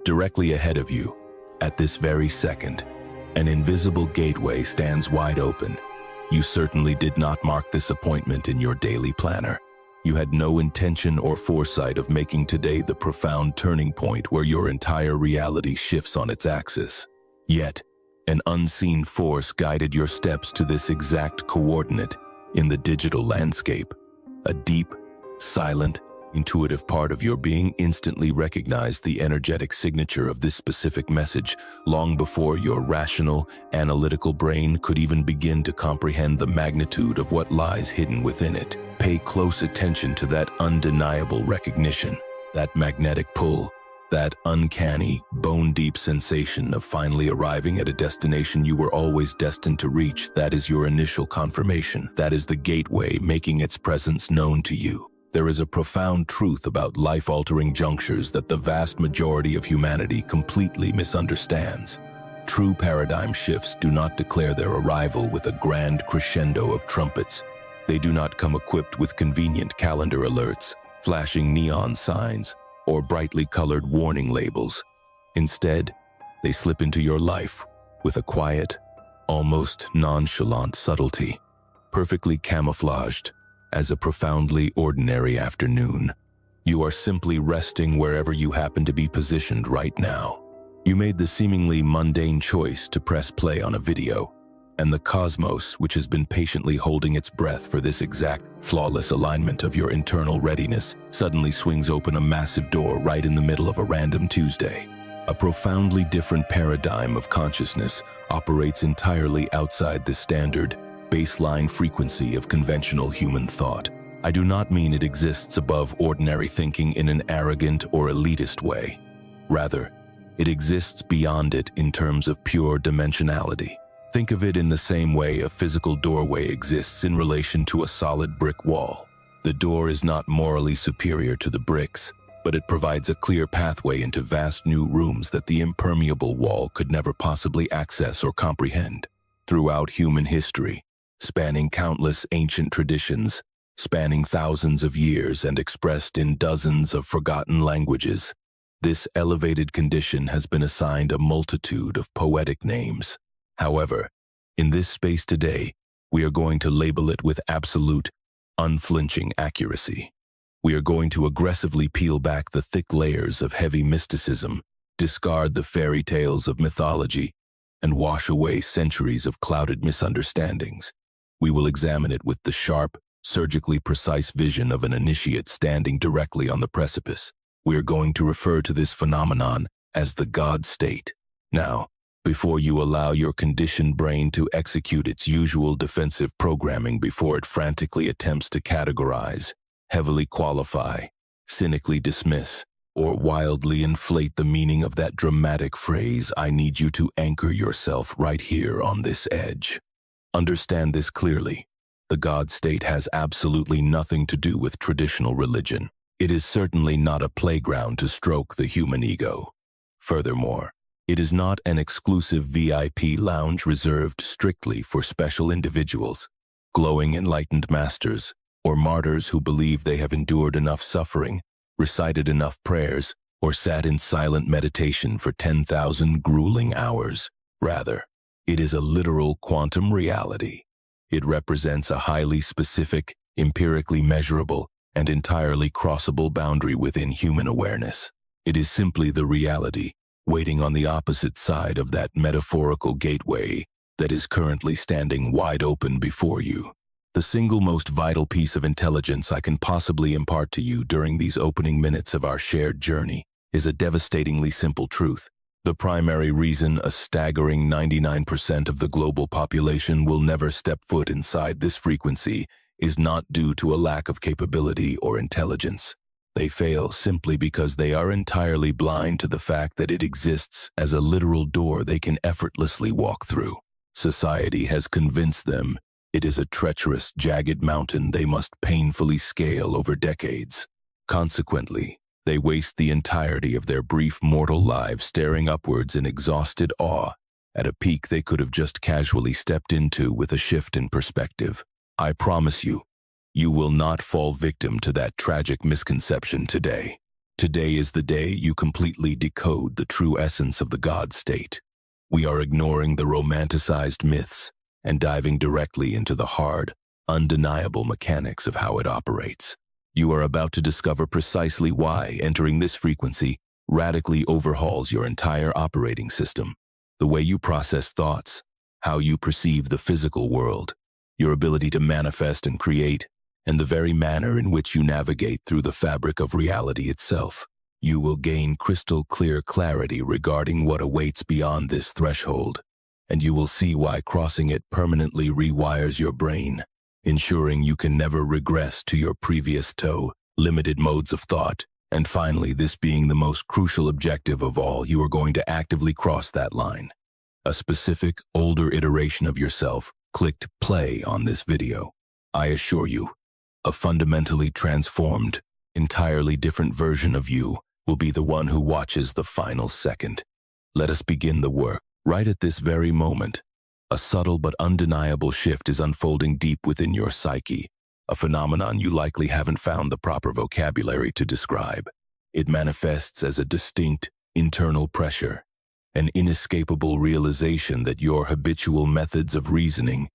Directly ahead of you, at this very second, an invisible gateway stands wide open. You certainly did not mark this appointment in your daily planner. You had no intention or foresight of making today the profound turning point where your entire reality shifts on its axis. Yet, an unseen force guided your steps to this exact coordinate in the digital landscape. A deep, silent, intuitive part of your being instantly recognized the energetic signature of this specific message long before your rational, analytical brain could even begin to comprehend the magnitude of what lies hidden within it. Pay close attention to that undeniable recognition, that magnetic pull, that uncanny, bone-deep sensation of finally arriving at a destination you were always destined to reach. That is your initial confirmation. That is the gateway making its presence known to you. There is a profound truth about life-altering junctures that the vast majority of humanity completely misunderstands. True paradigm shifts do not declare their arrival with a grand crescendo of trumpets. They do not come equipped with convenient calendar alerts, flashing neon signs, or brightly colored warning labels. Instead, they slip into your life with a quiet, almost nonchalant subtlety, perfectly camouflaged as a profoundly ordinary afternoon. You are simply resting wherever you happen to be positioned right now. You made the seemingly mundane choice to press play on a video, and the cosmos, which has been patiently holding its breath for this exact, flawless alignment of your internal readiness, suddenly swings open a massive door right in the middle of a random Tuesday. A profoundly different paradigm of consciousness operates entirely outside the standard, baseline frequency of conventional human thought. I do not mean it exists above ordinary thinking in an arrogant or elitist way. Rather, it exists beyond it in terms of pure dimensionality. Think of it in the same way a physical doorway exists in relation to a solid brick wall. The door is not morally superior to the bricks, but it provides a clear pathway into vast new rooms that the impermeable wall could never possibly access or comprehend. Throughout human history, spanning countless ancient traditions, spanning thousands of years and expressed in dozens of forgotten languages, this elevated condition has been assigned a multitude of poetic names. However, in this space today, we are going to label it with absolute, unflinching accuracy. We are going to aggressively peel back the thick layers of heavy mysticism, discard the fairy tales of mythology, and wash away centuries of clouded misunderstandings. We will examine it with the sharp, surgically precise vision of an initiate standing directly on the precipice. We are going to refer to this phenomenon as the God state. Now, before you allow your conditioned brain to execute its usual defensive programming before it frantically attempts to categorize, heavily qualify, cynically dismiss, or wildly inflate the meaning of that dramatic phrase, I need you to anchor yourself right here on this edge. Understand this clearly. The God state has absolutely nothing to do with traditional religion. It is certainly not a playground to stroke the human ego. Furthermore, it is not an exclusive VIP lounge reserved strictly for special individuals, glowing enlightened masters, or martyrs who believe they have endured enough suffering, recited enough prayers, or sat in silent meditation for 10,000 grueling hours. Rather, it is a literal quantum reality. It represents a highly specific, empirically measurable, and entirely crossable boundary within human awareness. It is simply the reality, waiting on the opposite side of that metaphorical gateway that is currently standing wide open before you. The single most vital piece of intelligence I can possibly impart to you during these opening minutes of our shared journey is a devastatingly simple truth. The primary reason a staggering 99% of the global population will never step foot inside this frequency is not due to a lack of capability or intelligence. They fail simply because they are entirely blind to the fact that it exists as a literal door they can effortlessly walk through. Society has convinced them it is a treacherous, jagged mountain they must painfully scale over decades. Consequently, they waste the entirety of their brief mortal lives staring upwards in exhausted awe at a peak they could have just casually stepped into with a shift in perspective. I promise you, you will not fall victim to that tragic misconception today. Today is the day you completely decode the true essence of the God state. We are ignoring the romanticized myths and diving directly into the hard, undeniable mechanics of how it operates. You are about to discover precisely why entering this frequency radically overhauls your entire operating system, the way you process thoughts, how you perceive the physical world, your ability to manifest and create, and the very manner in which you navigate through the fabric of reality itself. You will gain crystal clear clarity regarding what awaits beyond this threshold, and you will see why crossing it permanently rewires your brain, ensuring you can never regress to your previous limited modes of thought. And finally, this being the most crucial objective of all, you are going to actively cross that line. A specific, older iteration of yourself clicked play on this video. I assure you, a fundamentally transformed, entirely different version of you will be the one who watches the final second. Let us begin the work. Right at this very moment, a subtle but undeniable shift is unfolding deep within your psyche, a phenomenon you likely haven't found the proper vocabulary to describe. It manifests as a distinct, internal pressure, an inescapable realization that your habitual methods of reasoning,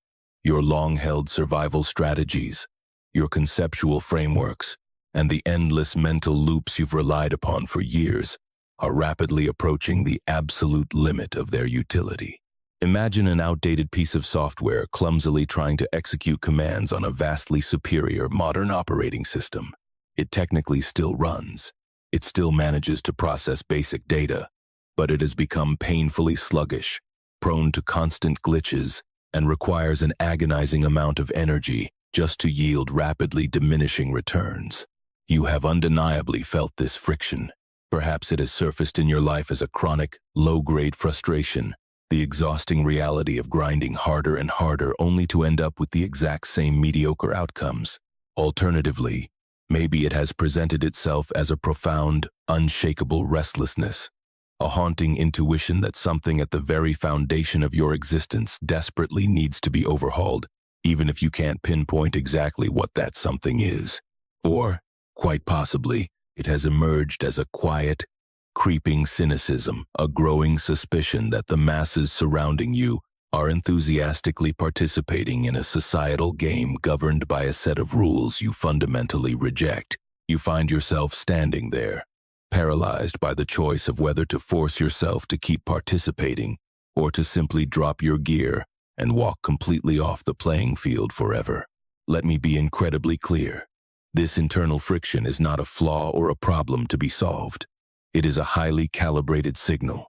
your long-held survival strategies, your conceptual frameworks, and the endless mental loops you've relied upon for years are rapidly approaching the absolute limit of their utility. Imagine an outdated piece of software clumsily trying to execute commands on a vastly superior modern operating system. It technically still runs. It still manages to process basic data, but it has become painfully sluggish, prone to constant glitches, and requires an agonizing amount of energy just to yield rapidly diminishing returns. You have undeniably felt this friction. Perhaps it has surfaced in your life as a chronic, low-grade frustration, the exhausting reality of grinding harder and harder only to end up with the exact same mediocre outcomes. Alternatively, maybe it has presented itself as a profound, unshakable restlessness, a haunting intuition that something at the very foundation of your existence desperately needs to be overhauled, even if you can't pinpoint exactly what that something is. Or, quite possibly, it has emerged as a quiet, creeping cynicism, a growing suspicion that the masses surrounding you are enthusiastically participating in a societal game governed by a set of rules you fundamentally reject. You find yourself standing there, paralyzed by the choice of whether to force yourself to keep participating or to simply drop your gear and walk completely off the playing field forever. Let me be incredibly clear. This internal friction is not a flaw or a problem to be solved. It is a highly calibrated signal.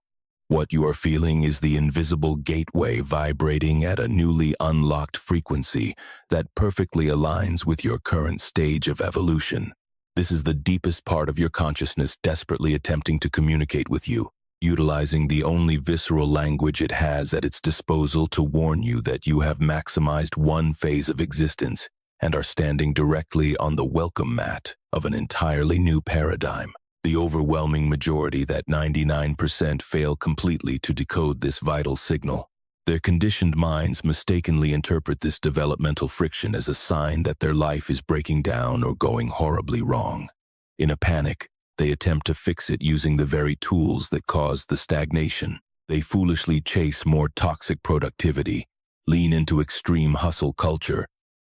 What you are feeling is the invisible gateway vibrating at a newly unlocked frequency that perfectly aligns with your current stage of evolution. This is the deepest part of your consciousness desperately attempting to communicate with you, utilizing the only visceral language it has at its disposal to warn you that you have maximized one phase of existence and are standing directly on the welcome mat of an entirely new paradigm. The overwhelming majority, that 99%, fail completely to decode this vital signal. Their conditioned minds mistakenly interpret this developmental friction as a sign that their life is breaking down or going horribly wrong. In a panic, they attempt to fix it using the very tools that caused the stagnation. They foolishly chase more toxic productivity, lean into extreme hustle culture,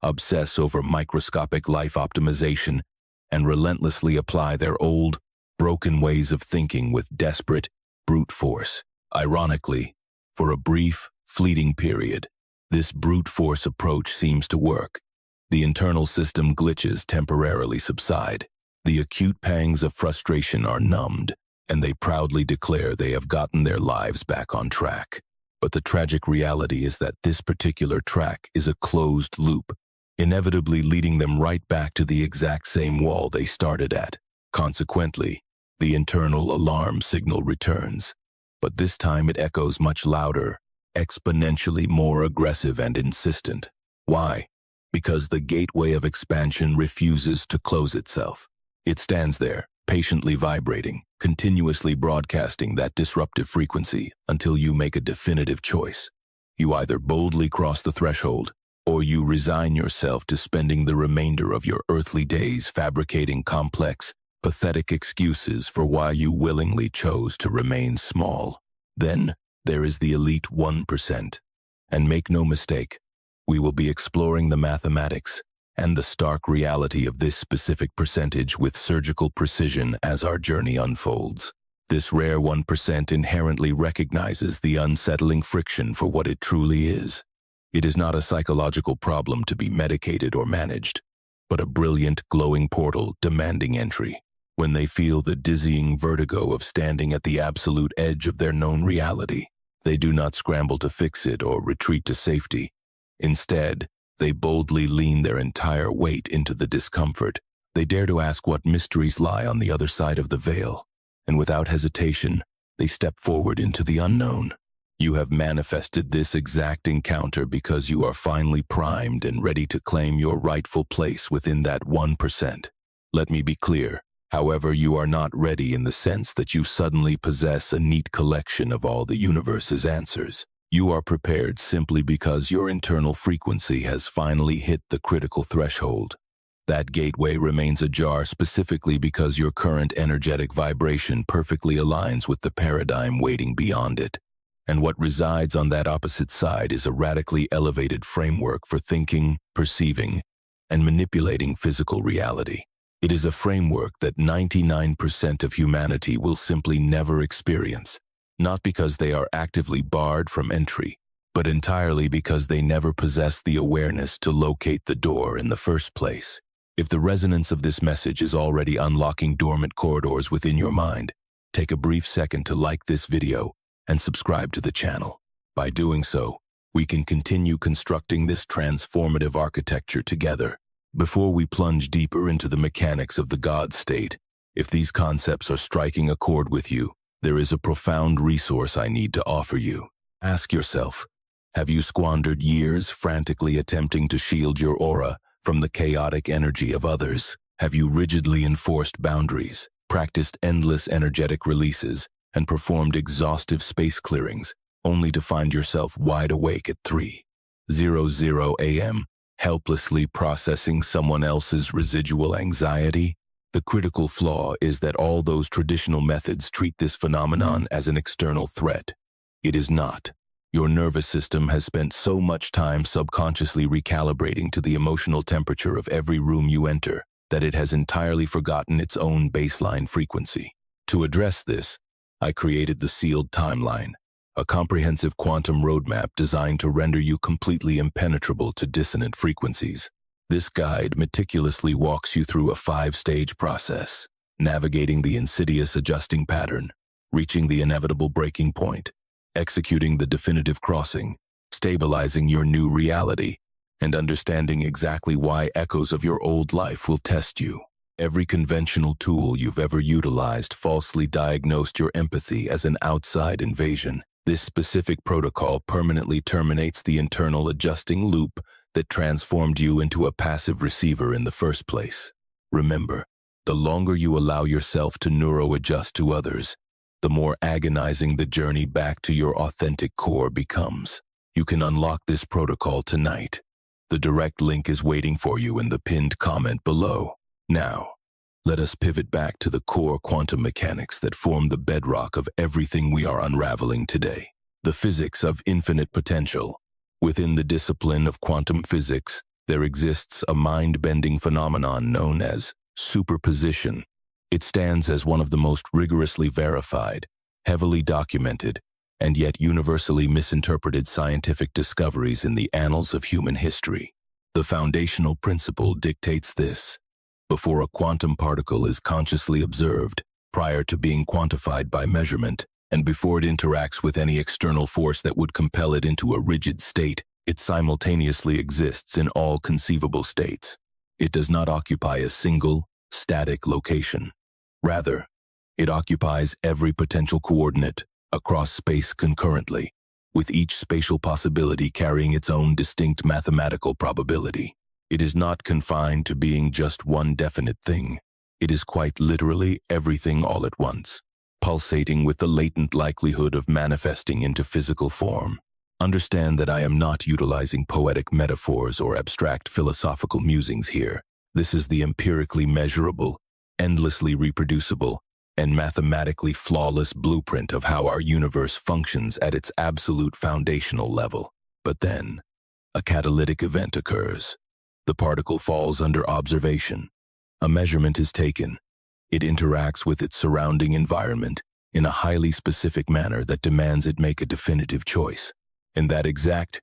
obsess over microscopic life optimization, and relentlessly apply their old, broken ways of thinking with desperate, brute force. Ironically, for a brief, fleeting period, this brute force approach seems to work. The internal system glitches temporarily subside. The acute pangs of frustration are numbed, and they proudly declare they have gotten their lives back on track. But the tragic reality is that this particular track is a closed loop, inevitably leading them right back to the exact same wall they started at. Consequently, the internal alarm signal returns, but this time it echoes much louder, exponentially more aggressive and insistent. Why? Because the gateway of expansion refuses to close itself. It stands there, patiently vibrating, continuously broadcasting that disruptive frequency until you make a definitive choice. You either boldly cross the threshold, or you resign yourself to spending the remainder of your earthly days fabricating complex, pathetic excuses for why you willingly chose to remain small. Then, there is the elite 1%. And make no mistake, we will be exploring the mathematics and the stark reality of this specific percentage with surgical precision as our journey unfolds. This rare 1% inherently recognizes the unsettling friction for what it truly is. It is not a psychological problem to be medicated or managed, but a brilliant, glowing portal demanding entry. When they feel the dizzying vertigo of standing at the absolute edge of their known reality, they do not scramble to fix it or retreat to safety. Instead, they boldly lean their entire weight into the discomfort. They dare to ask what mysteries lie on the other side of the veil, and without hesitation, they step forward into the unknown. You have manifested this exact encounter because you are finally primed and ready to claim your rightful place within that 1%. Let me be clear. However, you are not ready in the sense that you suddenly possess a neat collection of all the universe's answers. You are prepared simply because your internal frequency has finally hit the critical threshold. That gateway remains ajar specifically because your current energetic vibration perfectly aligns with the paradigm waiting beyond it. And what resides on that opposite side is a radically elevated framework for thinking, perceiving, and manipulating physical reality. It is a framework that 99% of humanity will simply never experience, not because they are actively barred from entry, but entirely because they never possess the awareness to locate the door in the first place. If the resonance of this message is already unlocking dormant corridors within your mind, take a brief second to like this video and subscribe to the channel. By doing so, we can continue constructing this transformative architecture together. Before we plunge deeper into the mechanics of the God state, if these concepts are striking a chord with you, there is a profound resource I need to offer you. Ask yourself, have you squandered years frantically attempting to shield your aura from the chaotic energy of others? Have you rigidly enforced boundaries, practiced endless energetic releases, and performed exhaustive space clearings, only to find yourself wide awake at 3:00 a.m., helplessly processing someone else's residual anxiety? The critical flaw is that all those traditional methods treat this phenomenon as an external threat. It is not. Your nervous system has spent so much time subconsciously recalibrating to the emotional temperature of every room you enter that it has entirely forgotten its own baseline frequency. To address this, I created the Sealed Timeline, a comprehensive quantum roadmap designed to render you completely impenetrable to dissonant frequencies. This guide meticulously walks you through a 5-stage process, navigating the insidious adjusting pattern, reaching the inevitable breaking point, executing the definitive crossing, stabilizing your new reality, and understanding exactly why echoes of your old life will test you. Every conventional tool you've ever utilized falsely diagnosed your empathy as an outside invasion. This specific protocol permanently terminates the internal adjusting loop that transformed you into a passive receiver in the first place. Remember, the longer you allow yourself to neuro-adjust to others, the more agonizing the journey back to your authentic core becomes. You can unlock this protocol tonight. The direct link is waiting for you in the pinned comment below. Now, let us pivot back to the core quantum mechanics that form the bedrock of everything we are unraveling today. The physics of infinite potential. Within the discipline of quantum physics, there exists a mind-bending phenomenon known as superposition. It stands as one of the most rigorously verified, heavily documented, and yet universally misinterpreted scientific discoveries in the annals of human history. The foundational principle dictates this: before a quantum particle is consciously observed, prior to being quantified by measurement, and before it interacts with any external force that would compel it into a rigid state, it simultaneously exists in all conceivable states. It does not occupy a single, static location. Rather, it occupies every potential coordinate across space concurrently, with each spatial possibility carrying its own distinct mathematical probability. It is not confined to being just one definite thing. It is quite literally everything all at once, pulsating with the latent likelihood of manifesting into physical form. Understand that I am not utilizing poetic metaphors or abstract philosophical musings here. This is the empirically measurable, endlessly reproducible, and mathematically flawless blueprint of how our universe functions at its absolute foundational level. But then, a catalytic event occurs. The particle falls under observation. A measurement is taken. It interacts with its surrounding environment in a highly specific manner that demands it make a definitive choice. In that exact,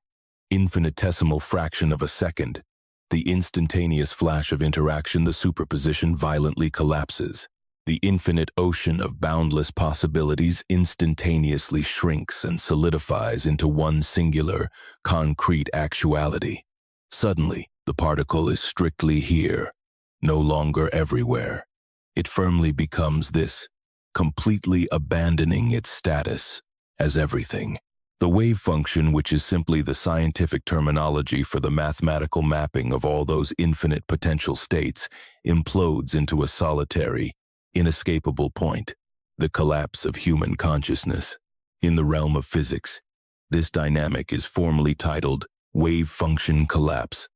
infinitesimal fraction of a second, the instantaneous flash of interaction, the superposition violently collapses. The infinite ocean of boundless possibilities instantaneously shrinks and solidifies into one singular, concrete actuality. Suddenly, the particle is strictly here, no longer everywhere. It firmly becomes this, completely abandoning its status as everything. The wave function, which is simply the scientific terminology for the mathematical mapping of all those infinite potential states, implodes into a solitary, inescapable point, the collapse of human consciousness. In the realm of physics, this dynamic is formally titled wave function collapse,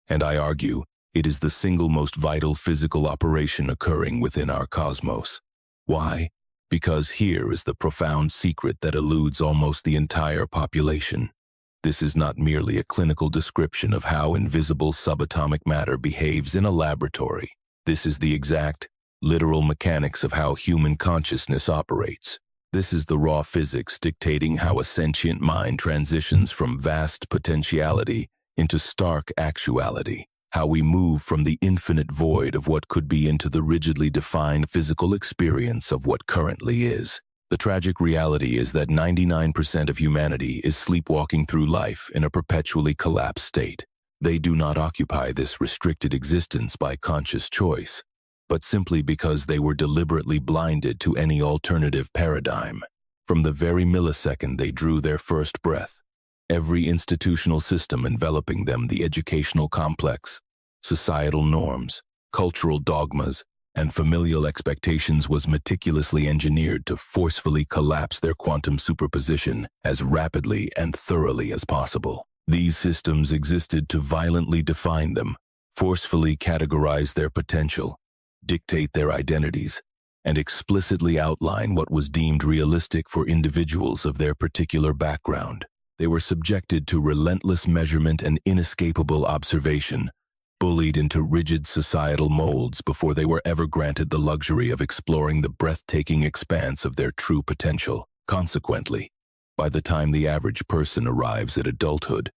and I argue it is the single most vital physical operation occurring within our cosmos. Why? Because here is the profound secret that eludes almost the entire population. This is not merely a clinical description of how invisible subatomic matter behaves in a laboratory. This is the exact, literal mechanics of how human consciousness operates. This is the raw physics dictating how a sentient mind transitions from vast potentiality into stark actuality, how we move from the infinite void of what could be into the rigidly defined physical experience of what currently is. The tragic reality is that 99% of humanity is sleepwalking through life in a perpetually collapsed state. They do not occupy this restricted existence by conscious choice, but simply because they were deliberately blinded to any alternative paradigm. From the very millisecond they drew their first breath, every institutional system enveloping them, the educational complex, societal norms, cultural dogmas, and familial expectations, was meticulously engineered to forcefully collapse their quantum superposition as rapidly and thoroughly as possible. These systems existed to violently define them, forcefully categorize their potential, dictate their identities, and explicitly outline what was deemed realistic for individuals of their particular background. They were subjected to relentless measurement and inescapable observation, bullied into rigid societal molds before they were ever granted the luxury of exploring the breathtaking expanse of their true potential. Consequently, by the time the average person arrives at adulthood,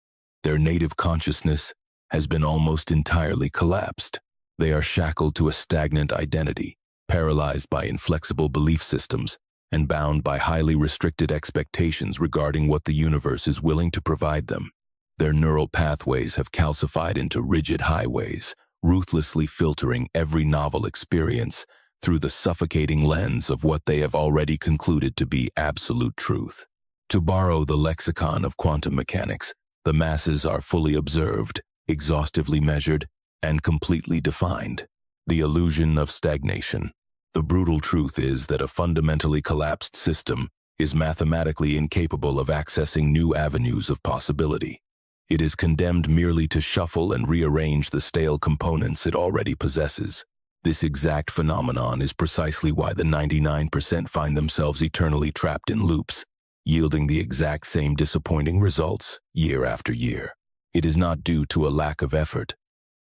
their native consciousness has been almost entirely collapsed. They are shackled to a stagnant identity, paralyzed by inflexible belief systems, and bound by highly restricted expectations regarding what the universe is willing to provide them. Their neural pathways have calcified into rigid highways, ruthlessly filtering every novel experience through the suffocating lens of what they have already concluded to be absolute truth. To borrow the lexicon of quantum mechanics, the masses are fully observed, exhaustively measured, and completely defined. The illusion of stagnation. The brutal truth is that a fundamentally collapsed system is mathematically incapable of accessing new avenues of possibility. It is condemned merely to shuffle and rearrange the stale components it already possesses. This exact phenomenon is precisely why the 99% find themselves eternally trapped in loops, yielding the exact same disappointing results year after year. It is not due to a lack of effort,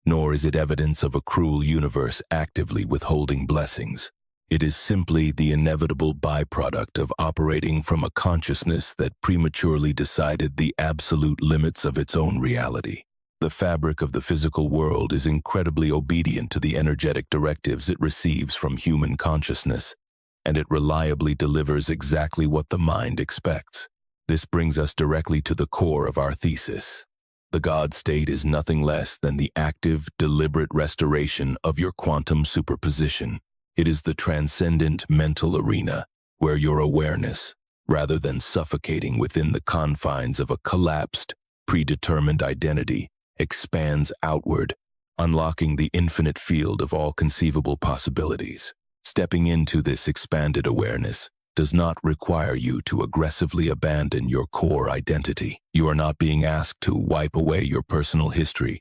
nor is it evidence of a cruel universe actively withholding blessings. It is simply the inevitable byproduct of operating from a consciousness that prematurely decided the absolute limits of its own reality. The fabric of the physical world is incredibly obedient to the energetic directives it receives from human consciousness, and it reliably delivers exactly what the mind expects. This brings us directly to the core of our thesis. The God state is nothing less than the active, deliberate restoration of your quantum superposition. It is the transcendent mental arena where your awareness, rather than suffocating within the confines of a collapsed, predetermined identity, expands outward, unlocking the infinite field of all conceivable possibilities. Stepping into this expanded awareness does not require you to aggressively abandon your core identity. You are not being asked to wipe away your personal history,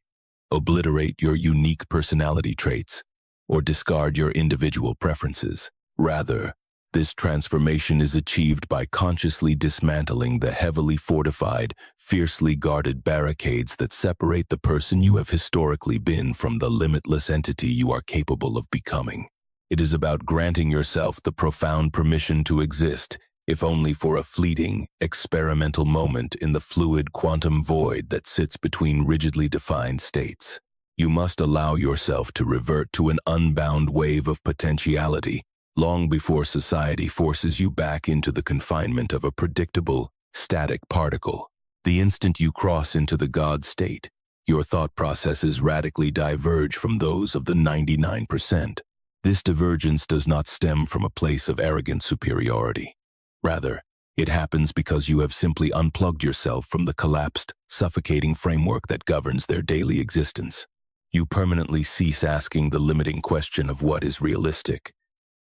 obliterate your unique personality traits, or discard your individual preferences. Rather, this transformation is achieved by consciously dismantling the heavily fortified, fiercely guarded barricades that separate the person you have historically been from the limitless entity you are capable of becoming. It is about granting yourself the profound permission to exist, if only for a fleeting, experimental moment in the fluid quantum void that sits between rigidly defined states. You must allow yourself to revert to an unbound wave of potentiality, long before society forces you back into the confinement of a predictable, static particle. The instant you cross into the God state, your thought processes radically diverge from those of the 99%. This divergence does not stem from a place of arrogant superiority. Rather, it happens because you have simply unplugged yourself from the collapsed, suffocating framework that governs their daily existence. You permanently cease asking the limiting question of what is realistic,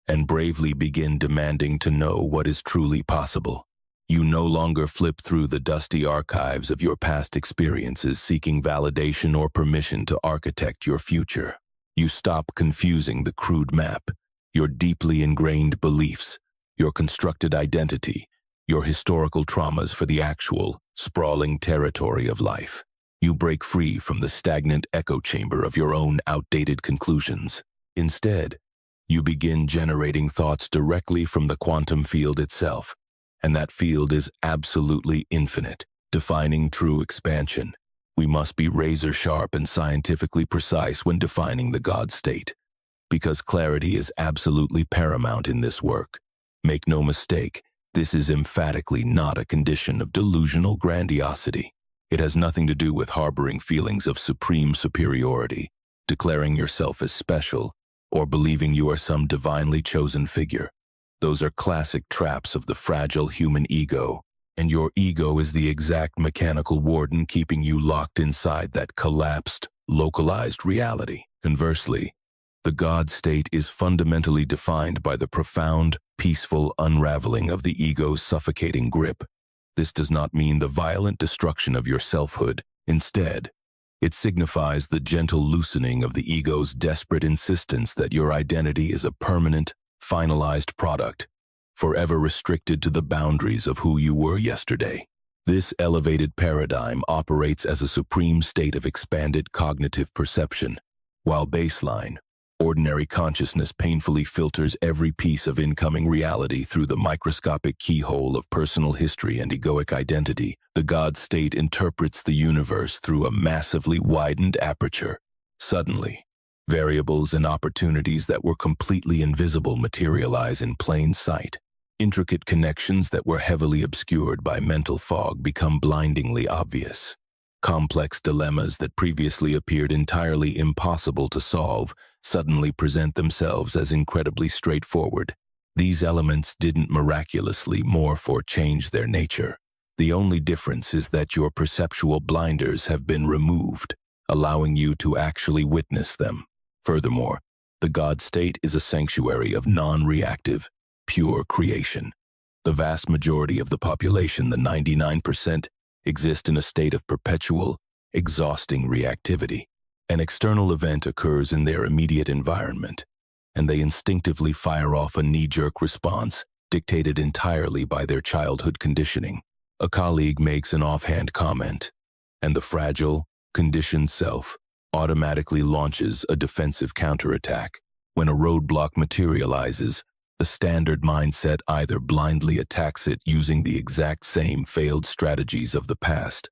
and bravely begin demanding to know what is truly possible. You no longer flip through the dusty archives of your past experiences seeking validation or permission to architect your future. You stop confusing the crude map, your deeply ingrained beliefs, your constructed identity, your historical traumas for the actual, sprawling territory of life. You break free from the stagnant echo chamber of your own outdated conclusions. Instead, you begin generating thoughts directly from the quantum field itself, and that field is absolutely infinite, defining true expansion. We must be razor-sharp and scientifically precise when defining the God state, because clarity is absolutely paramount in this work. Make no mistake, this is emphatically not a condition of delusional grandiosity. It has nothing to do with harboring feelings of supreme superiority, declaring yourself as special, or believing you are some divinely chosen figure. Those are classic traps of the fragile human ego, and your ego is the exact mechanical warden keeping you locked inside that collapsed, localized reality. Conversely, the God state is fundamentally defined by the profound, peaceful unraveling of the ego's suffocating grip. This does not mean the violent destruction of your selfhood. Instead, it signifies the gentle loosening of the ego's desperate insistence that your identity is a permanent, finalized product, forever restricted to the boundaries of who you were yesterday. This elevated paradigm operates as a supreme state of expanded cognitive perception, while baseline, ordinary consciousness painfully filters every piece of incoming reality through the microscopic keyhole of personal history and egoic identity. The God state interprets the universe through a massively widened aperture. Suddenly, variables and opportunities that were completely invisible materialize in plain sight. Intricate connections that were heavily obscured by mental fog become blindingly obvious. Complex dilemmas that previously appeared entirely impossible to solve suddenly present themselves as incredibly straightforward. These elements didn't miraculously morph or change their nature. The only difference is that your perceptual blinders have been removed, allowing you to actually witness them. Furthermore, the God state is a sanctuary of non-reactive, pure creation. The vast majority of the population, the 99%, exist in a state of perpetual, exhausting reactivity. An external event occurs in their immediate environment, and they instinctively fire off a knee-jerk response dictated entirely by their childhood conditioning. A colleague makes an offhand comment, and the fragile, conditioned self automatically launches a defensive counterattack. When a roadblock materializes, the standard mindset either blindly attacks it using the exact same failed strategies of the past,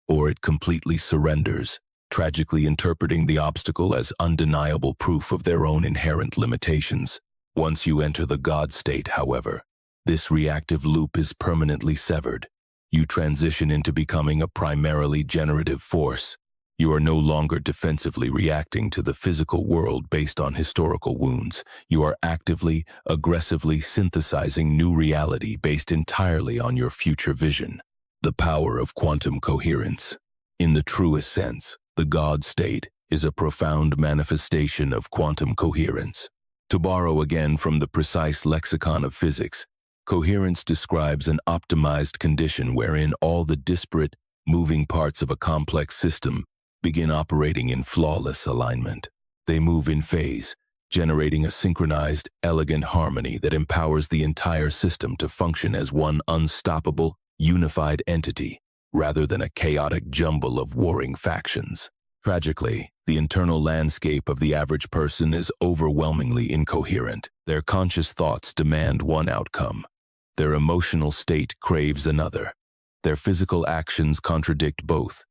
or it completely surrenders, tragically interpreting the obstacle as undeniable proof of their own inherent limitations. Once you enter the God state, however, this reactive loop is permanently severed. You transition into becoming a primarily generative force. You are no longer defensively reacting to the physical world based on historical wounds. You are actively, aggressively synthesizing new reality based entirely on your future vision. The power of quantum coherence. In the truest sense, the God state is a profound manifestation of quantum coherence. To borrow again from the precise lexicon of physics, coherence describes an optimized condition wherein all the disparate, moving parts of a complex system begin operating in flawless alignment. They move in phase, generating a synchronized, elegant harmony that empowers the entire system to function as one unstoppable, unified entity, rather than a chaotic jumble of warring factions. Tragically, the internal landscape of the average person is overwhelmingly incoherent. Their conscious thoughts demand one outcome. Their emotional state craves another. Their physical actions contradict both,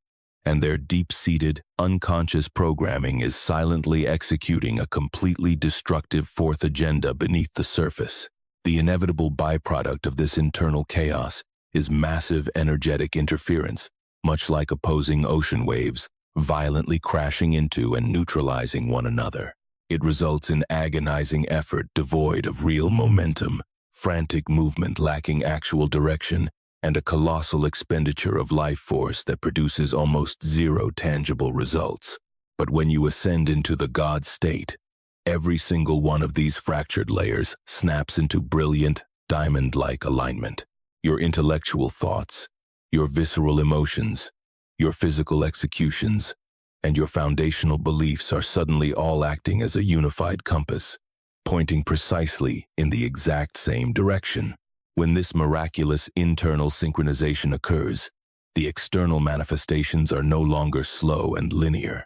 and their deep-seated, unconscious programming is silently executing a completely destructive fourth agenda beneath the surface. The inevitable byproduct of this internal chaos is massive energetic interference, much like opposing ocean waves, violently crashing into and neutralizing one another. It results in agonizing effort devoid of real momentum, frantic movement lacking actual direction, and a colossal expenditure of life force that produces almost zero tangible results. But when you ascend into the God state, every single one of these fractured layers snaps into brilliant, diamond-like alignment. Your intellectual thoughts, your visceral emotions, your physical executions, and your foundational beliefs are suddenly all acting as a unified compass, pointing precisely in the exact same direction. When this miraculous internal synchronization occurs, the external manifestations are no longer slow and linear.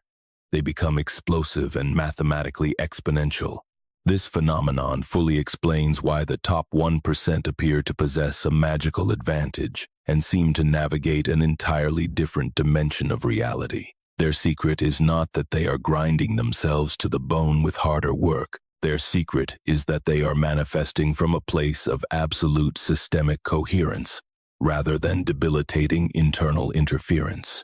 They become explosive and mathematically exponential. This phenomenon fully explains why the top 1% appear to possess a magical advantage and seem to navigate an entirely different dimension of reality. Their secret is not that they are grinding themselves to the bone with harder work. Their secret is that they are manifesting from a place of absolute systemic coherence, rather than debilitating internal interference.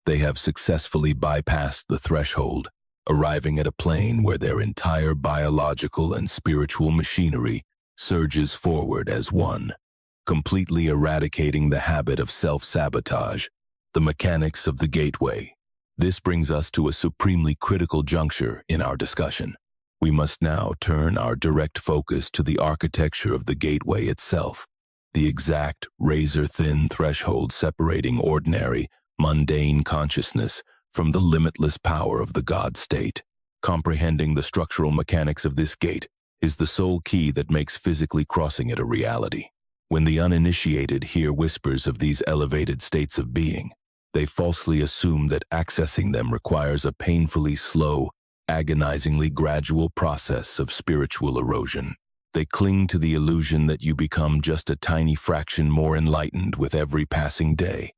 They have successfully bypassed the threshold, arriving at a plane where their entire biological and spiritual machinery surges forward as one, completely eradicating the habit of self-sabotage, the mechanics of the gateway. This brings us to a supremely critical juncture in our discussion. We must now turn our direct focus to the architecture of the gateway itself, the exact razor-thin threshold separating ordinary, mundane consciousness from the limitless power of the God state. Comprehending the structural mechanics of this gate is the sole key that makes physically crossing it a reality. When the uninitiated hear whispers of these elevated states of being, they falsely assume that accessing them requires a painfully slow, agonizingly gradual process of spiritual erosion. They cling to the illusion that you become just a tiny fraction more enlightened with every passing day,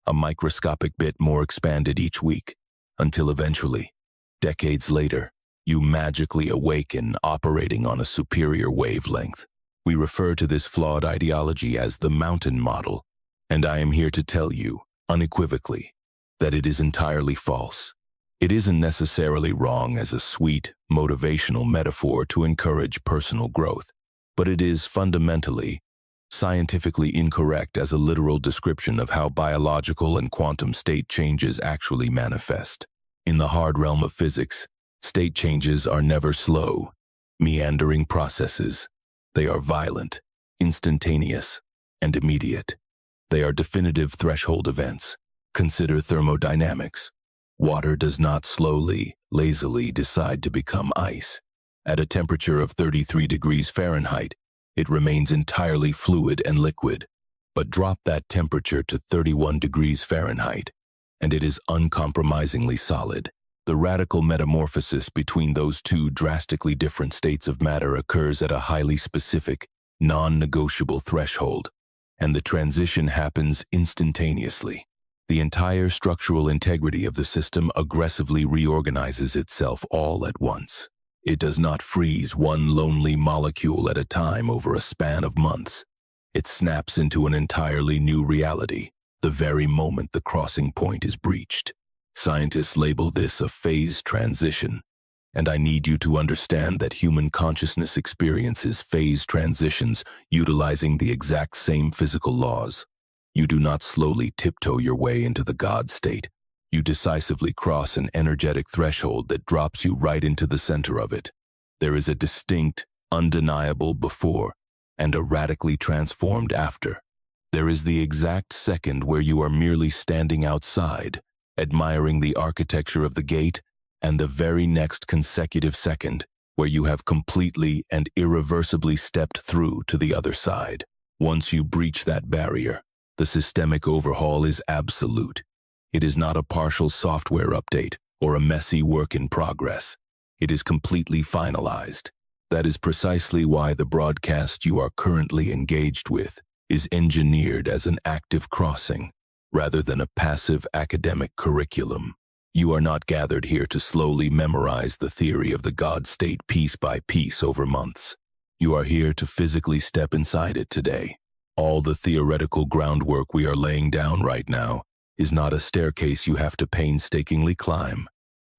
a microscopic bit more expanded each week, until eventually, decades later, you magically awaken operating on a superior wavelength. We refer to this flawed ideology as the mountain model, and I am here to tell you, unequivocally, that it is entirely false. It isn't necessarily wrong as a sweet, motivational metaphor to encourage personal growth, but it is fundamentally, scientifically incorrect as a literal description of how biological and quantum state changes actually manifest. In the hard realm of physics, state changes are never slow, meandering processes. They are violent, instantaneous, and immediate. They are definitive threshold events. Consider thermodynamics. Water does not slowly, lazily decide to become ice. At a temperature of 33 degrees Fahrenheit, it remains entirely fluid and liquid. But drop that temperature to 31 degrees Fahrenheit, and it is uncompromisingly solid. The radical metamorphosis between those two drastically different states of matter occurs at a highly specific, non-negotiable threshold, and the transition happens instantaneously. The entire structural integrity of the system aggressively reorganizes itself all at once. It does not freeze one lonely molecule at a time over a span of months. It snaps into an entirely new reality, the very moment the crossing point is breached. Scientists label this a phase transition, and I need you to understand that human consciousness experiences phase transitions utilizing the exact same physical laws. You do not slowly tiptoe your way into the God state. You decisively cross an energetic threshold that drops you right into the center of it. There is a distinct, undeniable before and a radically transformed after. There is the exact second where you are merely standing outside, admiring the architecture of the gate, and the very next consecutive second where you have completely and irreversibly stepped through to the other side. Once you breach that barrier, the systemic overhaul is absolute. It is not a partial software update or a messy work in progress. It is completely finalized. That is precisely why the broadcast you are currently engaged with is engineered as an active crossing, rather than a passive academic curriculum. You are not gathered here to slowly memorize the theory of the God state piece by piece over months. You are here to physically step inside it today. All the theoretical groundwork we are laying down right now is not a staircase you have to painstakingly climb.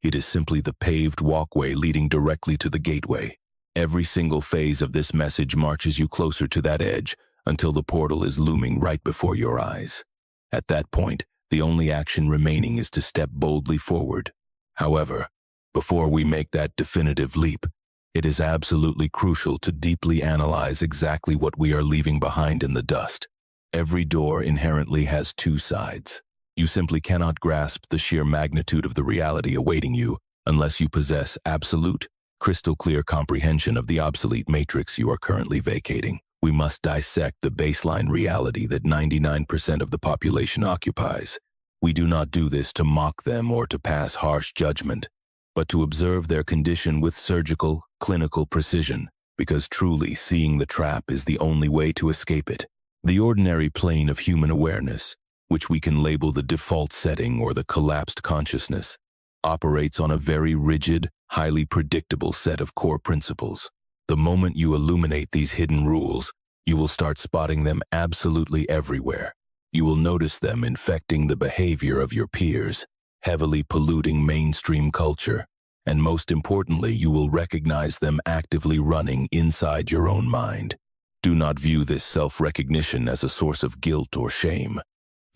It is simply the paved walkway leading directly to the gateway. Every single phase of this message marches you closer to that edge until the portal is looming right before your eyes. At that point, the only action remaining is to step boldly forward. However, before we make that definitive leap, it is absolutely crucial to deeply analyze exactly what we are leaving behind in the dust. Every door inherently has two sides. You simply cannot grasp the sheer magnitude of the reality awaiting you unless you possess absolute, crystal-clear comprehension of the obsolete matrix you are currently vacating. We must dissect the baseline reality that 99% of the population occupies. We do not do this to mock them or to pass harsh judgment, but to observe their condition with surgical, clinical precision, because truly seeing the trap is the only way to escape it. The ordinary plane of human awareness, which we can label the default setting or the collapsed consciousness, operates on a very rigid, highly predictable set of core principles. The moment you illuminate these hidden rules, you will start spotting them absolutely everywhere. You will notice them infecting the behavior of your peers, heavily polluting mainstream culture, and most importantly, you will recognize them actively running inside your own mind. Do not view this self-recognition as a source of guilt or shame.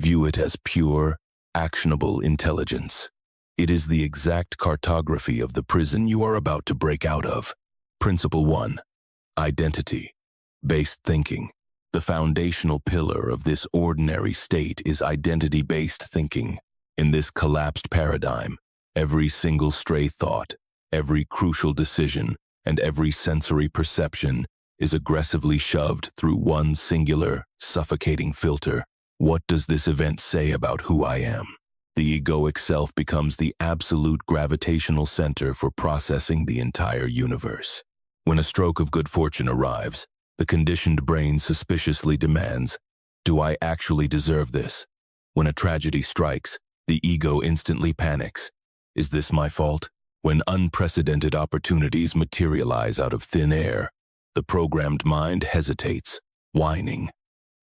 View it as pure, actionable intelligence. It is the exact cartography of the prison you are about to break out of. Principle 1. Identity-based thinking. The foundational pillar of this ordinary state is identity-based thinking. In this collapsed paradigm, every single stray thought, every crucial decision, and every sensory perception is aggressively shoved through one singular, suffocating filter. What does this event say about who I am? The egoic self becomes the absolute gravitational center for processing the entire universe. When a stroke of good fortune arrives, the conditioned brain suspiciously demands, "Do I actually deserve this?" When a tragedy strikes, the ego instantly panics. "Is this my fault?" When unprecedented opportunities materialize out of thin air, the programmed mind hesitates, whining,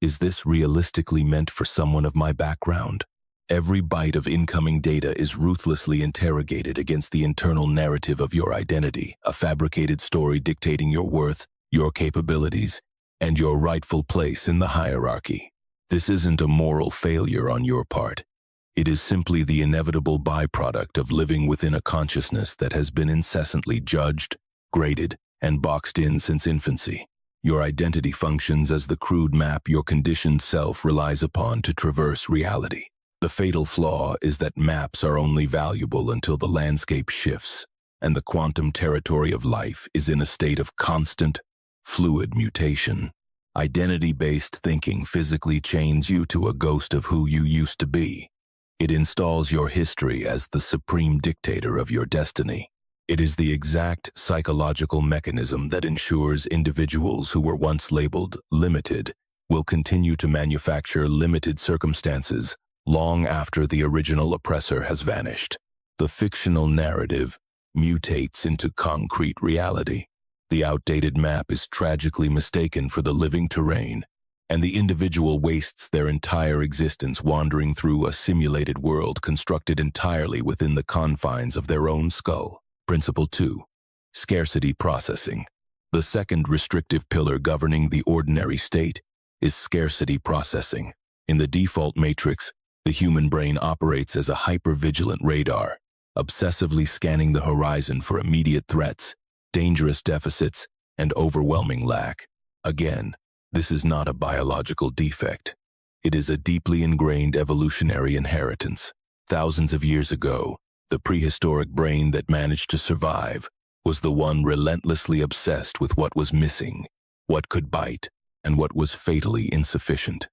"Is this realistically meant for someone of my background?" Every byte of incoming data is ruthlessly interrogated against the internal narrative of your identity, a fabricated story dictating your worth, your capabilities, and your rightful place in the hierarchy. This isn't a moral failure on your part. It is simply the inevitable byproduct of living within a consciousness that has been incessantly judged, graded, and boxed in since infancy. Your identity functions as the crude map your conditioned self relies upon to traverse reality. The fatal flaw is that maps are only valuable until the landscape shifts, and the quantum territory of life is in a state of constant, fluid mutation. Identity-based thinking physically chains you to a ghost of who you used to be. It installs your history as the supreme dictator of your destiny. It is the exact psychological mechanism that ensures individuals who were once labeled limited will continue to manufacture limited circumstances long after the original oppressor has vanished. The fictional narrative mutates into concrete reality. The outdated map is tragically mistaken for the living terrain, and the individual wastes their entire existence wandering through a simulated world constructed entirely within the confines of their own skull. Principle 2. Scarcity processing. The second restrictive pillar governing the ordinary state is scarcity processing. In the default matrix, the human brain operates as a hyper-vigilant radar, obsessively scanning the horizon for immediate threats, dangerous deficits, and overwhelming lack. Again, this is not a biological defect. It is a deeply ingrained evolutionary inheritance. Thousands of years ago, the prehistoric brain that managed to survive was the one relentlessly obsessed with what was missing, what could bite, and what was fatally insufficient.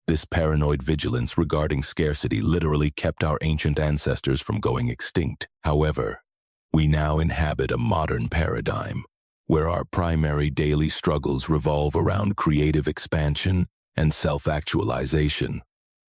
This paranoid vigilance regarding scarcity literally kept our ancient ancestors from going extinct. However, we now inhabit a modern paradigm where our primary daily struggles revolve around creative expansion and self-actualization,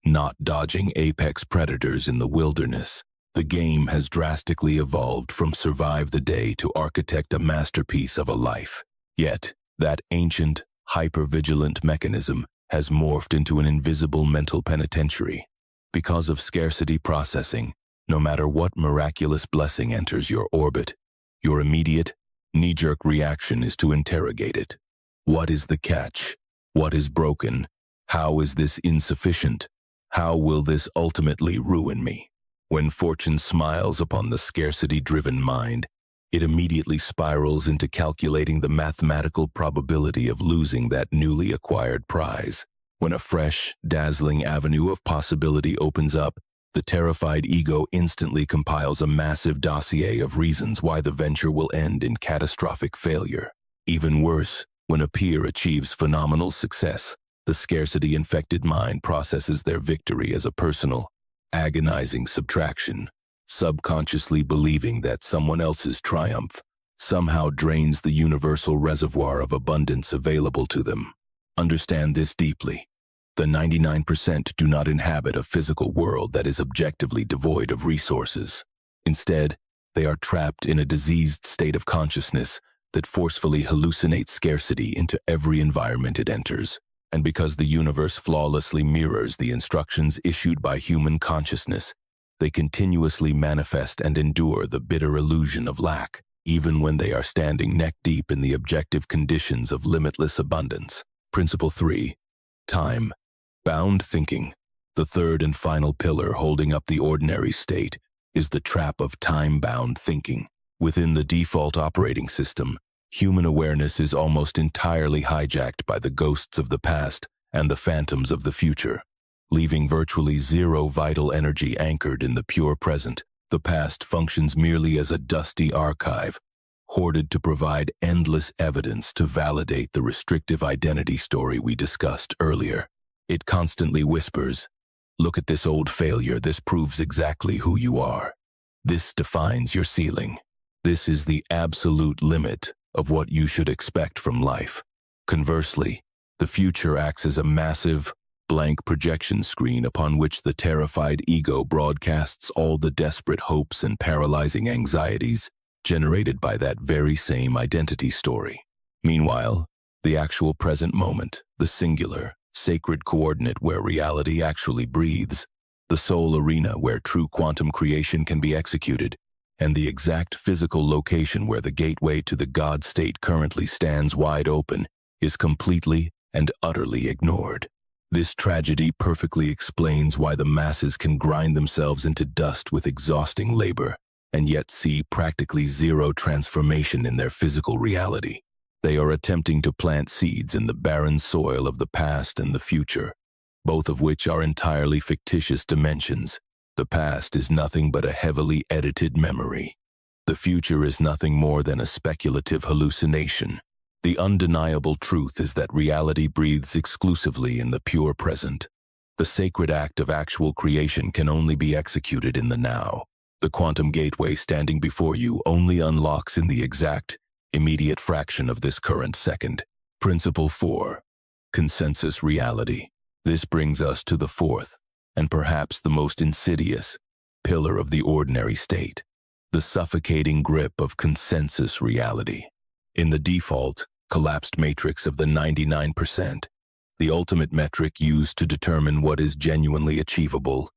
not dodging apex predators in the wilderness. The game has drastically evolved from survive the day to architect a masterpiece of a life. Yet, that ancient, hyper-vigilant mechanism has morphed into an invisible mental penitentiary. Because of scarcity processing, no matter what miraculous blessing enters your orbit, your immediate, knee-jerk reaction is to interrogate it. What is the catch? What is broken? How is this insufficient? How will this ultimately ruin me? When fortune smiles upon the scarcity-driven mind, it immediately spirals into calculating the mathematical probability of losing that newly acquired prize. When a fresh, dazzling avenue of possibility opens up, the terrified ego instantly compiles a massive dossier of reasons why the venture will end in catastrophic failure. Even worse, when a peer achieves phenomenal success, the scarcity-infected mind processes their victory as a personal, agonizing subtraction, subconsciously believing that someone else's triumph somehow drains the universal reservoir of abundance available to them. Understand this deeply. The 99% do not inhabit a physical world that is objectively devoid of resources. Instead, they are trapped in a diseased state of consciousness that forcefully hallucinates scarcity into every environment it enters. And because the universe flawlessly mirrors the instructions issued by human consciousness, they continuously manifest and endure the bitter illusion of lack, even when they are standing neck-deep in the objective conditions of limitless abundance. Principle 3. Time. Bound thinking. The third and final pillar holding up the ordinary state is the trap of time-bound thinking. Within the default operating system, human awareness is almost entirely hijacked by the ghosts of the past and the phantoms of the future, leaving virtually zero vital energy anchored in the pure present. The past functions merely as a dusty archive, hoarded to provide endless evidence to validate the restrictive identity story we discussed earlier. It constantly whispers, "Look at this old failure, this proves exactly who you are. This defines your ceiling. This is the absolute limit of what you should expect from life." Conversely, the future acts as a massive, blank projection screen upon which the terrified ego broadcasts all the desperate hopes and paralyzing anxieties generated by that very same identity story. Meanwhile, the actual present moment, the singular, sacred coordinate where reality actually breathes, the sole arena where true quantum creation can be executed, and the exact physical location where the gateway to the God state currently stands wide open, is completely and utterly ignored. This tragedy perfectly explains why the masses can grind themselves into dust with exhausting labor, and yet see practically zero transformation in their physical reality. They are attempting to plant seeds in the barren soil of the past and the future, both of which are entirely fictitious dimensions. The past is nothing but a heavily edited memory. The future is nothing more than a speculative hallucination. The undeniable truth is that reality breathes exclusively in the pure present. The sacred act of actual creation can only be executed in the now. The quantum gateway standing before you only unlocks in the exact, immediate fraction of this current second. Principle 4. Consensus reality. This brings us to the fourth, and perhaps the most insidious, pillar of the ordinary state, the suffocating grip of consensus reality. In the default, collapsed matrix of the 99%, the ultimate metric used to determine what is genuinely achievable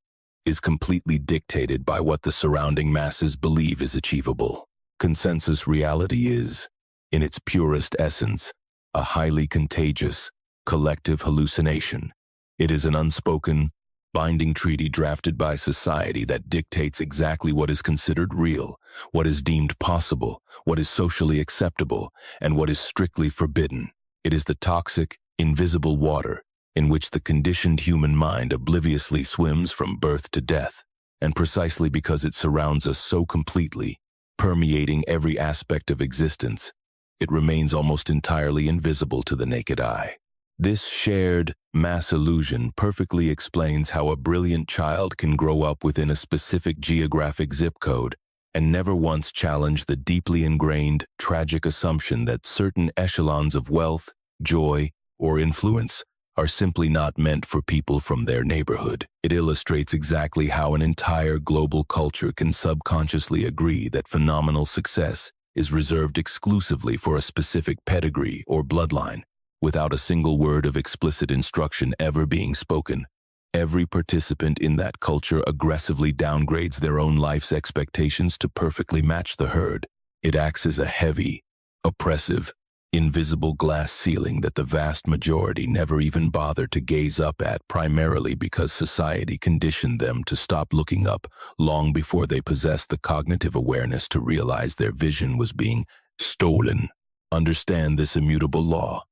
is completely dictated by what the surrounding masses believe is achievable. Consensus reality is, in its purest essence, a highly contagious, collective hallucination. It is an unspoken, binding treaty drafted by society that dictates exactly what is considered real, what is deemed possible, what is socially acceptable, and what is strictly forbidden. It is the toxic, invisible water in which the conditioned human mind obliviously swims from birth to death. And precisely because it surrounds us so completely, permeating every aspect of existence, it remains almost entirely invisible to the naked eye. This shared mass illusion perfectly explains how a brilliant child can grow up within a specific geographic zip code and never once challenge the deeply ingrained, tragic assumption that certain echelons of wealth, joy, or influence are simply not meant for people from their neighborhood. It illustrates exactly how an entire global culture can subconsciously agree that phenomenal success is reserved exclusively for a specific pedigree or bloodline, without a single word of explicit instruction ever being spoken. Every participant in that culture aggressively downgrades their own life's expectations to perfectly match the herd. It acts as a heavy, oppressive, invisible glass ceiling that the vast majority never even bother to gaze up at, primarily because society conditioned them to stop looking up long before they possessed the cognitive awareness to realize their vision was being stolen. Understand this immutable law.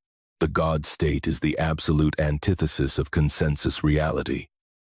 The God state is the absolute antithesis of consensus reality.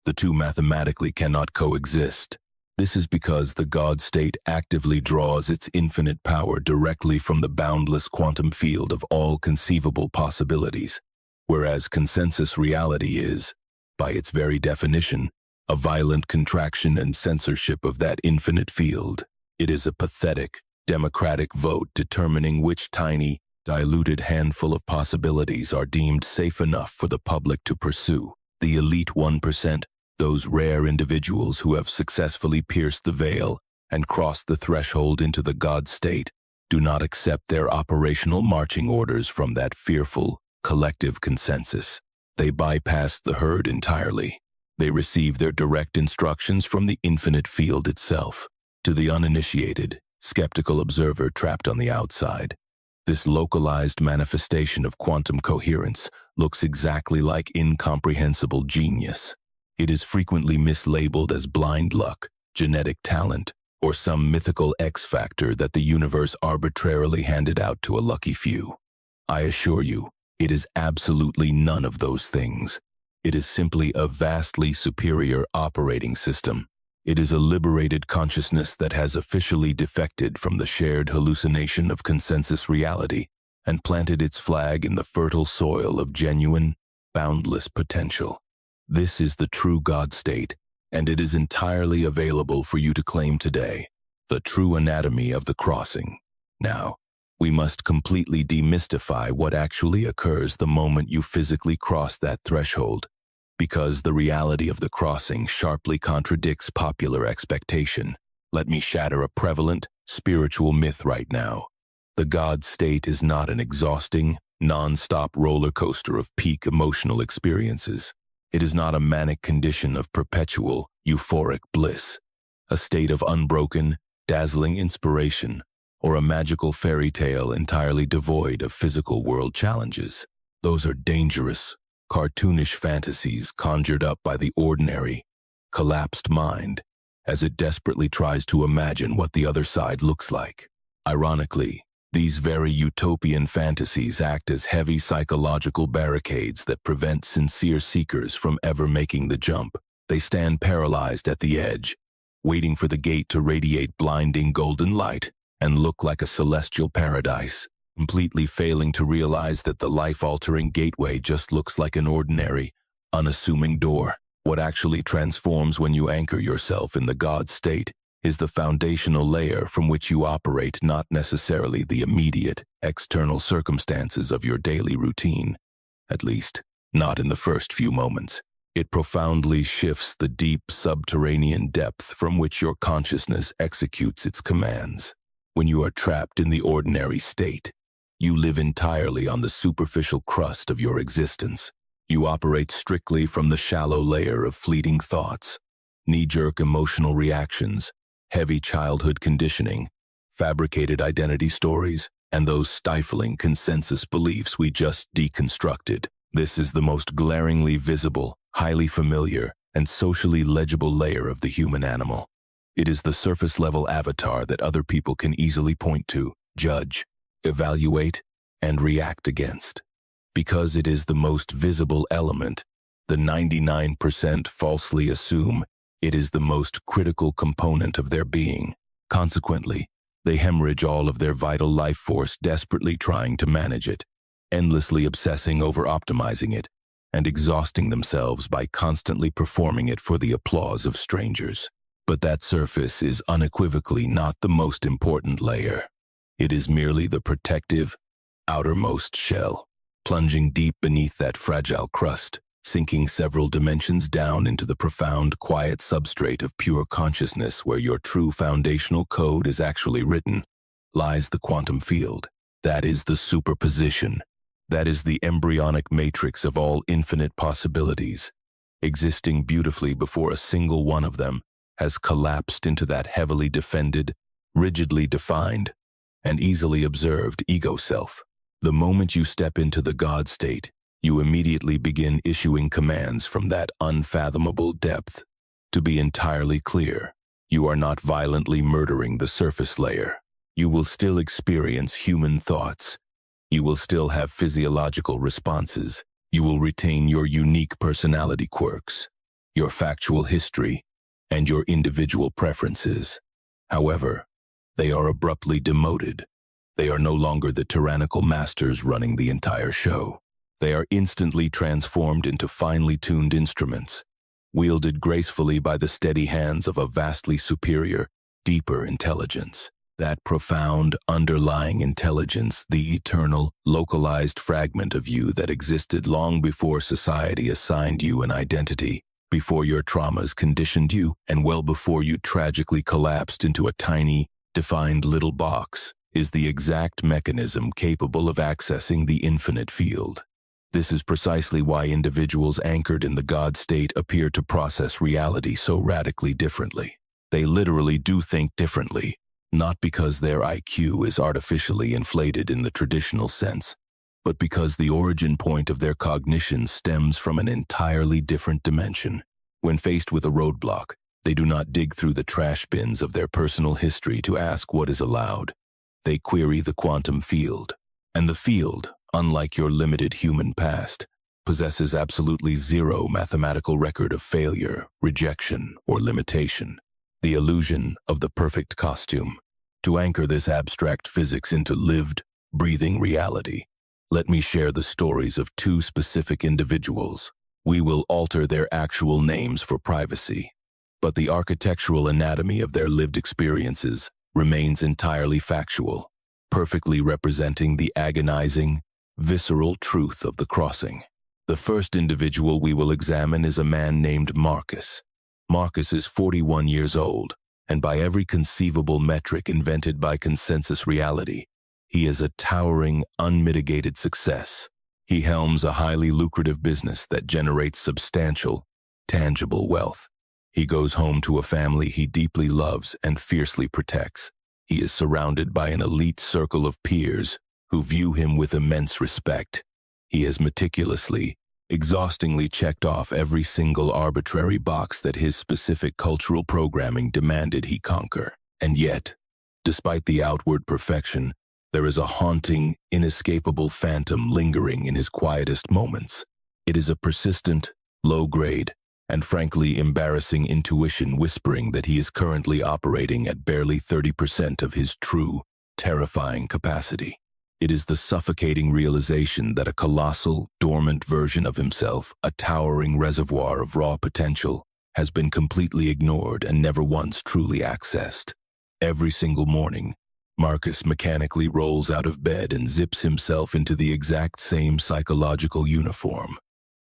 The two mathematically cannot coexist. This is because the God state actively draws its infinite power directly from the boundless quantum field of all conceivable possibilities, whereas consensus reality is, by its very definition, a violent contraction and censorship of that infinite field. It is a pathetic, democratic vote determining which tiny, diluted handful of possibilities are deemed safe enough for the public to pursue. The elite 1%, those rare individuals who have successfully pierced the veil and crossed the threshold into the God state, do not accept their operational marching orders from that fearful, collective consensus. They bypass the herd entirely. They receive their direct instructions from the infinite field itself. To the uninitiated, skeptical observer trapped on the outside, this localized manifestation of quantum coherence looks exactly like incomprehensible genius. It is frequently mislabeled as blind luck, genetic talent, or some mythical X factor that the universe arbitrarily handed out to a lucky few. I assure you, it is absolutely none of those things. It is simply a vastly superior operating system. It is a liberated consciousness that has officially defected from the shared hallucination of consensus reality and planted its flag in the fertile soil of genuine, boundless potential. This is the true God state, and it is entirely available for you to claim today, the true anatomy of the crossing. Now, we must completely demystify what actually occurs the moment you physically cross that threshold, because the reality of the crossing sharply contradicts popular expectation. Let me shatter a prevalent, spiritual myth right now. The God state is not an exhausting, non-stop roller coaster of peak emotional experiences. It is not a manic condition of perpetual, euphoric bliss, a state of unbroken, dazzling inspiration, or a magical fairy tale entirely devoid of physical world challenges. Those are dangerous, cartoonish fantasies conjured up by the ordinary, collapsed mind as it desperately tries to imagine what the other side looks like. Ironically, these very utopian fantasies act as heavy psychological barricades that prevent sincere seekers from ever making the jump. They stand paralyzed at the edge, waiting for the gate to radiate blinding golden light and look like a celestial paradise, completely failing to realize that the life-altering gateway just looks like an ordinary, unassuming door. What actually transforms when you anchor yourself in the God state is the foundational layer from which you operate, not necessarily the immediate, external circumstances of your daily routine, at least, not in the first few moments. It profoundly shifts the deep subterranean depth from which your consciousness executes its commands. When you are trapped in the ordinary state, you live entirely on the superficial crust of your existence. You operate strictly from the shallow layer of fleeting thoughts, knee-jerk emotional reactions, heavy childhood conditioning, fabricated identity stories, and those stifling consensus beliefs we just deconstructed. This is the most glaringly visible, highly familiar, and socially legible layer of the human animal. It is the surface-level avatar that other people can easily point to, judge, evaluate, and react against. Because it is the most visible element, the 99% falsely assume it is the most critical component of their being. Consequently, They hemorrhage all of their vital life force desperately trying to manage it, endlessly obsessing over optimizing it, and exhausting themselves by constantly performing it for the applause of strangers. But that surface is unequivocally not the most important layer. It is merely the protective, outermost shell, plunging deep beneath that fragile crust, sinking several dimensions down into the profound, quiet substrate of pure consciousness where your true foundational code is actually written, lies the quantum field. That is the superposition. That is the embryonic matrix of all infinite possibilities, existing beautifully before a single one of them has collapsed into that heavily defended, rigidly defined, and easily observed ego self. The moment you step into the God state, you immediately begin issuing commands from that unfathomable depth. To be entirely clear, you are not violently murdering the surface layer. You will still experience human thoughts. You will still have physiological responses. You will retain your unique personality quirks, your factual history, and your individual preferences. However, they are abruptly demoted. They are no longer the tyrannical masters running the entire show. They are instantly transformed into finely tuned instruments, wielded gracefully by the steady hands of a vastly superior, deeper intelligence. That profound, underlying intelligence, the eternal, localized fragment of you that existed long before society assigned you an identity, before your traumas conditioned you, and well before you tragically collapsed into a tiny, defined little box, is the exact mechanism capable of accessing the infinite field. This is precisely why individuals anchored in the God state appear to process reality so radically differently. They literally do think differently, not because their IQ is artificially inflated in the traditional sense, but because the origin point of their cognition stems from an entirely different dimension. When faced with a roadblock, they do not dig through the trash bins of their personal history to ask what is allowed. They query the quantum field. And the field, unlike your limited human past, possesses absolutely zero mathematical record of failure, rejection, or limitation. The illusion of the perfect costume. To anchor this abstract physics into lived, breathing reality, let me share the stories of two specific individuals. We will alter their actual names for privacy, but the architectural anatomy of their lived experiences remains entirely factual, perfectly representing the agonizing, visceral truth of the crossing. The first individual we will examine is a man named Marcus. Marcus is 41 years old, and by every conceivable metric invented by consensus reality, he is a towering, unmitigated success. He helms a highly lucrative business that generates substantial, tangible wealth. He goes home to a family he deeply loves and fiercely protects. He is surrounded by an elite circle of peers who view him with immense respect. He has meticulously, exhaustingly checked off every single arbitrary box that his specific cultural programming demanded he conquer. And yet, despite the outward perfection, there is a haunting, inescapable phantom lingering in his quietest moments. It is a persistent, low-grade, and frankly embarrassing intuition whispering that he is currently operating at barely 30% of his true, terrifying capacity. It is the suffocating realization that a colossal, dormant version of himself, a towering reservoir of raw potential, has been completely ignored and never once truly accessed. Every single morning, Marcus mechanically rolls out of bed and zips himself into the exact same psychological uniform.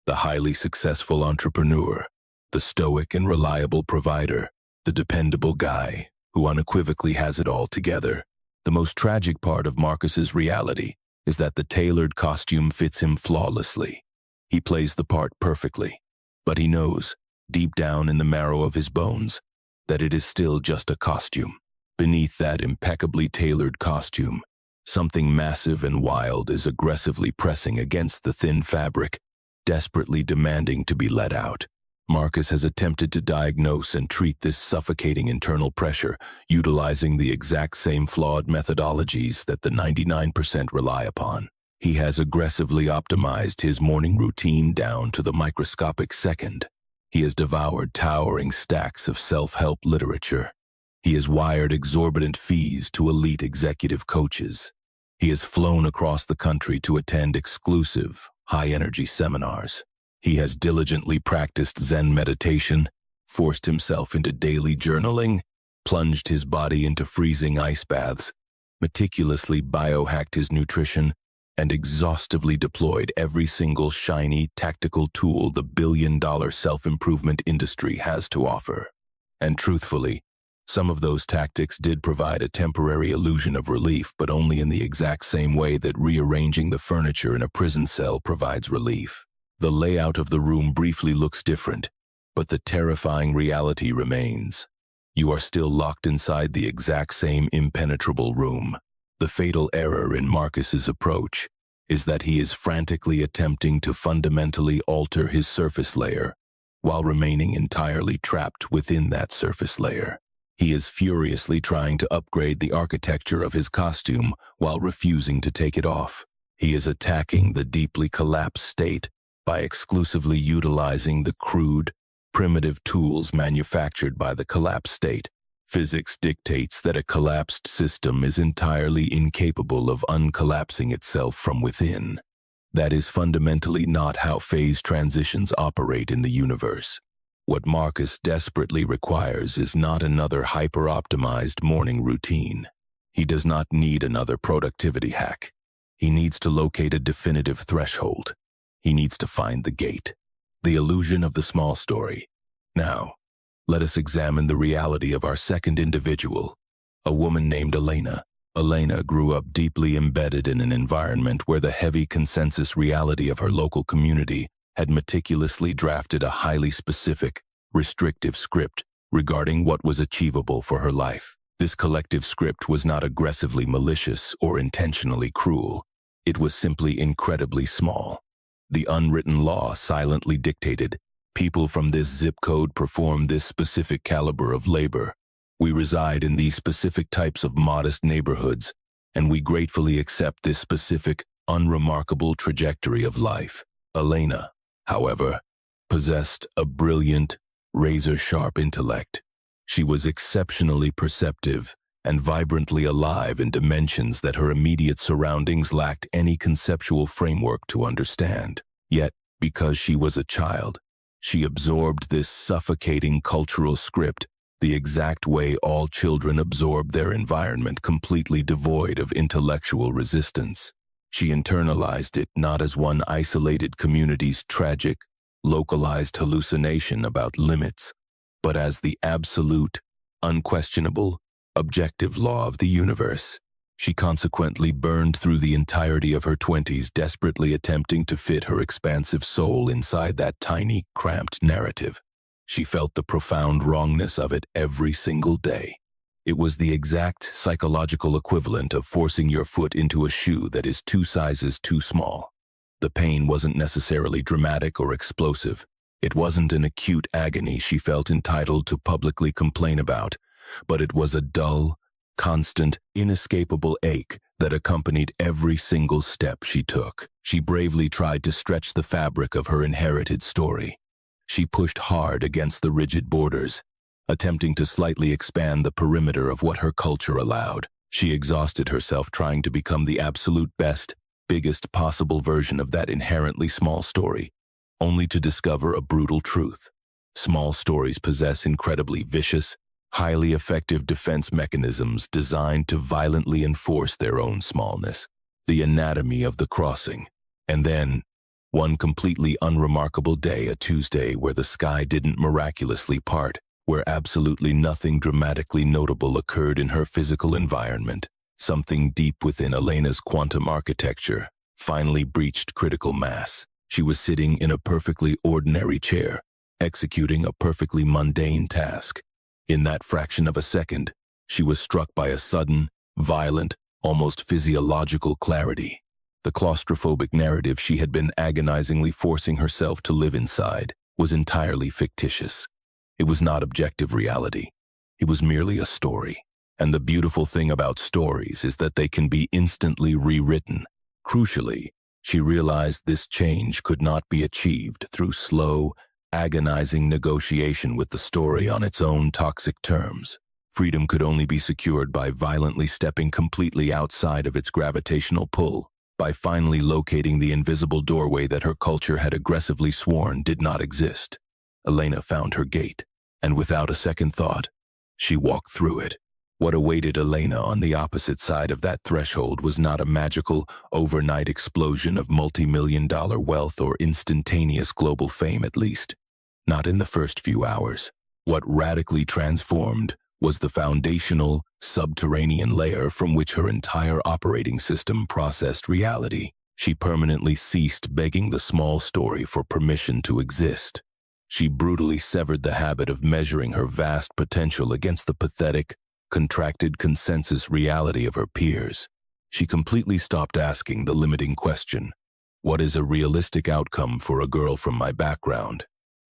The highly successful entrepreneur, the stoic and reliable provider, the dependable guy who unequivocally has it all together. The most tragic part of Marcus's reality is that the tailored costume fits him flawlessly. He plays the part perfectly, but he knows, deep down in the marrow of his bones, that it is still just a costume. Beneath that impeccably tailored costume, something massive and wild is aggressively pressing against the thin fabric, desperately demanding to be let out. Marcus has attempted to diagnose and treat this suffocating internal pressure, utilizing the exact same flawed methodologies that the 99% rely upon. He has aggressively optimized his morning routine down to the microscopic second. He has devoured towering stacks of self-help literature, He has wired exorbitant fees to elite executive coaches. He has flown across the country to attend exclusive, high-energy seminars. He has diligently practiced Zen meditation, forced himself into daily journaling, plunged his body into freezing ice baths, meticulously biohacked his nutrition, and exhaustively deployed every single shiny, tactical tool the billion-dollar self-improvement industry has to offer. And truthfully, some of those tactics did provide a temporary illusion of relief, but only in the exact same way that rearranging the furniture in a prison cell provides relief. The layout of the room briefly looks different, but the terrifying reality remains. You are still locked inside the exact same impenetrable room. The fatal error in Marcus's approach is that he is frantically attempting to fundamentally alter his surface layer while remaining entirely trapped within that surface layer. He is furiously trying to upgrade the architecture of his costume while refusing to take it off. He is attacking the deeply collapsed state by exclusively utilizing the crude, primitive tools manufactured by the collapsed state. Physics dictates that a collapsed system is entirely incapable of uncollapsing itself from within. That is fundamentally not how phase transitions operate in the universe. What Marcus desperately requires is not another hyper-optimized morning routine. He does not need another productivity hack. He needs to locate a definitive threshold. He needs to find the gate. The illusion of the small story. Now, let us examine the reality of our second individual, a woman named Elena. Elena grew up deeply embedded in an environment where the heavy consensus reality of her local community had meticulously drafted a highly specific, restrictive script regarding what was achievable for her life. This collective script was not aggressively malicious or intentionally cruel. It was simply incredibly small. The unwritten law silently dictated, people from this zip code perform this specific caliber of labor. We reside in these specific types of modest neighborhoods, and we gratefully accept this specific, unremarkable trajectory of life. Elena, however, possessed a brilliant, razor-sharp intellect. She was exceptionally perceptive and vibrantly alive in dimensions that her immediate surroundings lacked any conceptual framework to understand. Yet, because she was a child, she absorbed this suffocating cultural script the exact way all children absorb their environment, completely devoid of intellectual resistance. She internalized it not as one isolated community's tragic, localized hallucination about limits, but as the absolute, unquestionable, objective law of the universe. She consequently burned through the entirety of her 20s, desperately attempting to fit her expansive soul inside that tiny, cramped narrative. She felt the profound wrongness of it every single day. It was the exact psychological equivalent of forcing your foot into a shoe that is 2 sizes too small. The pain wasn't necessarily dramatic or explosive. It wasn't an acute agony she felt entitled to publicly complain about, but it was a dull, constant, inescapable ache that accompanied every single step she took. She bravely tried to stretch the fabric of her inherited story. She pushed hard against the rigid borders, attempting to slightly expand the perimeter of what her culture allowed. She exhausted herself trying to become the absolute best, biggest possible version of that inherently small story, only to discover a brutal truth. Small stories possess incredibly vicious, highly effective defense mechanisms designed to violently enforce their own smallness. The anatomy of the crossing. And then, one completely unremarkable day, a Tuesday where the sky didn't miraculously part, where absolutely nothing dramatically notable occurred in her physical environment, something deep within Elena's quantum architecture finally breached critical mass. She was sitting in a perfectly ordinary chair, executing a perfectly mundane task. In that fraction of a second, she was struck by a sudden, violent, almost physiological clarity. The claustrophobic narrative she had been agonizingly forcing herself to live inside was entirely fictitious. It was not objective reality. It was merely a story. And the beautiful thing about stories is that they can be instantly rewritten. Crucially, she realized this change could not be achieved through slow, agonizing negotiation with the story on its own toxic terms. Freedom could only be secured by violently stepping completely outside of its gravitational pull, by finally locating the invisible doorway that her culture had aggressively sworn did not exist. Elena found her gate, and without a second thought, she walked through it. What awaited Elena on the opposite side of that threshold was not a magical, overnight explosion of multi-million-dollar wealth or instantaneous global fame, at least. Not in the first few hours. What radically transformed was the foundational, subterranean layer from which her entire operating system processed reality. She permanently ceased begging the small story for permission to exist. She brutally severed the habit of measuring her vast potential against the pathetic, contracted consensus reality of her peers. She completely stopped asking the limiting question, "What is a realistic outcome for a girl from my background?"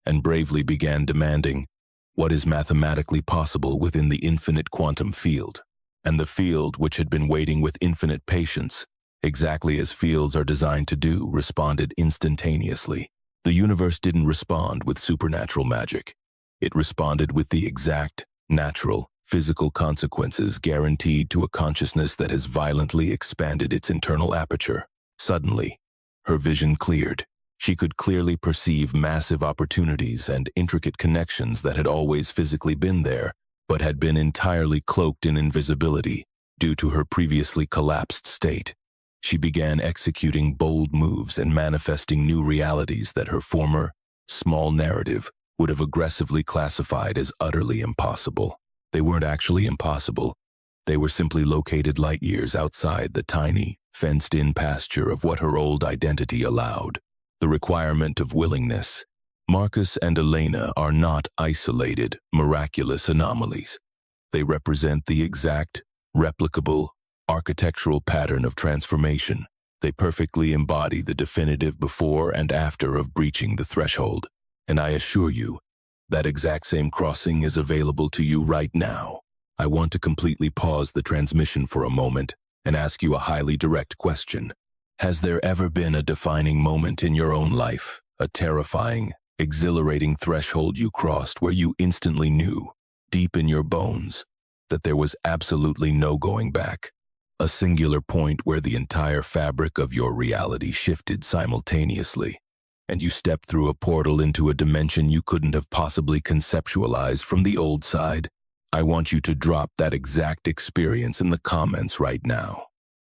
and bravely began demanding, "What is mathematically possible within the infinite quantum field?" And the field, which had been waiting with infinite patience, exactly as fields are designed to do, responded instantaneously. The universe didn't respond with supernatural magic. It responded with the exact, natural, physical consequences guaranteed to a consciousness that has violently expanded its internal aperture. Suddenly, her vision cleared. She could clearly perceive massive opportunities and intricate connections that had always physically been there, but had been entirely cloaked in invisibility due to her previously collapsed state. She began executing bold moves and manifesting new realities that her former, small narrative would have aggressively classified as utterly impossible. They weren't actually impossible. They were simply located light years outside the tiny, fenced-in pasture of what her old identity allowed. The requirement of willingness. Marcus and Elena are not isolated, miraculous anomalies. They represent the exact, replicable, architectural pattern of transformation. They perfectly embody the definitive before and after of breaching the threshold. And I assure you, that exact same crossing is available to you right now. I want to completely pause the transmission for a moment and ask you a highly direct question. Has there ever been a defining moment in your own life, a terrifying, exhilarating threshold you crossed where you instantly knew, deep in your bones, that there was absolutely no going back? A singular point where the entire fabric of your reality shifted simultaneously, and you stepped through a portal into a dimension you couldn't have possibly conceptualized from the old side. I want you to drop that exact experience in the comments right now.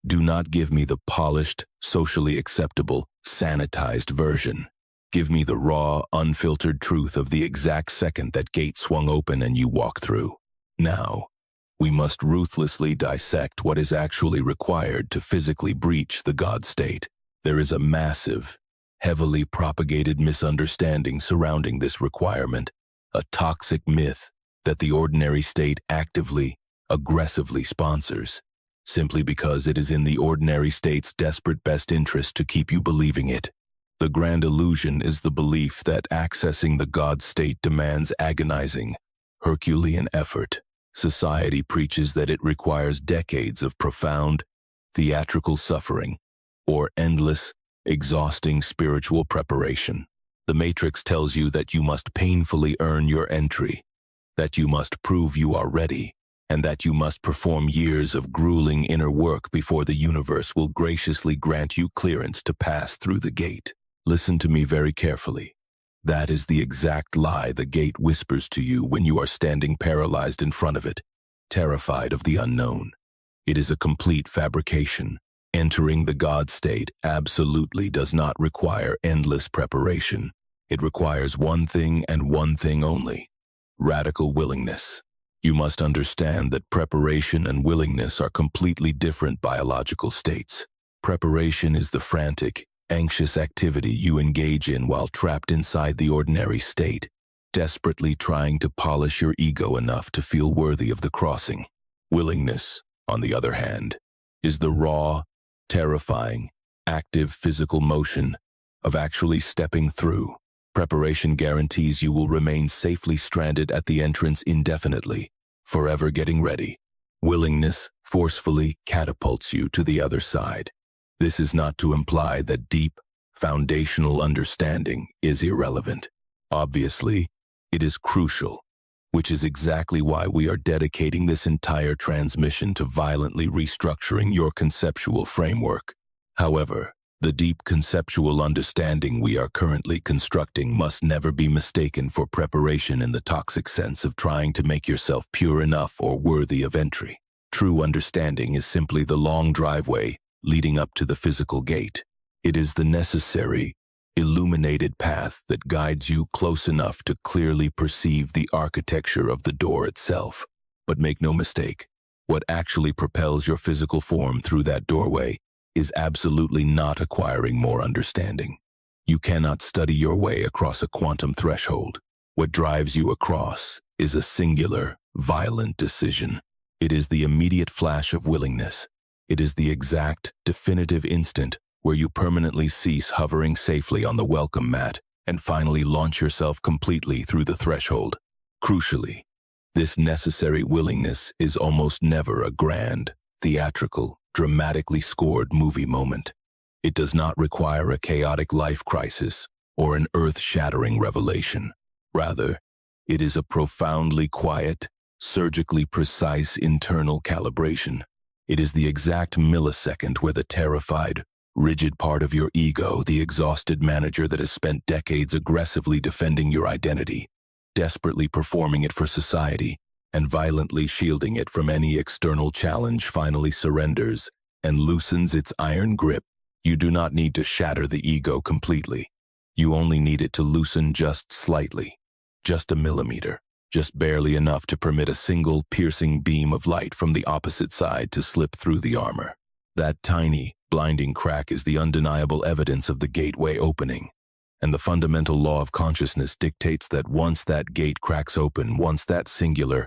Do not give me the polished, socially acceptable, sanitized version. Give me the raw, unfiltered truth of the exact second that gate swung open and you walked through. Now, we must ruthlessly dissect what is actually required to physically breach the God state. There is a massive, heavily propagated misunderstanding surrounding this requirement, a toxic myth that the ordinary state actively, aggressively sponsors, simply because it is in the ordinary state's desperate best interest to keep you believing it. The grand illusion is the belief that accessing the God state demands agonizing, Herculean effort. Society preaches that it requires decades of profound, theatrical suffering, or endless, exhausting spiritual preparation. The Matrix tells you that you must painfully earn your entry, that you must prove you are ready, and that you must perform years of grueling inner work before the universe will graciously grant you clearance to pass through the gate. Listen to me very carefully. That is the exact lie the gate whispers to you when you are standing paralyzed in front of it, terrified of the unknown. It is a complete fabrication. Entering the God state absolutely does not require endless preparation. It requires one thing and one thing only: radical willingness. You must understand that preparation and willingness are completely different biological states. Preparation is the frantic, anxious activity you engage in while trapped inside the ordinary state, desperately trying to polish your ego enough to feel worthy of the crossing. Willingness, on the other hand, is the raw, terrifying, active physical motion of actually stepping through. Preparation guarantees you will remain safely stranded at the entrance indefinitely, forever getting ready. Willingness forcefully catapults you to the other side. This is not to imply that deep, foundational understanding is irrelevant. Obviously, it is crucial. which is exactly why we are dedicating this entire transmission to violently restructuring your conceptual framework. However, the deep conceptual understanding we are currently constructing must never be mistaken for preparation in the toxic sense of trying to make yourself pure enough or worthy of entry. True understanding is simply the long driveway leading up to the physical gate. It is the necessary, illuminated path that guides you close enough to clearly perceive the architecture of the door itself. But make no mistake, what actually propels your physical form through that doorway is absolutely not acquiring more understanding. You cannot study your way across a quantum threshold. What drives you across is a singular, violent decision. It is the immediate flash of willingness. It is the exact, definitive instant where you permanently cease hovering safely on the welcome mat and finally launch yourself completely through the threshold. Crucially, this necessary willingness is almost never a grand, theatrical, dramatically scored movie moment. It does not require a chaotic life crisis or an earth-shattering revelation. Rather, it is a profoundly quiet, surgically precise internal calibration. It is the exact millisecond where the terrified, rigid part of your ego, the exhausted manager that has spent decades aggressively defending your identity, desperately performing it for society, and violently shielding it from any external challenge, finally surrenders and loosens its iron grip. You do not need to shatter the ego completely. You only need it to loosen just slightly, just a millimeter, just barely enough to permit a single piercing beam of light from the opposite side to slip through the armor. That tiny, blinding crack is the undeniable evidence of the gateway opening. And the fundamental law of consciousness dictates that once that gate cracks open, once that singular,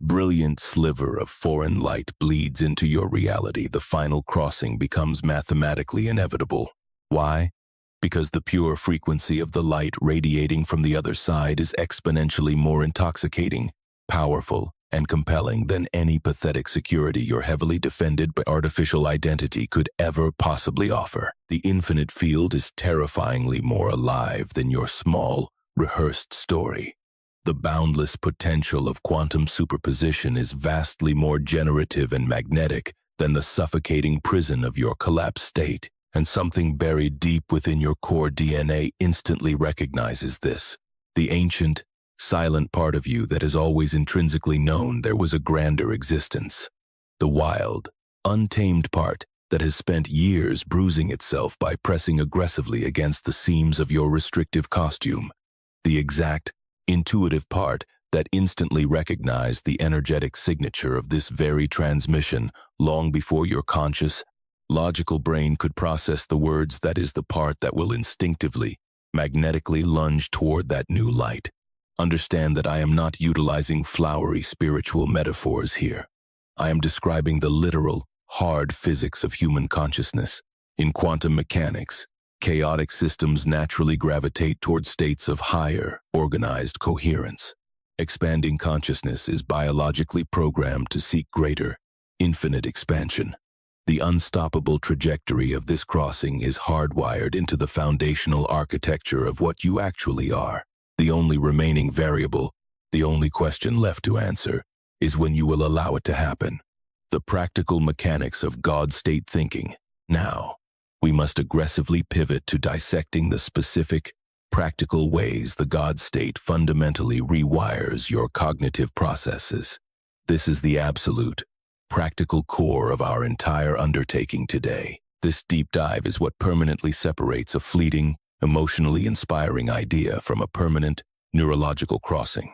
brilliant sliver of foreign light bleeds into your reality, the final crossing becomes mathematically inevitable. Why? Because the pure frequency of the light radiating from the other side is exponentially more intoxicating, powerful, and compelling than any pathetic security your heavily defended by artificial identity could ever possibly offer. The infinite field is terrifyingly more alive than your small, rehearsed story. The boundless potential of quantum superposition is vastly more generative and magnetic than the suffocating prison of your collapsed state, and something buried deep within your core DNA instantly recognizes this. The ancient, silent part of you that has always intrinsically known there was a grander existence. The wild, untamed part that has spent years bruising itself by pressing aggressively against the seams of your restrictive costume. The exact, intuitive part that instantly recognized the energetic signature of this very transmission long before your conscious, logical brain could process the words. That is the part that will instinctively, magnetically lunge toward that new light. Understand that I am not utilizing flowery spiritual metaphors here. I am describing the literal, hard physics of human consciousness. In quantum mechanics, chaotic systems naturally gravitate toward states of higher, organized coherence. Expanding consciousness is biologically programmed to seek greater, infinite expansion. The unstoppable trajectory of this crossing is hardwired into the foundational architecture of what you actually are. The only remaining variable, the only question left to answer, is when you will allow it to happen. The practical mechanics of God-state thinking. Now, we must aggressively pivot to dissecting the specific, practical ways the God state fundamentally rewires your cognitive processes. This is the absolute, practical core of our entire undertaking today. This deep dive is what permanently separates a fleeting, emotionally inspiring idea from a permanent, neurological crossing.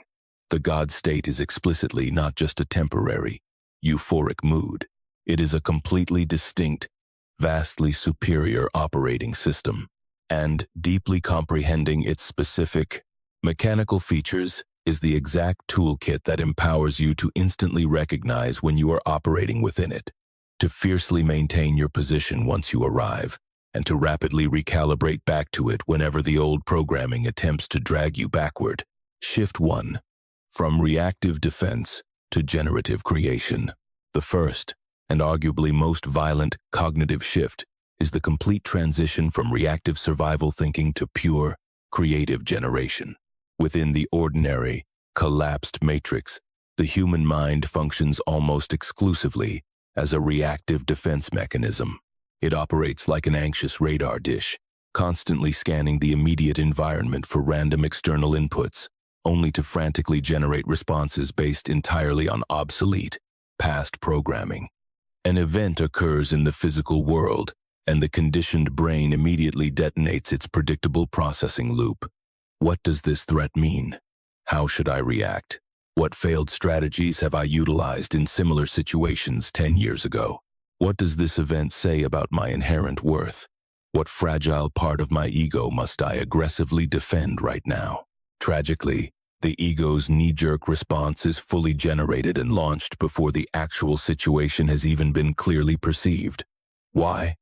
The God state is explicitly not just a temporary, euphoric mood. It is a completely distinct, vastly superior operating system, and deeply comprehending its specific, mechanical features is the exact toolkit that empowers you to instantly recognize when you are operating within it, to fiercely maintain your position once you arrive, and to rapidly recalibrate back to it whenever the old programming attempts to drag you backward. Shift 1. From reactive defense to generative creation. The first, and arguably most violent, cognitive shift is the complete transition from reactive survival thinking to pure, creative generation. Within the ordinary, collapsed matrix, the human mind functions almost exclusively as a reactive defense mechanism. It operates like an anxious radar dish, constantly scanning the immediate environment for random external inputs, only to frantically generate responses based entirely on obsolete, past programming. An event occurs in the physical world, and the conditioned brain immediately detonates its predictable processing loop. What does this threat mean? How should I react? What failed strategies have I utilized in similar situations 10 years ago? What does this event say about my inherent worth? What fragile part of my ego must I aggressively defend right now? Tragically, the ego's knee-jerk response is fully generated and launched before the actual situation has even been clearly perceived. Why?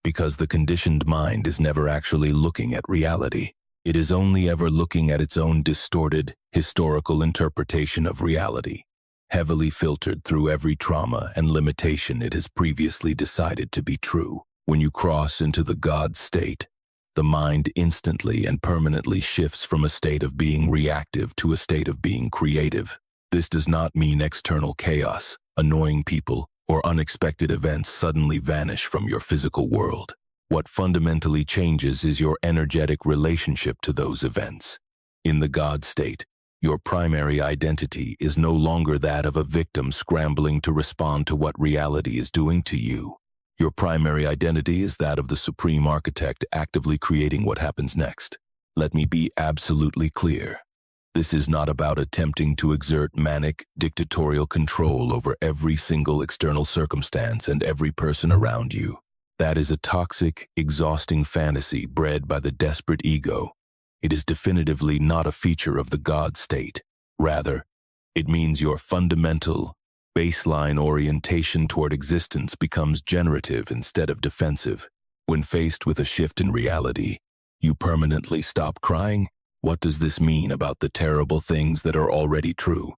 Because the conditioned mind is never actually looking at reality. It is only ever looking at its own distorted, historical interpretation of reality, heavily filtered through every trauma and limitation it has previously decided to be true. When you cross into the God state, the mind instantly and permanently shifts from a state of being reactive to a state of being creative. This does not mean external chaos, annoying people, or unexpected events suddenly vanish from your physical world. What fundamentally changes is your energetic relationship to those events. In the God state, your primary identity is no longer that of a victim scrambling to respond to what reality is doing to you. Your primary identity is that of the supreme architect actively creating what happens next. Let me be absolutely clear. This is not about attempting to exert manic, dictatorial control over every single external circumstance and every person around you. That is a toxic, exhausting fantasy bred by the desperate ego. It is definitively not a feature of the God state. Rather, it means your fundamental, baseline orientation toward existence becomes generative instead of defensive. When faced with a shift in reality, you permanently stop crying, "What does this mean about the terrible things that are already true?"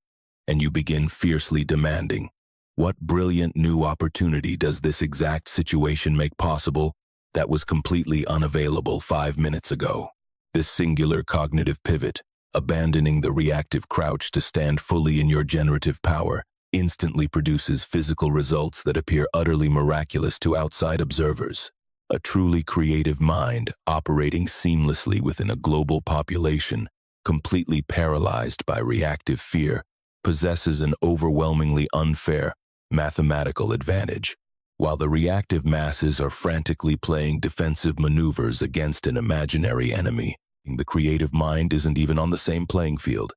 And you begin fiercely demanding, "What brilliant new opportunity does this exact situation make possible that was completely unavailable 5 minutes ago?" This singular cognitive pivot, abandoning the reactive crouch to stand fully in your generative power, instantly produces physical results that appear utterly miraculous to outside observers. A truly creative mind operating seamlessly within a global population, completely paralyzed by reactive fear, possesses an overwhelmingly unfair mathematical advantage. While the reactive masses are frantically playing defensive maneuvers against an imaginary enemy, the creative mind isn't even on the same playing field.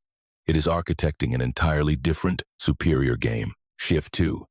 It is architecting an entirely different, superior game. Shift 2.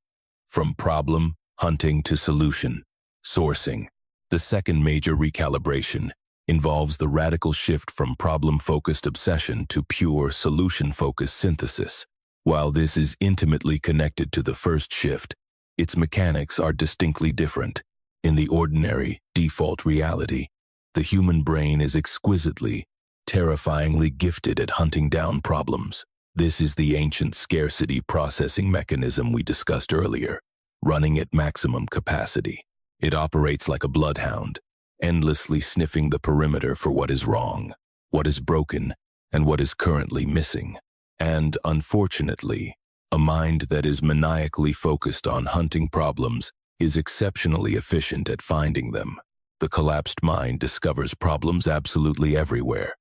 From problem hunting to solution sourcing. The second major recalibration involves the radical shift from problem-focused obsession to pure solution-focused synthesis. While this is intimately connected to the first shift, its mechanics are distinctly different. In the ordinary, default reality, the human brain is exquisitely, terrifyingly gifted at hunting down problems. This is the ancient scarcity processing mechanism we discussed earlier, running at maximum capacity. It operates like a bloodhound, endlessly sniffing the perimeter for what is wrong, what is broken, and what is currently missing. And, unfortunately, a mind that is maniacally focused on hunting problems is exceptionally efficient at finding them. The collapsed mind discovers problems absolutely everywhere.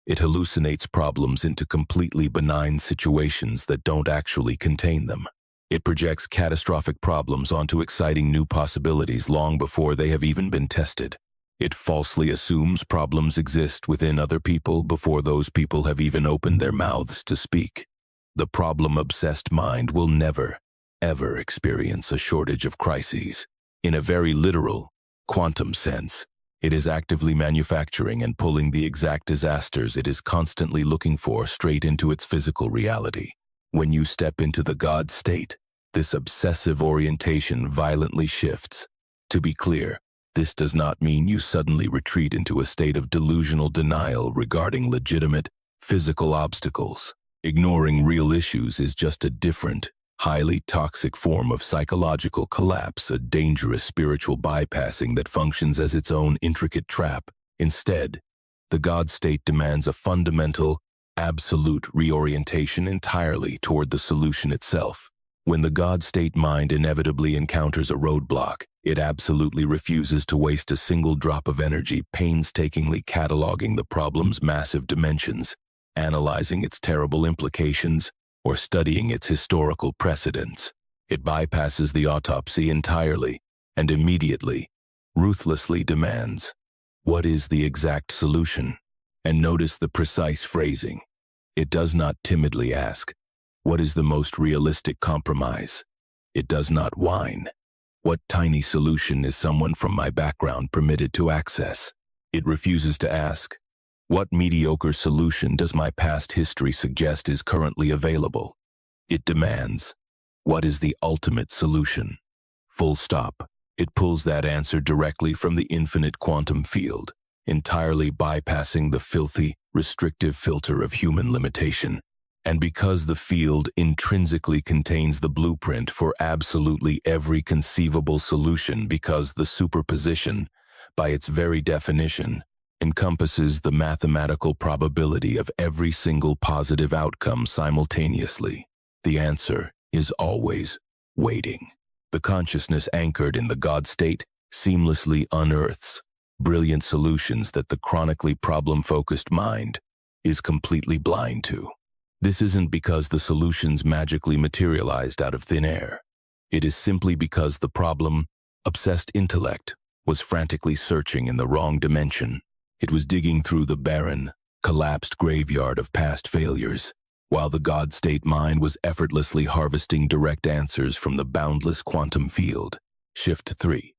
It hallucinates problems into completely benign situations that don't actually contain them. It projects catastrophic problems onto exciting new possibilities long before they have even been tested. It falsely assumes problems exist within other people before those people have even opened their mouths to speak. The problem-obsessed mind will never, ever experience a shortage of crises. In a very literal, quantum sense, it is actively manufacturing and pulling the exact disasters it is constantly looking for straight into its physical reality. When you step into the God state, this obsessive orientation violently shifts. To be clear, this does not mean you suddenly retreat into a state of delusional denial regarding legitimate, physical obstacles. Ignoring real issues is just a different, highly toxic form of psychological collapse, a dangerous spiritual bypassing that functions as its own intricate trap. Instead, the God state demands a fundamental, absolute reorientation entirely toward the solution itself. When the God-state mind inevitably encounters a roadblock, it absolutely refuses to waste a single drop of energy painstakingly cataloging the problem's massive dimensions, analyzing its terrible implications, or studying its historical precedents. It bypasses the autopsy entirely and immediately, ruthlessly demands, "What is the exact solution?" And notice the precise phrasing. It does not timidly ask, "What is the most realistic compromise?" It does not whine, "What tiny solution is someone from my background permitted to access?" It refuses to ask, "What mediocre solution does my past history suggest is currently available?" It demands, "What is the ultimate solution?" Full stop. It pulls that answer directly from the infinite quantum field, entirely bypassing the filthy, restrictive filter of human limitation. And because the field intrinsically contains the blueprint for absolutely every conceivable solution, because the superposition, by its very definition, encompasses the mathematical probability of every single positive outcome simultaneously, the answer is always waiting. The consciousness anchored in the God state seamlessly unearths brilliant solutions that the chronically problem-focused mind is completely blind to. This isn't because the solutions magically materialized out of thin air. It is simply because the problem-obsessed intellect was frantically searching in the wrong dimension. It was digging through the barren, collapsed graveyard of past failures, while the God state mind was effortlessly harvesting direct answers from the boundless quantum field. Shift 3.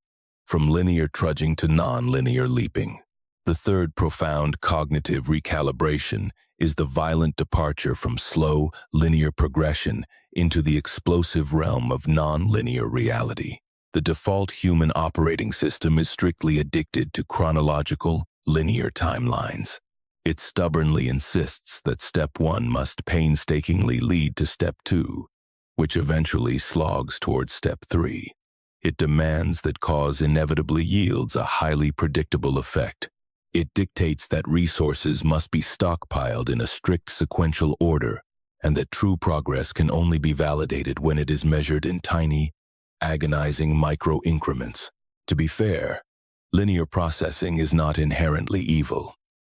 From linear trudging to non-linear leaping. The third profound cognitive recalibration is the violent departure from slow, linear progression into the explosive realm of non-linear reality. The default human operating system is strictly addicted to chronological, linear timelines. It stubbornly insists that step 1 must painstakingly lead to step 2, which eventually slogs towards step 3. It demands that cause inevitably yields a highly predictable effect. It dictates that resources must be stockpiled in a strict sequential order, and that true progress can only be validated when it is measured in tiny, agonizing micro-increments. To be fair, linear processing is not inherently evil.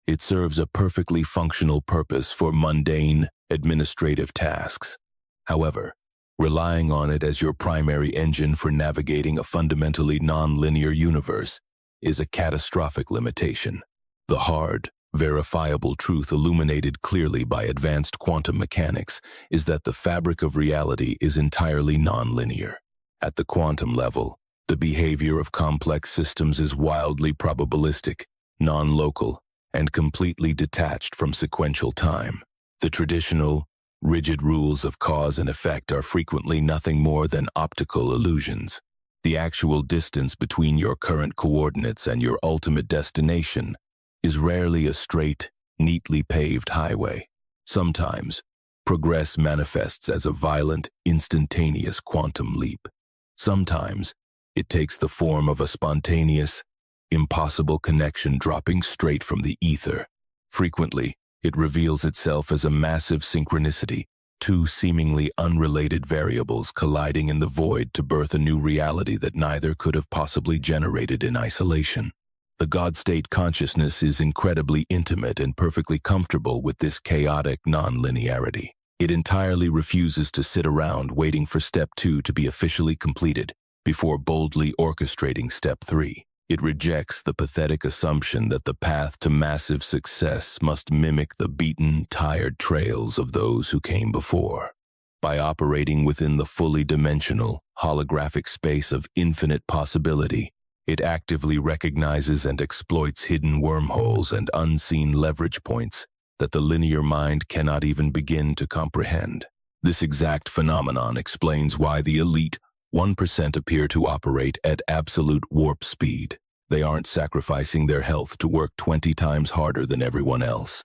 It serves a perfectly functional purpose for mundane, administrative tasks. However, relying on it as your primary engine for navigating a fundamentally non-linear universe is a catastrophic limitation. The hard, verifiable truth illuminated clearly by advanced quantum mechanics is that the fabric of reality is entirely non-linear. At the quantum level, the behavior of complex systems is wildly probabilistic, non-local, and completely detached from sequential time. The traditional, rigid rules of cause and effect are frequently nothing more than optical illusions. The actual distance between your current coordinates and your ultimate destination is rarely a straight, neatly paved highway. Sometimes, progress manifests as a violent, instantaneous quantum leap. Sometimes, it takes the form of a spontaneous, impossible connection dropping straight from the ether. Frequently, it reveals itself as a massive synchronicity, two seemingly unrelated variables colliding in the void to birth a new reality that neither could have possibly generated in isolation. The God state consciousness is incredibly intimate and perfectly comfortable with this chaotic non-linearity. It entirely refuses to sit around waiting for step 2 to be officially completed before boldly orchestrating step 3. It rejects the pathetic assumption that the path to massive success must mimic the beaten, tired trails of those who came before. By operating within the fully dimensional, holographic space of infinite possibility, it actively recognizes and exploits hidden wormholes and unseen leverage points that the linear mind cannot even begin to comprehend. This exact phenomenon explains why the elite 1% appear to operate at absolute warp speed. They aren't sacrificing their health to work 20 times harder than everyone else.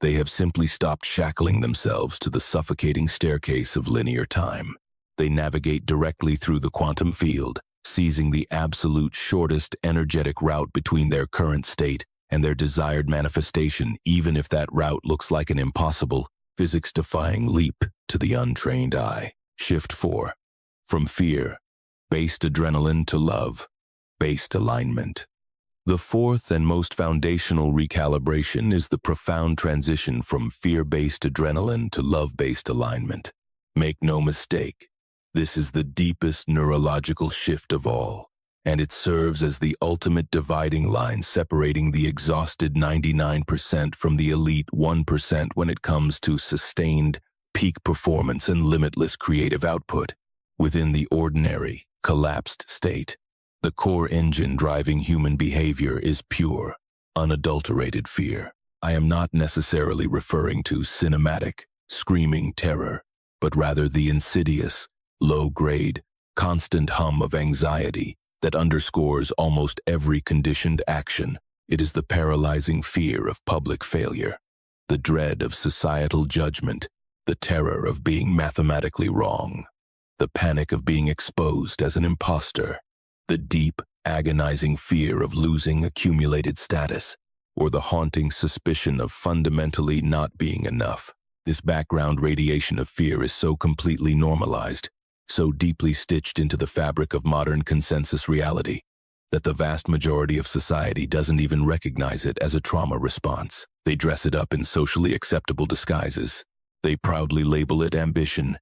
They have simply stopped shackling themselves to the suffocating staircase of linear time. They navigate directly through the quantum field, seizing the absolute shortest energetic route between their current state and their desired manifestation, even if that route looks like an impossible, physics-defying leap to the untrained eye. Shift 4. From fear-based adrenaline to love-based alignment. The fourth and most foundational recalibration is the profound transition from fear-based adrenaline to love-based alignment. Make no mistake, this is the deepest neurological shift of all, and it serves as the ultimate dividing line separating the exhausted 99% from the elite 1% when it comes to sustained, peak performance and limitless creative output. Within the ordinary, collapsed state, the core engine driving human behavior is pure, unadulterated fear. I am not necessarily referring to cinematic, screaming terror, but rather the insidious, low-grade, constant hum of anxiety that underscores almost every conditioned action. It is the paralyzing fear of public failure, the dread of societal judgment, the terror of being mathematically wrong, the panic of being exposed as an imposter, the deep, agonizing fear of losing accumulated status, or the haunting suspicion of fundamentally not being enough. This background radiation of fear is so completely normalized, so deeply stitched into the fabric of modern consensus reality, that the vast majority of society doesn't even recognize it as a trauma response. They dress it up in socially acceptable disguises. They proudly label it ambition.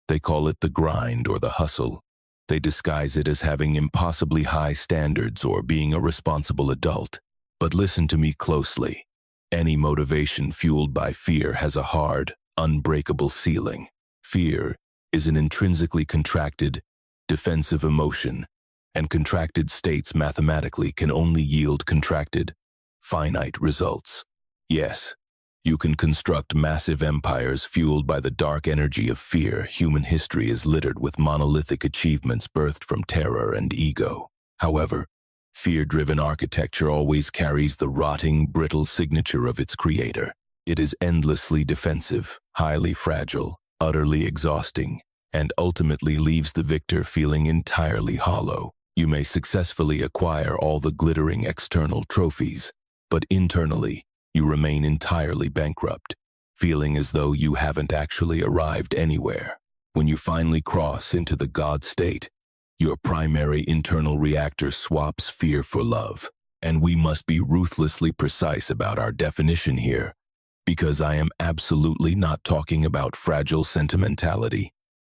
They call it the grind or the hustle. They disguise it as having impossibly high standards or being a responsible adult. But listen to me closely. Any motivation fueled by fear has a hard, unbreakable ceiling. Fear is an intrinsically contracted, defensive emotion, and contracted states mathematically can only yield contracted, finite results. Yes, you can construct massive empires fueled by the dark energy of fear. Human history is littered with monolithic achievements birthed from terror and ego. However, fear-driven architecture always carries the rotting, brittle signature of its creator. It is endlessly defensive, highly fragile, utterly exhausting, and ultimately leaves the victor feeling entirely hollow. You may successfully acquire all the glittering external trophies, but internally, you remain entirely bankrupt, feeling as though you haven't actually arrived anywhere. When you finally cross into the God state, your primary internal reactor swaps fear for love. And we must be ruthlessly precise about our definition here, because I am absolutely not talking about fragile sentimentality,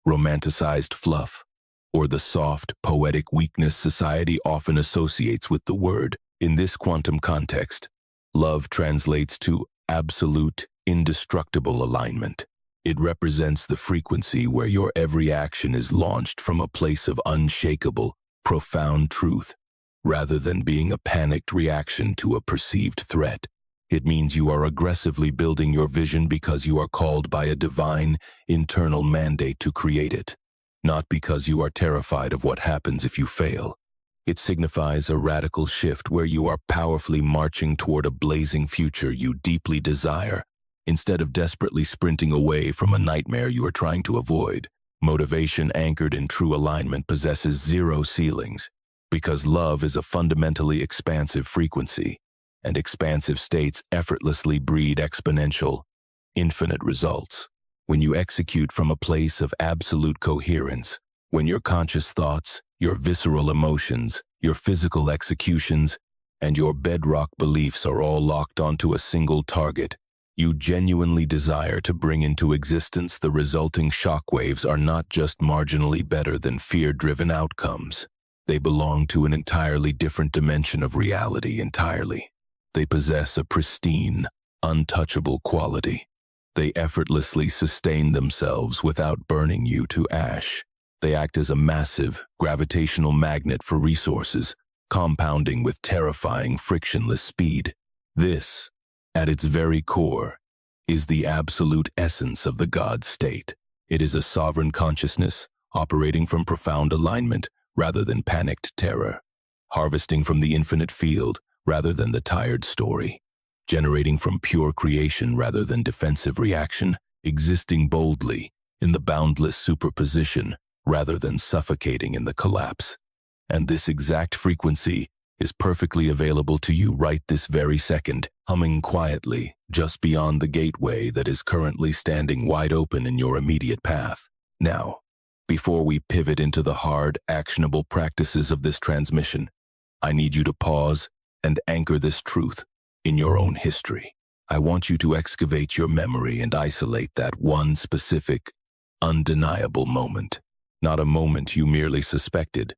romanticized fluff, or the soft, poetic weakness society often associates with the word. In this quantum context, love translates to absolute, indestructible alignment. It represents the frequency where your every action is launched from a place of unshakable, profound truth, rather than being a panicked reaction to a perceived threat. It means you are aggressively building your vision because you are called by a divine, internal mandate to create it, not because you are terrified of what happens if you fail. It signifies a radical shift where you are powerfully marching toward a blazing future you deeply desire, instead of desperately sprinting away from a nightmare you are trying to avoid. Motivation anchored in true alignment possesses zero ceilings, because love is a fundamentally expansive frequency, and expansive states effortlessly breed exponential, infinite results. When you execute from a place of absolute coherence, when your conscious thoughts, your visceral emotions, your physical executions, and your bedrock beliefs are all locked onto a single target, you genuinely desire to bring into existence, the resulting shockwaves are not just marginally better than fear-driven outcomes. They belong to an entirely different dimension of reality entirely. They possess a pristine, untouchable quality. They effortlessly sustain themselves without burning you to ash. They act as a massive, gravitational magnet for resources, compounding with terrifying, frictionless speed. This, at its very core, is the absolute essence of the God state. It is a sovereign consciousness, operating from profound alignment rather than panicked terror, harvesting from the infinite field rather than the tired story, generating from pure creation rather than defensive reaction, existing boldly in the boundless superposition rather than suffocating in the collapse. And this exact frequency is perfectly available to you right this very second, humming quietly just beyond the gateway that is currently standing wide open in your immediate path. Now, before we pivot into the hard, actionable practices of this transmission, I need you to pause and anchor this truth in your own history. I want you to excavate your memory and isolate that one specific, undeniable moment. Not a moment you merely suspected,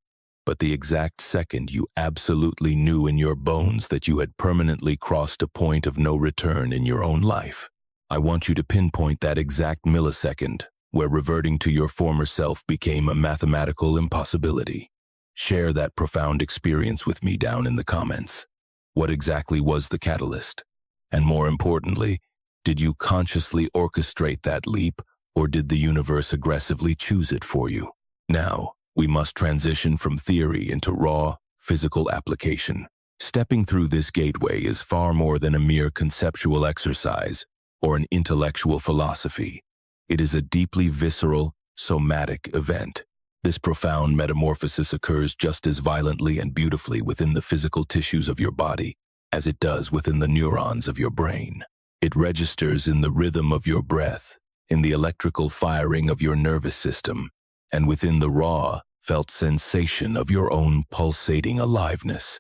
but the exact second you absolutely knew in your bones that you had permanently crossed a point of no return in your own life. I want you to pinpoint that exact millisecond where reverting to your former self became a mathematical impossibility. Share that profound experience with me down in the comments. What exactly was the catalyst? And more importantly, did you consciously orchestrate that leap, or did the universe aggressively choose it for you? Now, we must transition from theory into raw, physical application. Stepping through this gateway is far more than a mere conceptual exercise or an intellectual philosophy. It is a deeply visceral, somatic event. This profound metamorphosis occurs just as violently and beautifully within the physical tissues of your body as it does within the neurons of your brain. It registers in the rhythm of your breath, in the electrical firing of your nervous system, and within the raw, felt sensation of your own pulsating aliveness.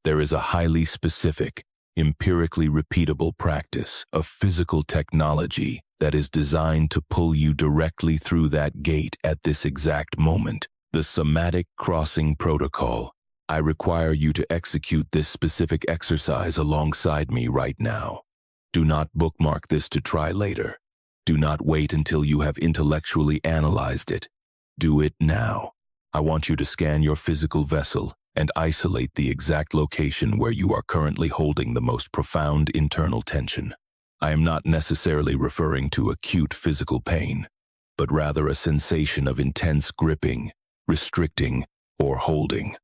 There is a highly specific, empirically repeatable practice of physical technology that is designed to pull you directly through that gate at this exact moment. The somatic crossing protocol. I require you to execute this specific exercise alongside me right now. Do not bookmark this to try later. Do not wait until you have intellectually analyzed it. Do it now. I want you to scan your physical vessel and isolate the exact location where you are currently holding the most profound internal tension. I am not necessarily referring to acute physical pain, but rather a sensation of intense gripping, restricting, or holding.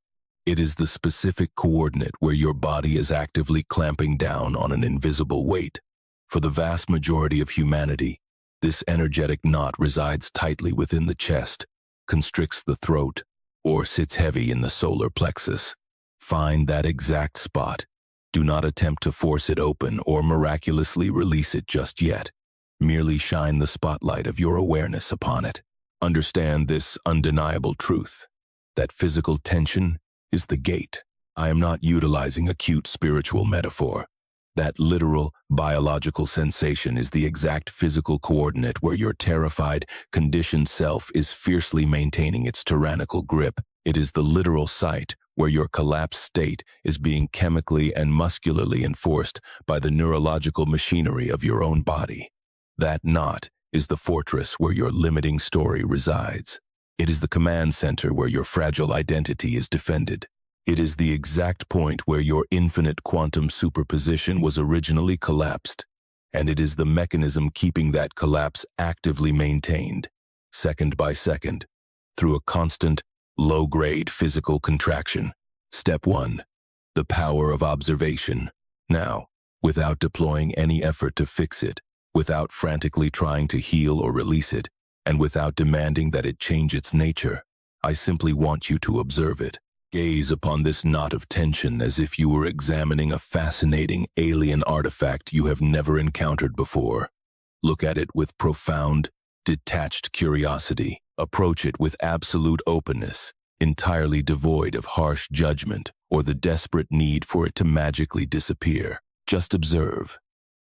It is the specific coordinate where your body is actively clamping down on an invisible weight. For the vast majority of humanity, this energetic knot resides tightly within the chest, constricts the throat, or sits heavy in the solar plexus. Find that exact spot. Do not attempt to force it open or miraculously release it just yet. Merely shine the spotlight of your awareness upon it. Understand this undeniable truth, that physical tension is the gate. I am not utilizing a cute spiritual metaphor. That literal, biological sensation is the exact physical coordinate where your terrified, conditioned self is fiercely maintaining its tyrannical grip. It is the literal site where your collapsed state is being chemically and muscularly enforced by the neurological machinery of your own body. That knot is the fortress where your limiting story resides. It is the command center where your fragile identity is defended. It is the exact point where your infinite quantum superposition was originally collapsed, and it is the mechanism keeping that collapse actively maintained, second by second, through a constant, low-grade physical contraction. Step 1. The power of observation. Now, without deploying any effort to fix it, without frantically trying to heal or release it, and without demanding that it change its nature, I simply want you to observe it. Gaze upon this knot of tension as if you were examining a fascinating alien artifact you have never encountered before. Look at it with profound, detached curiosity. Approach it with absolute openness, entirely devoid of harsh judgment or the desperate need for it to magically disappear. Just observe,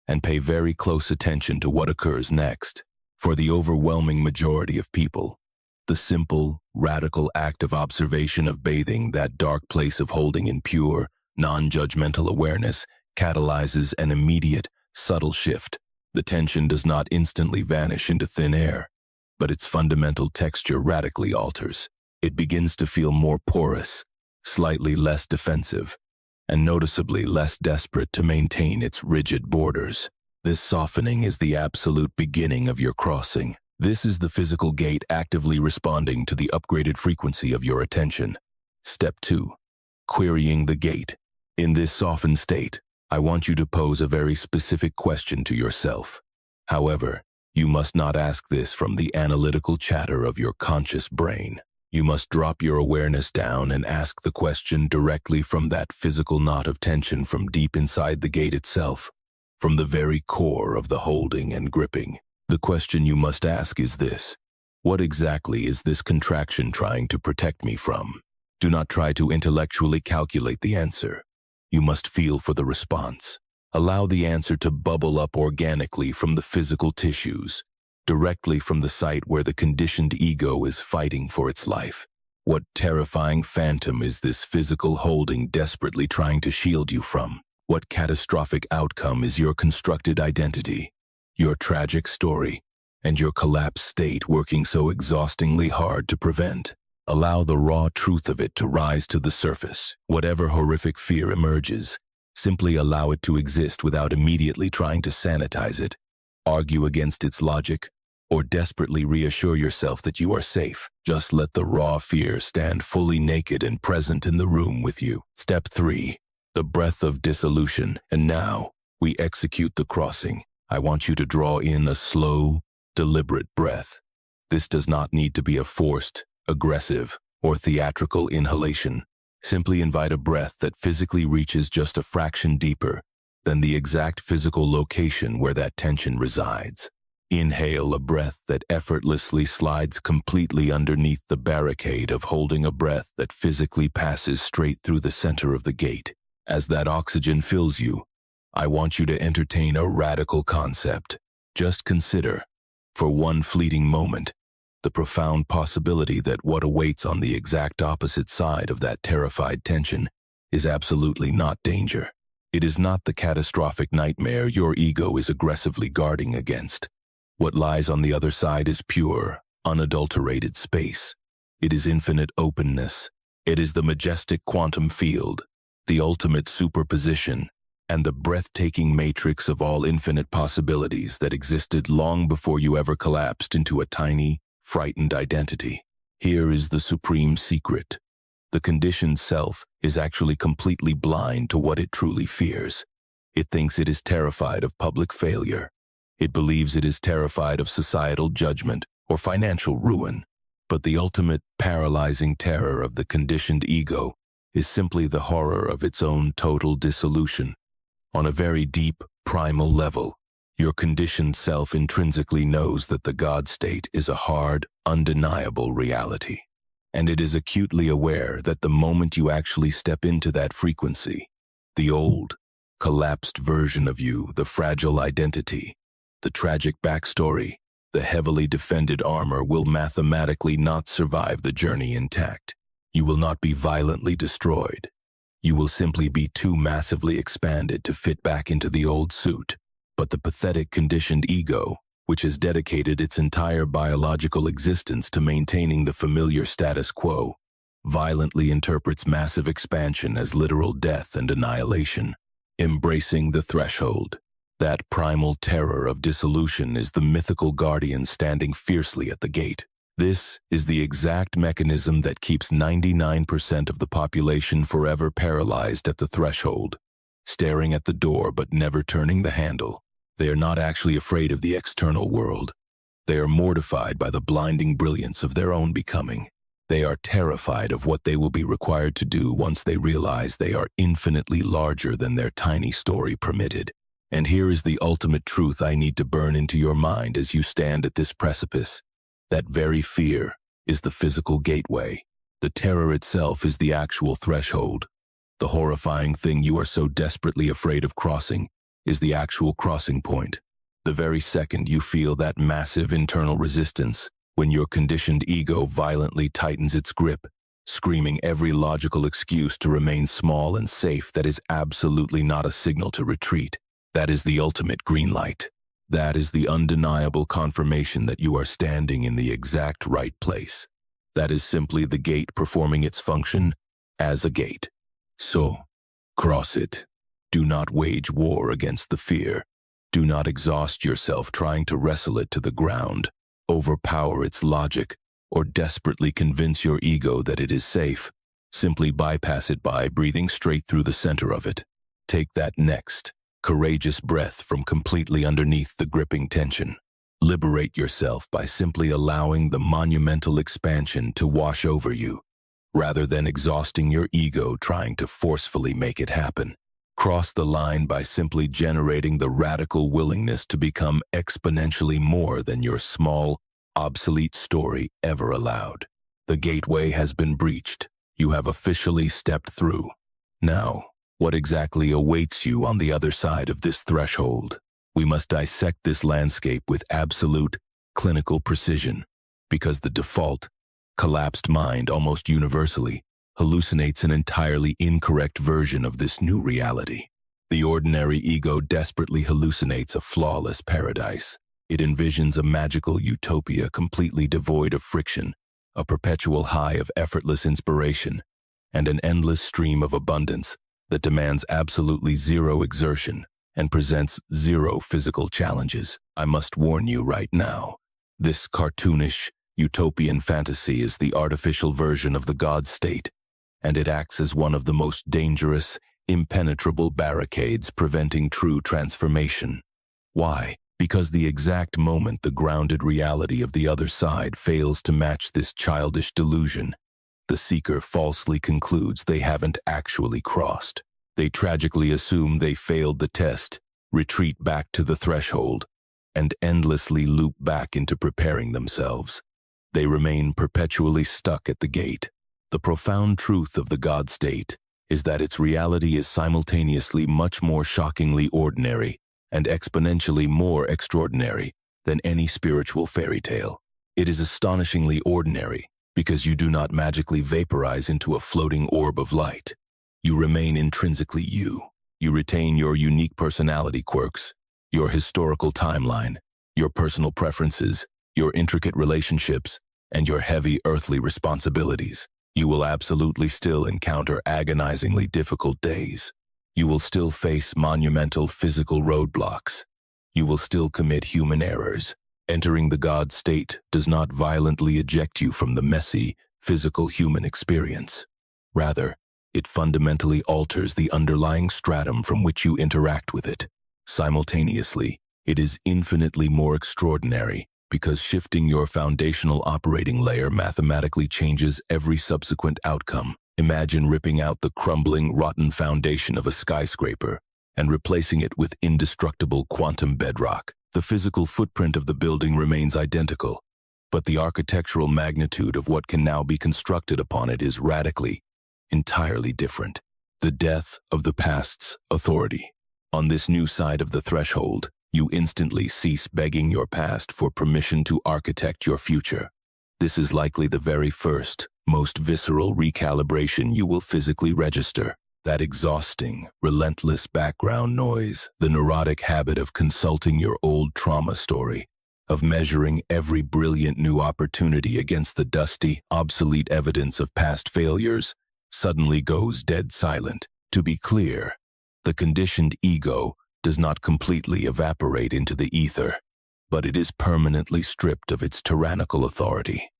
and pay very close attention to what occurs next. For the overwhelming majority of people, the simple, radical act of observation of bathing that dark place of holding in pure, non-judgmental awareness catalyzes an immediate, subtle shift. The tension does not instantly vanish into thin air, but its fundamental texture radically alters. It begins to feel more porous, slightly less defensive, and noticeably less desperate to maintain its rigid borders. This softening is the absolute beginning of your crossing. This is the physical gate actively responding to the upgraded frequency of your attention. Step 2. Querying the gate. In this softened state, I want you to pose a very specific question to yourself. However, you must not ask this from the analytical chatter of your conscious brain. You must drop your awareness down and ask the question directly from that physical knot of tension from deep inside the gate itself, from the very core of the holding and gripping. The question you must ask is this: what exactly is this contraction trying to protect me from? Do not try to intellectually calculate the answer. You must feel for the response. Allow the answer to bubble up organically from the physical tissues, directly from the site where the conditioned ego is fighting for its life. What terrifying phantom is this physical holding desperately trying to shield you from? What catastrophic outcome is your constructed identity, your tragic story, and your collapsed state working so exhaustingly hard to prevent? Allow the raw truth of it to rise to the surface. Whatever horrific fear emerges, simply allow it to exist without immediately trying to sanitize it, argue against its logic, or desperately reassure yourself that you are safe. Just let the raw fear stand fully naked and present in the room with you. Step 3. The breath of dissolution. And now, we execute the crossing. I want you to draw in a slow, deliberate breath. This does not need to be a forced, aggressive, or theatrical inhalation. Simply invite a breath that physically reaches just a fraction deeper than the exact physical location where that tension resides. Inhale a breath that effortlessly slides completely underneath the barricade of holding a breath that physically passes straight through the center of the gate. As that oxygen fills you, I want you to entertain a radical concept. Just consider, for one fleeting moment, the profound possibility that what awaits on the exact opposite side of that terrified tension is absolutely not danger. It is not the catastrophic nightmare your ego is aggressively guarding against. What lies on the other side is pure, unadulterated space. It is infinite openness. It is the majestic quantum field, the ultimate superposition, and the breathtaking matrix of all infinite possibilities that existed long before you ever collapsed into a tiny, frightened identity. Here is the supreme secret. The conditioned self is actually completely blind to what it truly fears. It thinks it is terrified of public failure. It believes it is terrified of societal judgment or financial ruin. But the ultimate paralyzing terror of the conditioned ego is simply the horror of its own total dissolution. On a very deep, primal level, your conditioned self intrinsically knows that the God state is a hard, undeniable reality. And it is acutely aware that the moment you actually step into that frequency, the old, collapsed version of you, the fragile identity, the tragic backstory, the heavily defended armor will mathematically not survive the journey intact. You will not be violently destroyed. You will simply be too massively expanded to fit back into the old suit. But the pathetic conditioned ego, which has dedicated its entire biological existence to maintaining the familiar status quo, violently interprets massive expansion as literal death and annihilation. Embracing the threshold, that primal terror of dissolution, is the mythical guardian standing fiercely at the gate. This is the exact mechanism that keeps 99% of the population forever paralyzed at the threshold, staring at the door but never turning the handle. They are not actually afraid of the external world. They are mortified by the blinding brilliance of their own becoming. They are terrified of what they will be required to do once they realize they are infinitely larger than their tiny story permitted. And here is the ultimate truth I need to burn into your mind as you stand at this precipice. That very fear is the physical gateway. The terror itself is the actual threshold. The horrifying thing you are so desperately afraid of crossing is the actual crossing point. The very second you feel that massive internal resistance, when your conditioned ego violently tightens its grip, screaming every logical excuse to remain small and safe that is absolutely not a signal to retreat, that is the ultimate green light. That is the undeniable confirmation that you are standing in the exact right place. That is simply the gate performing its function as a gate. So, cross it. Do not wage war against the fear. Do not exhaust yourself trying to wrestle it to the ground, overpower its logic, or desperately convince your ego that it is safe. Simply bypass it by breathing straight through the center of it. Take that next, courageous breath from completely underneath the gripping tension. Liberate yourself by simply allowing the monumental expansion to wash over you, rather than exhausting your ego trying to forcefully make it happen. Cross the line by simply generating the radical willingness to become exponentially more than your small, obsolete story ever allowed. The gateway has been breached. You have officially stepped through. Now, what exactly awaits you on the other side of this threshold? We must dissect this landscape with absolute, clinical precision, because the default, collapsed mind almost universally hallucinates an entirely incorrect version of this new reality. The ordinary ego desperately hallucinates a flawless paradise. It envisions a magical utopia completely devoid of friction, a perpetual high of effortless inspiration, and an endless stream of abundance that demands absolutely zero exertion and presents zero physical challenges. I must warn you right now, this cartoonish, utopian fantasy is the artificial version of the God state, and it acts as one of the most dangerous, impenetrable barricades preventing true transformation. Why? Because the exact moment the grounded reality of the other side fails to match this childish delusion, the seeker falsely concludes they haven't actually crossed. They tragically assume they failed the test, retreat back to the threshold, and endlessly loop back into preparing themselves. They remain perpetually stuck at the gate. The profound truth of the God state is that its reality is simultaneously much more shockingly ordinary and exponentially more extraordinary than any spiritual fairy tale. It is astonishingly ordinary because you do not magically vaporize into a floating orb of light. You remain intrinsically you. You retain your unique personality quirks, your historical timeline, your personal preferences, your intricate relationships, and your heavy earthly responsibilities. You will absolutely still encounter agonizingly difficult days. You will still face monumental physical roadblocks. You will still commit human errors. Entering the God state does not violently eject you from the messy, physical human experience. Rather, it fundamentally alters the underlying stratum from which you interact with it. Simultaneously, it is infinitely more extraordinary because shifting your foundational operating layer mathematically changes every subsequent outcome. Imagine ripping out the crumbling, rotten foundation of a skyscraper and replacing it with indestructible quantum bedrock. The physical footprint of the building remains identical, but the architectural magnitude of what can now be constructed upon it is radically, entirely different. The death of the past's authority. On this new side of the threshold, you instantly cease begging your past for permission to architect your future. This is likely the very first, most visceral recalibration you will physically register. That exhausting, relentless background noise, the neurotic habit of consulting your old trauma story, of measuring every brilliant new opportunity against the dusty, obsolete evidence of past failures, suddenly goes dead silent. To be clear, the conditioned ego does not completely evaporate into the ether, but it is permanently stripped of its tyrannical authority.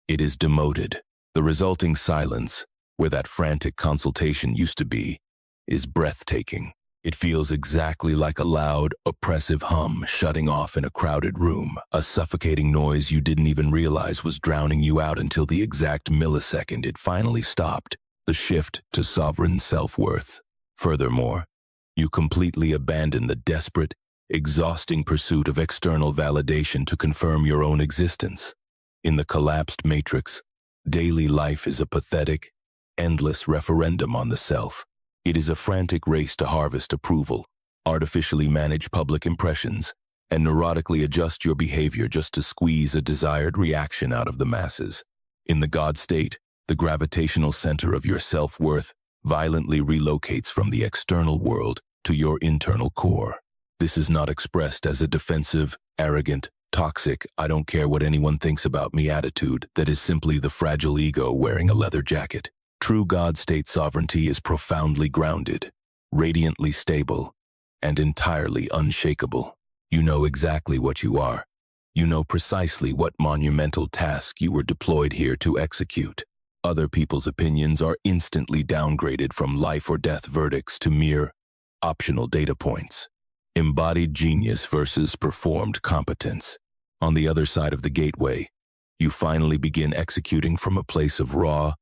It is demoted. The resulting silence, where that frantic consultation used to be, is breathtaking. It feels exactly like a loud, oppressive hum shutting off in a crowded room, a suffocating noise you didn't even realize was drowning you out until the exact millisecond it finally stopped. The shift to sovereign self-worth. Furthermore, you completely abandon the desperate, exhausting pursuit of external validation to confirm your own existence. In the collapsed matrix, daily life is a pathetic, endless referendum on the self. It is a frantic race to harvest approval, artificially manage public impressions, and neurotically adjust your behavior just to squeeze a desired reaction out of the masses. In the God state, the gravitational center of your self-worth violently relocates from the external world to your internal core. This is not expressed as a defensive, arrogant, toxic, I don't care what anyone thinks about me attitude that is simply the fragile ego wearing a leather jacket. True God state sovereignty is profoundly grounded, radiantly stable, and entirely unshakable. You know exactly what you are. You know precisely what monumental task you were deployed here to execute. Other people's opinions are instantly downgraded from life or death verdicts to mere optional data points. Embodied genius versus performed competence. On the other side of the gateway, you finally begin executing from a place of raw,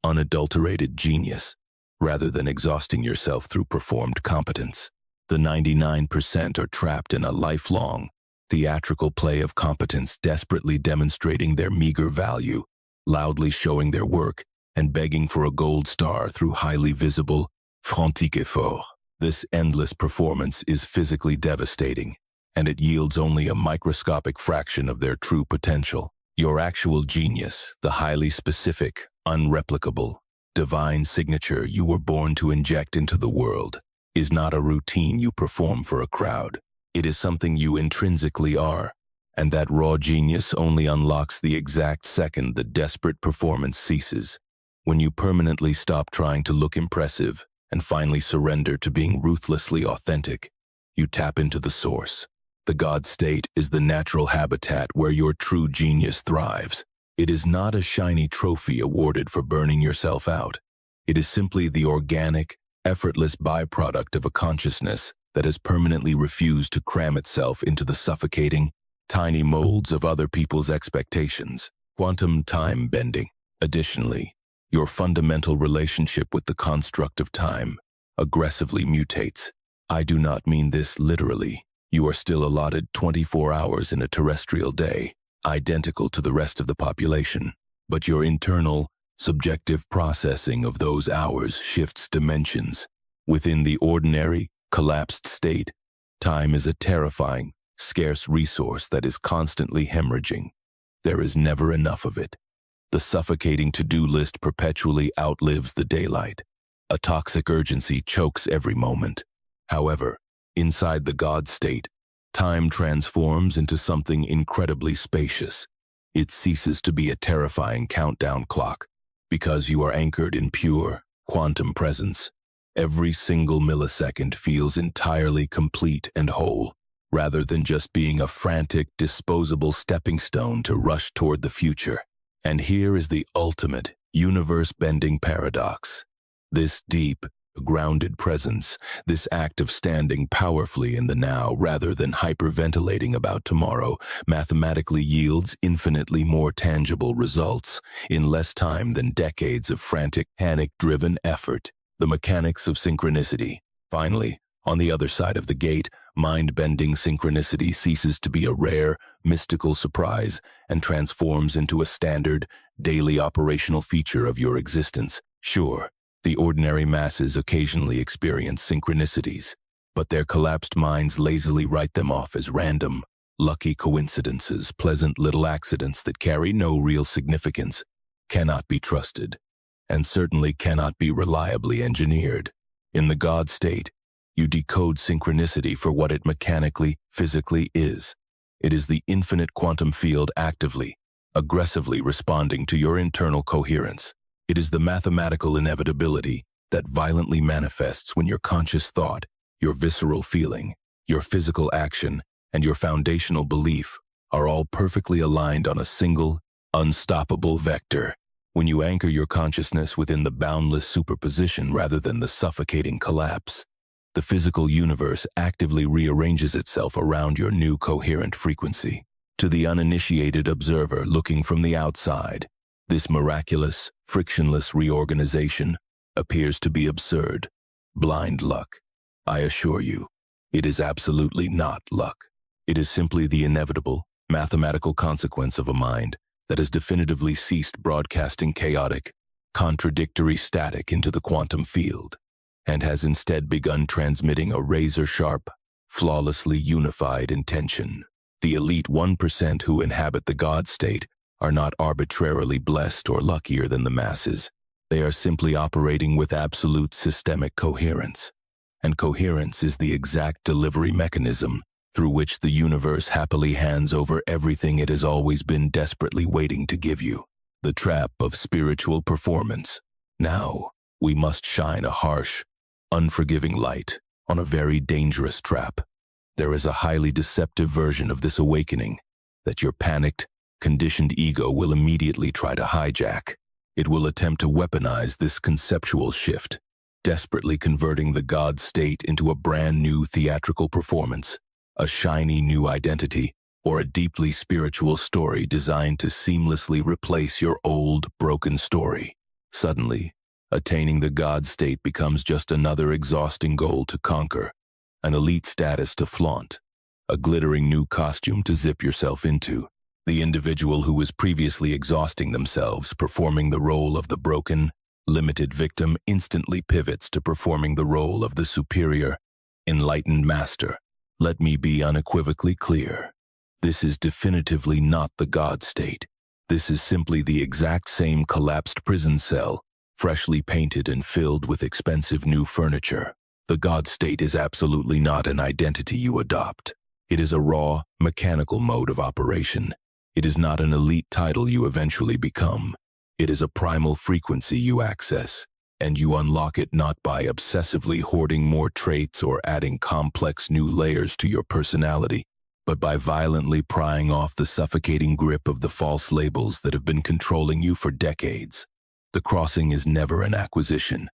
unadulterated genius, rather than exhausting yourself through performed competence. The 99% are trapped in a lifelong, theatrical play of competence, desperately demonstrating their meager value, loudly showing their work, and begging for a gold star through highly visible, frantic effort. This endless performance is physically devastating, and it yields only a microscopic fraction of their true potential. Your actual genius, the highly specific, unreplicable, divine signature you were born to inject into the world, is not a routine you perform for a crowd. It is something you intrinsically are, and that raw genius only unlocks the exact second the desperate performance ceases. When you permanently stop trying to look impressive and finally surrender to being ruthlessly authentic, you tap into the source. The God state is the natural habitat where your true genius thrives. It is not a shiny trophy awarded for burning yourself out. It is simply the organic, effortless byproduct of a consciousness that has permanently refused to cram itself into the suffocating, tiny molds of other people's expectations. Quantum time bending. Additionally, your fundamental relationship with the construct of time aggressively mutates. I do not mean this literally. You are still allotted 24 hours in a terrestrial day, identical to the rest of the population, but your internal, subjective processing of those hours shifts dimensions. Within the ordinary, collapsed state, time is a terrifying, scarce resource that is constantly hemorrhaging. There is never enough of it. The suffocating to-do list perpetually outlives the daylight. A toxic urgency chokes every moment. However, inside the God state, time transforms into something incredibly spacious. It ceases to be a terrifying countdown clock, because you are anchored in pure, quantum presence. Every single millisecond feels entirely complete and whole, rather than just being a frantic, disposable stepping stone to rush toward the future. And here is the ultimate, universe-bending paradox. This deep, grounded presence, this act of standing powerfully in the now rather than hyperventilating about tomorrow, mathematically yields infinitely more tangible results in less time than decades of frantic, panic-driven effort. The mechanics of synchronicity. Finally, on the other side of the gate, mind-bending synchronicity ceases to be a rare, mystical surprise and transforms into a standard, daily operational feature of your existence. Sure, the ordinary masses occasionally experience synchronicities, but their collapsed minds lazily write them off as random, lucky coincidences, pleasant little accidents that carry no real significance, cannot be trusted, and certainly cannot be reliably engineered. In the God state, you decode synchronicity for what it mechanically, physically is. It is the infinite quantum field actively, aggressively responding to your internal coherence. It is the mathematical inevitability that violently manifests when your conscious thought, your visceral feeling, your physical action, and your foundational belief are all perfectly aligned on a single, unstoppable vector. When you anchor your consciousness within the boundless superposition rather than the suffocating collapse, the physical universe actively rearranges itself around your new coherent frequency. To the uninitiated observer looking from the outside, this miraculous, frictionless reorganization appears to be absurd, blind luck. I assure you, it is absolutely not luck. It is simply the inevitable, mathematical consequence of a mind that has definitively ceased broadcasting chaotic, contradictory static into the quantum field, and has instead begun transmitting a razor-sharp, flawlessly unified intention. The elite 1% who inhabit the God state are not arbitrarily blessed or luckier than the masses. They are simply operating with absolute systemic coherence. And coherence is the exact delivery mechanism through which the universe happily hands over everything it has always been desperately waiting to give you. The trap of spiritual performance. Now, we must shine a harsh, unforgiving light on a very dangerous trap. There is a highly deceptive version of this awakening that your panicked, conditioned ego will immediately try to hijack. It will attempt to weaponize this conceptual shift, desperately converting the God state into a brand new theatrical performance, a shiny new identity, or a deeply spiritual story designed to seamlessly replace your old, broken story. Suddenly, attaining the God state becomes just another exhausting goal to conquer, an elite status to flaunt, a glittering new costume to zip yourself into. The individual who was previously exhausting themselves performing the role of the broken, limited victim instantly pivots to performing the role of the superior, enlightened master. Let me be unequivocally clear. This is definitively not the God state. This is simply the exact same collapsed prison cell, freshly painted and filled with expensive new furniture. The God state is absolutely not an identity you adopt. It is a raw, mechanical mode of operation. It is not an elite title you eventually become. It is a primal frequency you access, and you unlock it not by obsessively hoarding more traits or adding complex new layers to your personality, but by violently prying off the suffocating grip of the false labels that have been controlling you for decades. The crossing is never an acquisition.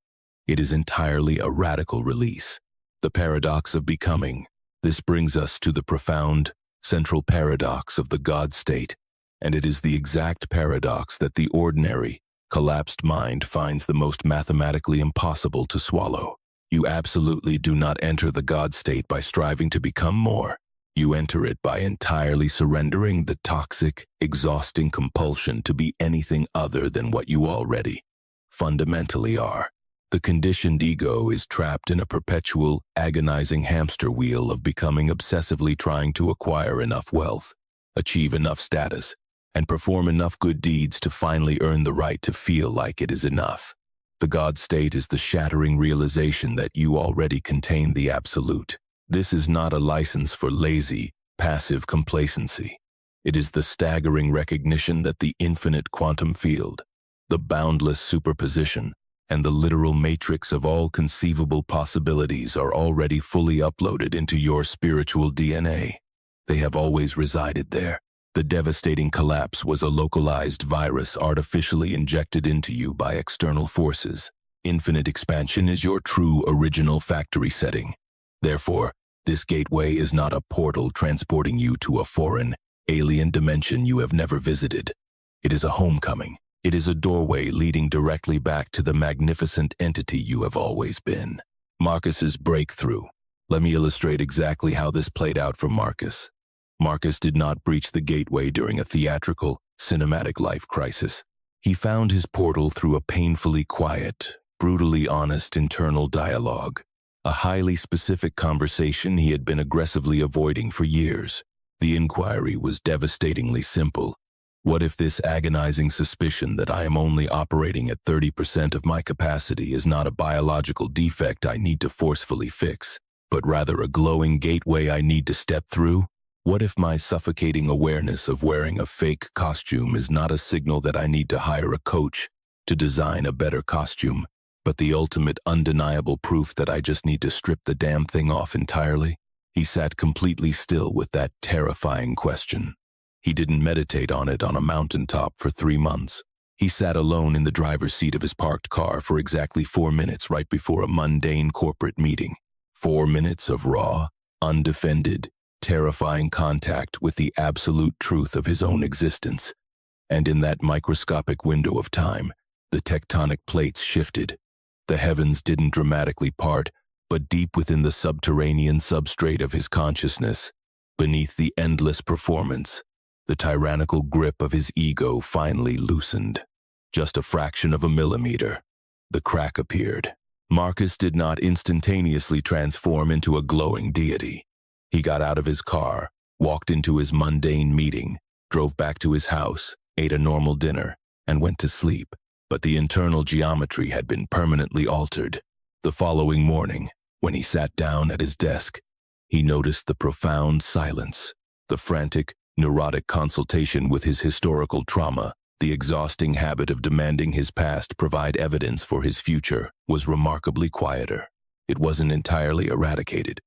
It is entirely a radical release. The paradox of becoming. This brings us to the profound, central paradox of the God state, and it is the exact paradox that the ordinary, collapsed mind finds the most mathematically impossible to swallow. You absolutely do not enter the God state by striving to become more. You enter it by entirely surrendering the toxic, exhausting compulsion to be anything other than what you already fundamentally are. The conditioned ego is trapped in a perpetual, agonizing hamster wheel of becoming obsessively trying to acquire enough wealth, achieve enough status, and perform enough good deeds to finally earn the right to feel like it is enough. The God state is the shattering realization that you already contain the absolute. This is not a license for lazy, passive complacency. It is the staggering recognition that the infinite quantum field, the boundless superposition, and the literal matrix of all conceivable possibilities are already fully uploaded into your spiritual DNA. They have always resided there. The devastating collapse was a localized virus artificially injected into you by external forces. Infinite expansion is your true original factory setting. Therefore, this gateway is not a portal transporting you to a foreign, alien dimension you have never visited. It is a homecoming. It is a doorway leading directly back to the magnificent entity you have always been. Marcus's breakthrough. Let me illustrate exactly how this played out for Marcus. Marcus did not breach the gateway during a theatrical, cinematic life crisis. He found his portal through a painfully quiet, brutally honest internal dialogue, a highly specific conversation he had been aggressively avoiding for years. The inquiry was devastatingly simple. What if this agonizing suspicion that I am only operating at 30% of my capacity is not a biological defect I need to forcefully fix, but rather a glowing gateway I need to step through? What if my suffocating awareness of wearing a fake costume is not a signal that I need to hire a coach to design a better costume, but the ultimate undeniable proof that I just need to strip the damn thing off entirely? He sat completely still with that terrifying question. He didn't meditate on it on a mountaintop for 3 months. He sat alone in the driver's seat of his parked car for exactly 4 minutes right before a mundane corporate meeting. 4 minutes of raw, undefended, terrifying contact with the absolute truth of his own existence. And in that microscopic window of time, the tectonic plates shifted. The heavens didn't dramatically part, but deep within the subterranean substrate of his consciousness, beneath the endless performance, the tyrannical grip of his ego finally loosened. Just a fraction of a millimeter. The crack appeared. Marcus did not instantaneously transform into a glowing deity. He got out of his car, walked into his mundane meeting, drove back to his house, ate a normal dinner, and went to sleep. But the internal geometry had been permanently altered. The following morning, when he sat down at his desk, he noticed the profound silence, the frantic, neurotic consultation with his historical trauma, the exhausting habit of demanding his past provide evidence for his future, was remarkably quieter. It wasn't entirely eradicated,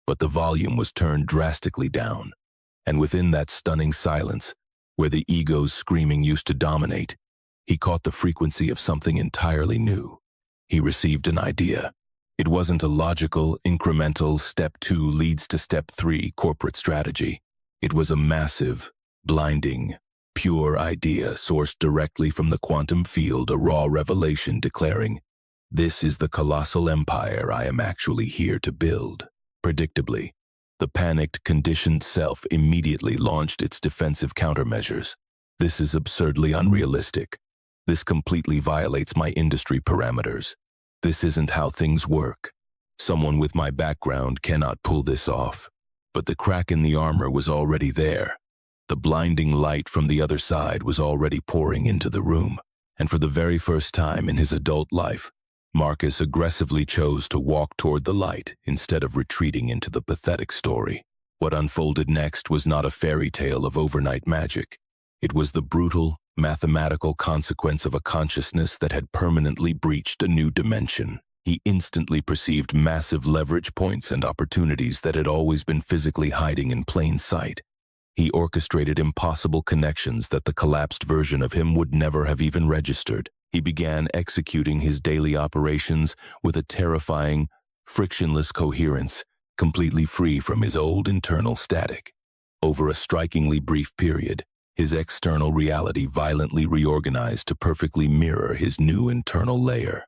but the volume was turned drastically down. And within that stunning silence, where the ego's screaming used to dominate, he caught the frequency of something entirely new. He received an idea. It wasn't a logical, incremental, step 2 leads to step 3 corporate strategy. It was a massive, blinding, pure idea sourced directly from the quantum field, a raw revelation declaring, "This is the colossal empire I am actually here to build." Predictably, the panicked, conditioned self immediately launched its defensive countermeasures. "This is absurdly unrealistic. This completely violates my industry parameters. This isn't how things work. Someone with my background cannot pull this off." But the crack in the armor was already there. The blinding light from the other side was already pouring into the room, and for the very first time in his adult life, Marcus aggressively chose to walk toward the light instead of retreating into the pathetic story. What unfolded next was not a fairy tale of overnight magic. It was the brutal, mathematical consequence of a consciousness that had permanently breached a new dimension. He instantly perceived massive leverage points and opportunities that had always been physically hiding in plain sight. He orchestrated impossible connections that the collapsed version of him would never have even registered. He began executing his daily operations with a terrifying, frictionless coherence, completely free from his old internal static. Over a strikingly brief period, his external reality violently reorganized to perfectly mirror his new internal layer.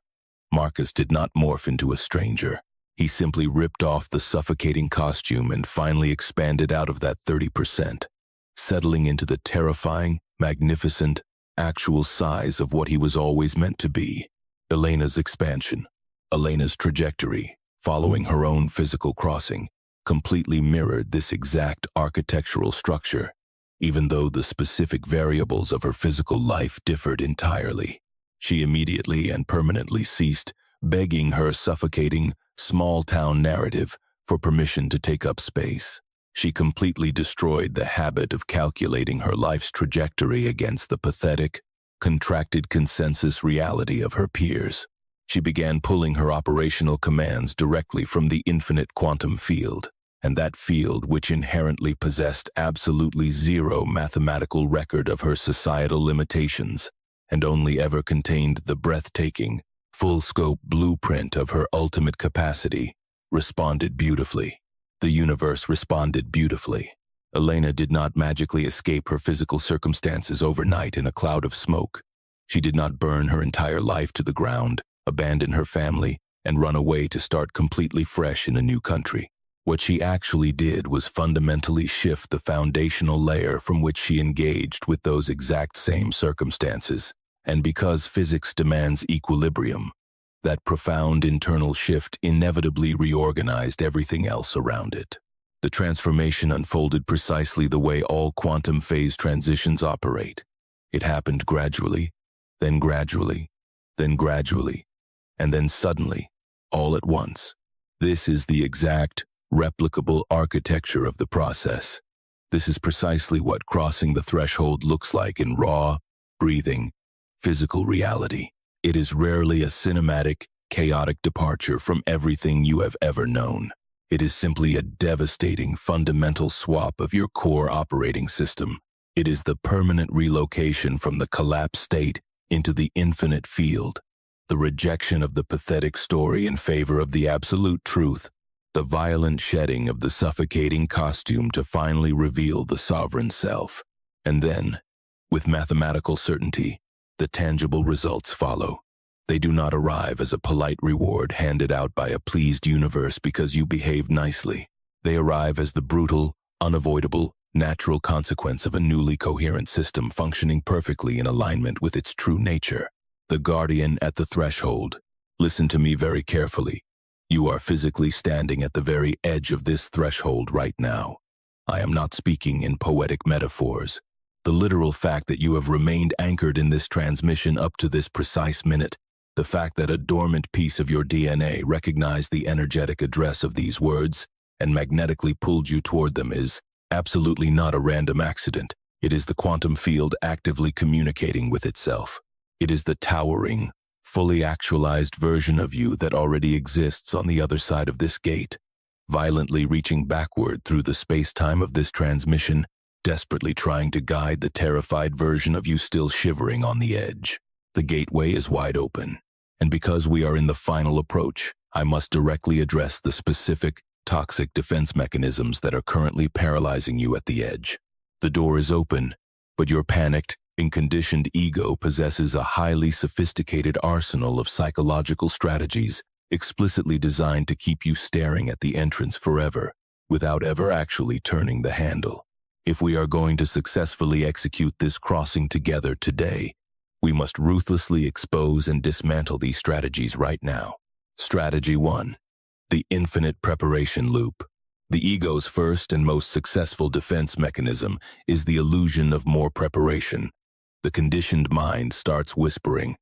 Marcus did not morph into a stranger. He simply ripped off the suffocating costume and finally expanded out of that 30%, settling into the terrifying, magnificent, actual size of what he was always meant to be. Elena's expansion, Elena's trajectory, following her own physical crossing, completely mirrored this exact architectural structure, even though the specific variables of her physical life differed entirely. She immediately and permanently ceased begging her suffocating, small-town narrative for permission to take up space. She completely destroyed the habit of calculating her life's trajectory against the pathetic, contracted consensus reality of her peers. She began pulling her operational commands directly from the infinite quantum field, and that field which inherently possessed absolutely zero mathematical record of her societal limitations, and only ever contained the breathtaking, full-scope blueprint of her ultimate capacity, responded beautifully. The universe responded beautifully. Elena did not magically escape her physical circumstances overnight in a cloud of smoke. She did not burn her entire life to the ground, abandon her family, and run away to start completely fresh in a new country. What she actually did was fundamentally shift the foundational layer from which she engaged with those exact same circumstances. And because physics demands equilibrium, that profound internal shift inevitably reorganized everything else around it. The transformation unfolded precisely the way all quantum phase transitions operate. It happened gradually, then gradually, then gradually, and then suddenly, all at once. This is the exact, replicable architecture of the process. This is precisely what crossing the threshold looks like in raw, breathing, physical reality. It is rarely a cinematic, chaotic departure from everything you have ever known. It is simply a devastating, fundamental swap of your core operating system. It is the permanent relocation from the collapsed state into the infinite field, the rejection of the pathetic story in favor of the absolute truth, the violent shedding of the suffocating costume to finally reveal the sovereign self. And then, with mathematical certainty, the tangible results follow. They do not arrive as a polite reward handed out by a pleased universe because you behaved nicely. They arrive as the brutal, unavoidable, natural consequence of a newly coherent system functioning perfectly in alignment with its true nature. The guardian at the threshold. Listen to me very carefully. You are physically standing at the very edge of this threshold right now. I am not speaking in poetic metaphors. The literal fact that you have remained anchored in this transmission up to this precise minute, the fact that a dormant piece of your DNA recognized the energetic address of these words and magnetically pulled you toward them is absolutely not a random accident. It is the quantum field actively communicating with itself. It is the towering, fully actualized version of you that already exists on the other side of this gate, violently reaching backward through the space-time of this transmission, desperately trying to guide the terrified version of you still shivering on the edge. The gateway is wide open, and because we are in the final approach, I must directly address the specific, toxic defense mechanisms that are currently paralyzing you at the edge. The door is open, but your panicked and conditioned ego possesses a highly sophisticated arsenal of psychological strategies explicitly designed to keep you staring at the entrance forever, without ever actually turning the handle. If we are going to successfully execute this crossing together today, we must ruthlessly expose and dismantle these strategies right now. Strategy 1. The infinite preparation loop. The ego's first and most successful defense mechanism is the illusion of more preparation. The conditioned mind starts whispering,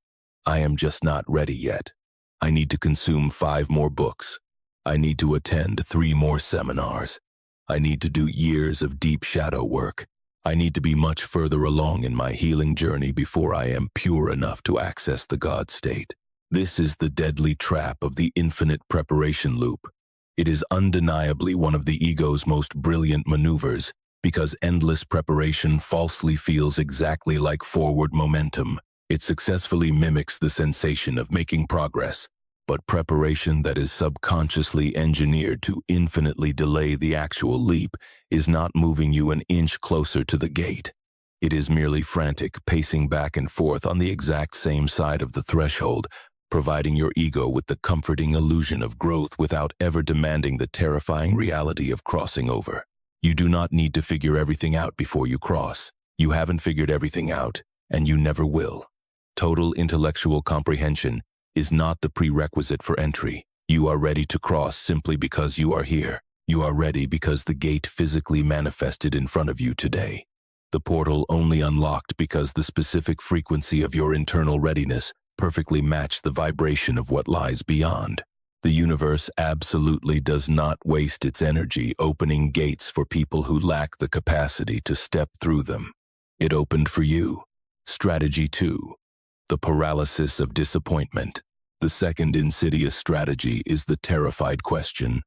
"I am just not ready yet. I need to consume 5 more books. I need to attend 3 more seminars. I need to do years of deep shadow work. I need to be much further along in my healing journey before I am pure enough to access the God state." This is the deadly trap of the infinite preparation loop. It is undeniably one of the ego's most brilliant maneuvers, because endless preparation falsely feels exactly like forward momentum. It successfully mimics the sensation of making progress, but preparation that is subconsciously engineered to infinitely delay the actual leap is not moving you an inch closer to the gate. It is merely frantic, pacing back and forth on the exact same side of the threshold, providing your ego with the comforting illusion of growth without ever demanding the terrifying reality of crossing over. You do not need to figure everything out before you cross. You haven't figured everything out, and you never will. Total intellectual comprehension is not the prerequisite for entry. You are ready to cross simply because you are here. You are ready because the gate physically manifested in front of you today. The portal only unlocked because the specific frequency of your internal readiness perfectly matched the vibration of what lies beyond. The universe absolutely does not waste its energy opening gates for people who lack the capacity to step through them. It opened for you. Strategy 2. The paralysis of disappointment. The second insidious strategy is the terrified question,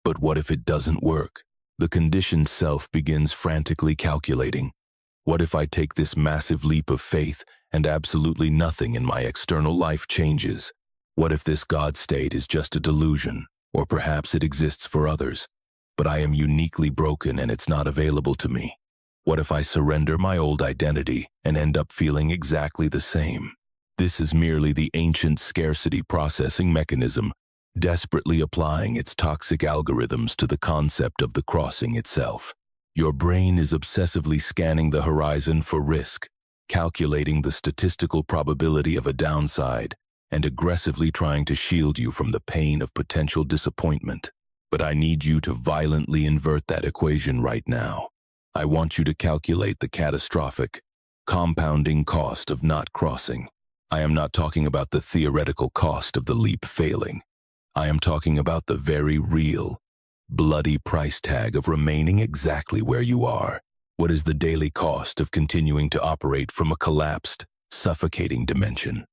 but what if it doesn't work? The conditioned self begins frantically calculating. What if I take this massive leap of faith and absolutely nothing in my external life changes? What if this God state is just a delusion, or perhaps it exists for others, but I am uniquely broken and it's not available to me? What if I surrender my old identity and end up feeling exactly the same? This is merely the ancient scarcity processing mechanism, desperately applying its toxic algorithms to the concept of the crossing itself. Your brain is obsessively scanning the horizon for risk, calculating the statistical probability of a downside, and aggressively trying to shield you from the pain of potential disappointment. But I need you to violently invert that equation right now. I want you to calculate the catastrophic, compounding cost of not crossing. I am not talking about the theoretical cost of the leap failing. I am talking about the very real, bloody price tag of remaining exactly where you are. What is the daily cost of continuing to operate from a collapsed, suffocating dimension?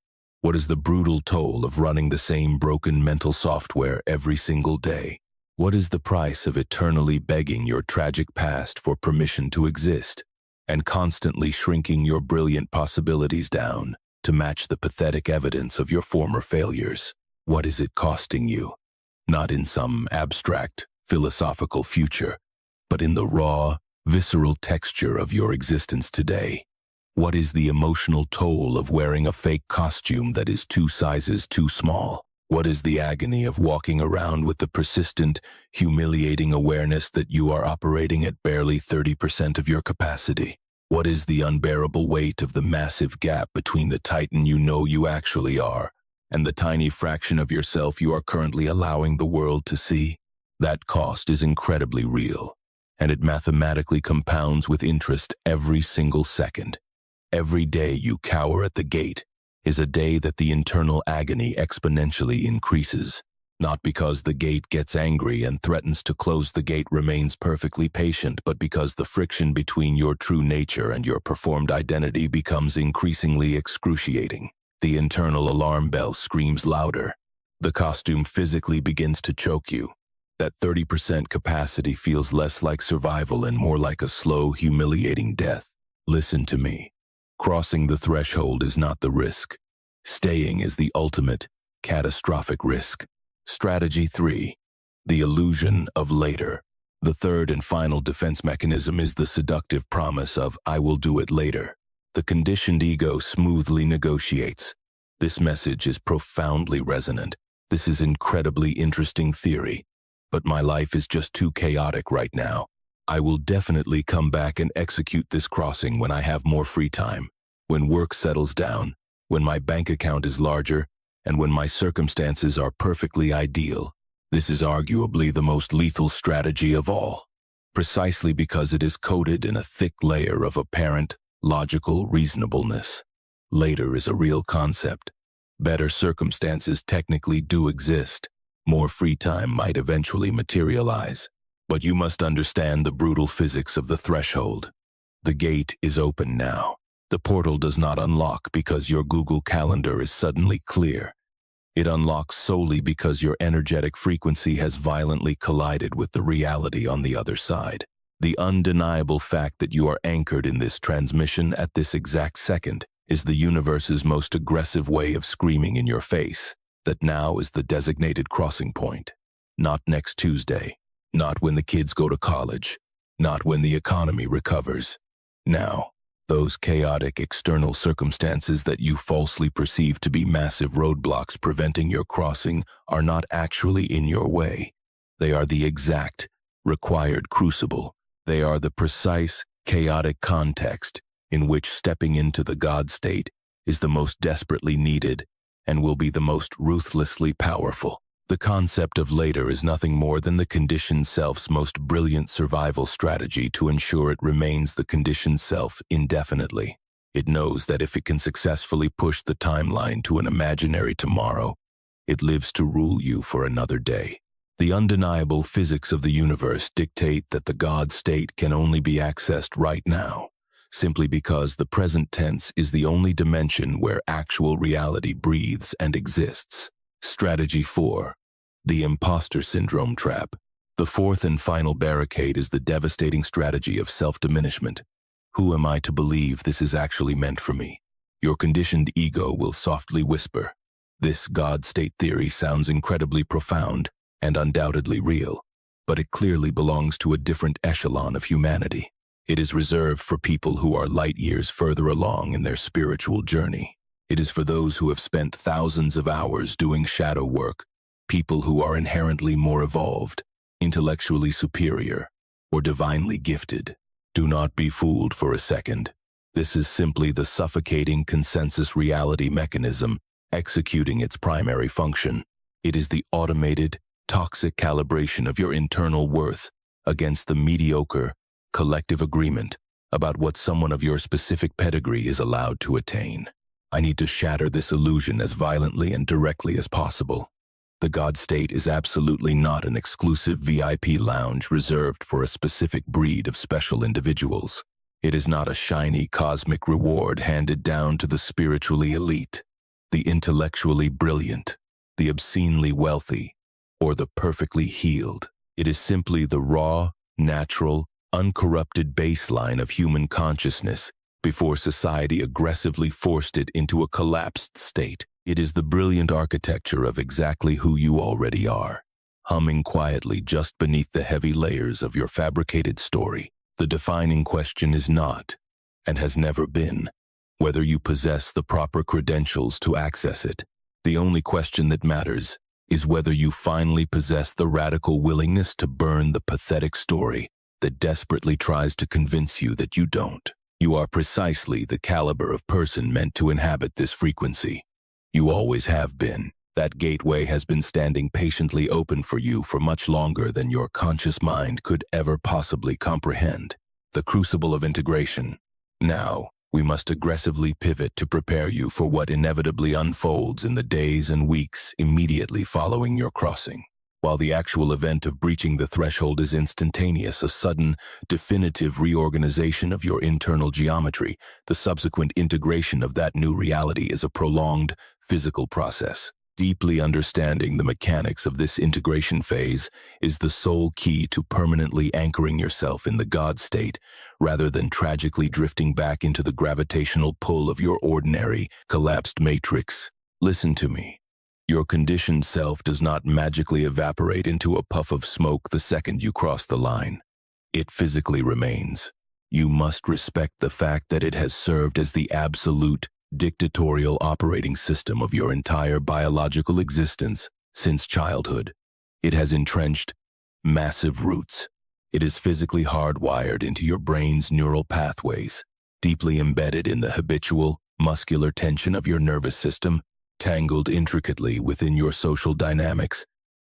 What is the brutal toll of running the same broken mental software every single day? What is the price of eternally begging your tragic past for permission to exist, and constantly shrinking your brilliant possibilities down to match the pathetic evidence of your former failures? What is it costing you? Not in some abstract, philosophical future, but in the raw, visceral texture of your existence today. What is the emotional toll of wearing a fake costume that is 2 sizes too small? What is the agony of walking around with the persistent, humiliating awareness that you are operating at barely 30% of your capacity? What is the unbearable weight of the massive gap between the titan you know you actually are and the tiny fraction of yourself you are currently allowing the world to see? That cost is incredibly real, and it mathematically compounds with interest every single second. Every day you cower at the gate is a day that the internal agony exponentially increases. Not because the gate gets angry and threatens to close, the gate remains perfectly patient, but because the friction between your true nature and your performed identity becomes increasingly excruciating. The internal alarm bell screams louder. The costume physically begins to choke you. That 30% capacity feels less like survival and more like a slow, humiliating death. Listen to me. Crossing the threshold is not the risk. Staying is the ultimate, catastrophic risk. Strategy 3. The illusion of later. The third and final defense mechanism is the seductive promise of "I will do it later." The conditioned ego smoothly negotiates. This message is profoundly resonant. This is incredibly interesting theory. But my life is just too chaotic right now. I will definitely come back and execute this crossing when I have more free time, when work settles down, when my bank account is larger, and when my circumstances are perfectly ideal. This is arguably the most lethal strategy of all, precisely because it is coated in a thick layer of apparent, logical reasonableness. Later is a real concept. Better circumstances technically do exist. More free time might eventually materialize. But you must understand the brutal physics of the threshold. The gate is open now. The portal does not unlock because your Google Calendar is suddenly clear. It unlocks solely because your energetic frequency has violently collided with the reality on the other side. The undeniable fact that you are anchored in this transmission at this exact second is the universe's most aggressive way of screaming in your face that now is the designated crossing point. Not next Tuesday, not when the kids go to college, not when the economy recovers. Now. Those chaotic external circumstances that you falsely perceive to be massive roadblocks preventing your crossing are not actually in your way. They are the exact, required crucible. They are the precise, chaotic context in which stepping into the God state is the most desperately needed and will be the most ruthlessly powerful. The concept of later is nothing more than the conditioned self's most brilliant survival strategy to ensure it remains the conditioned self indefinitely. It knows that if it can successfully push the timeline to an imaginary tomorrow, it lives to rule you for another day. The undeniable physics of the universe dictate that the God state can only be accessed right now, simply because the present tense is the only dimension where actual reality breathes and exists. Strategy 4. The imposter syndrome trap. The fourth and final barricade is the devastating strategy of self-diminishment. Who am I to believe this is actually meant for me? Your conditioned ego will softly whisper. This God state theory sounds incredibly profound and undoubtedly real, but it clearly belongs to a different echelon of humanity. It is reserved for people who are light years further along in their spiritual journey. It is for those who have spent thousands of hours doing shadow work, people who are inherently more evolved, intellectually superior, or divinely gifted. Do not be fooled for a second. This is simply the suffocating consensus reality mechanism executing its primary function. It is the automated, toxic calibration of your internal worth against the mediocre, collective agreement about what someone of your specific pedigree is allowed to attain. I need to shatter this illusion as violently and directly as possible. The God state is absolutely not an exclusive VIP lounge reserved for a specific breed of special individuals. It is not a shiny cosmic reward handed down to the spiritually elite, the intellectually brilliant, the obscenely wealthy, or the perfectly healed. It is simply the raw, natural, uncorrupted baseline of human consciousness before society aggressively forced it into a collapsed state. It is the brilliant architecture of exactly who you already are, humming quietly just beneath the heavy layers of your fabricated story. The defining question is not, and has never been, whether you possess the proper credentials to access it. The only question that matters is whether you finally possess the radical willingness to burn the pathetic story that desperately tries to convince you that you don't. You are precisely the caliber of person meant to inhabit this frequency. You always have been. That gateway has been standing patiently open for you for much longer than your conscious mind could ever possibly comprehend. The crucible of integration. Now, we must aggressively pivot to prepare you for what inevitably unfolds in the days and weeks immediately following your crossing. While the actual event of breaching the threshold is instantaneous, a sudden, definitive reorganization of your internal geometry, the subsequent integration of that new reality is a prolonged, physical process. Deeply understanding the mechanics of this integration phase is the sole key to permanently anchoring yourself in the God state, rather than tragically drifting back into the gravitational pull of your ordinary, collapsed matrix. Listen to me. Your conditioned self does not magically evaporate into a puff of smoke the second you cross the line. It physically remains. You must respect the fact that it has served as the absolute, dictatorial operating system of your entire biological existence since childhood. It has entrenched massive roots. It is physically hardwired into your brain's neural pathways, deeply embedded in the habitual, muscular tension of your nervous system, tangled intricately within your social dynamics,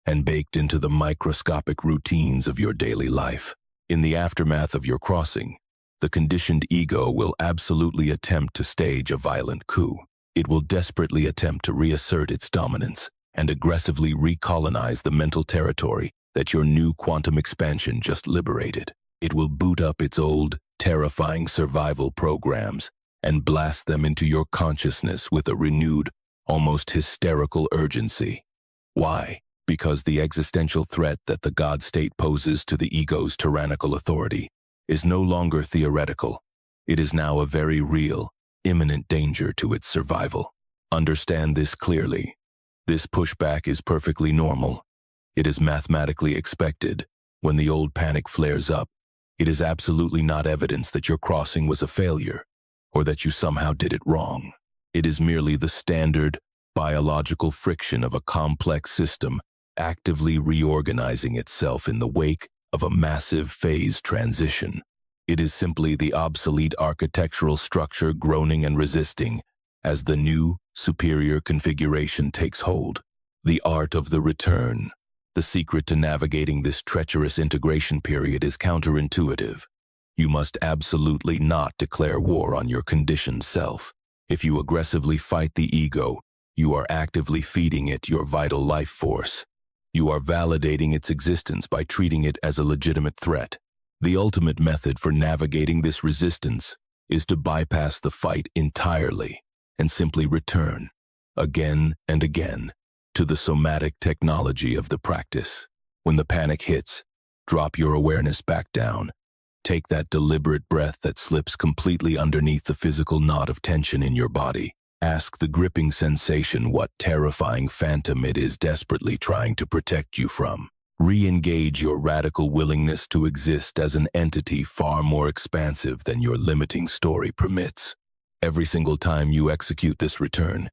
and baked into the microscopic routines of your daily life. In the aftermath of your crossing, the conditioned ego will absolutely attempt to stage a violent coup. It will desperately attempt to reassert its dominance and aggressively recolonize the mental territory that your new quantum expansion just liberated. It will boot up its old, terrifying survival programs and blast them into your consciousness with a renewed, almost hysterical urgency. Why? Because the existential threat that the God state poses to the ego's tyrannical authority is no longer theoretical. It is now a very real, imminent danger to its survival. Understand this clearly. This pushback is perfectly normal. It is mathematically expected. When the old panic flares up, it is absolutely not evidence that your crossing was a failure or that you somehow did it wrong. It is merely the standard, biological friction of a complex system actively reorganizing itself in the wake of a massive phase transition. It is simply the obsolete architectural structure groaning and resisting as the new, superior configuration takes hold. The art of the return. The secret to navigating this treacherous integration period is counterintuitive. You must absolutely not declare war on your conditioned self. If you aggressively fight the ego, you are actively feeding it your vital life force. You are validating its existence by treating it as a legitimate threat. The ultimate method for navigating this resistance is to bypass the fight entirely and simply return, again and again, to the somatic technology of the practice. When the panic hits, drop your awareness back down. Take that deliberate breath that slips completely underneath the physical knot of tension in your body. Ask the gripping sensation what terrifying phantom it is desperately trying to protect you from. Re-engage your radical willingness to exist as an entity far more expansive than your limiting story permits. Every single time you execute this return,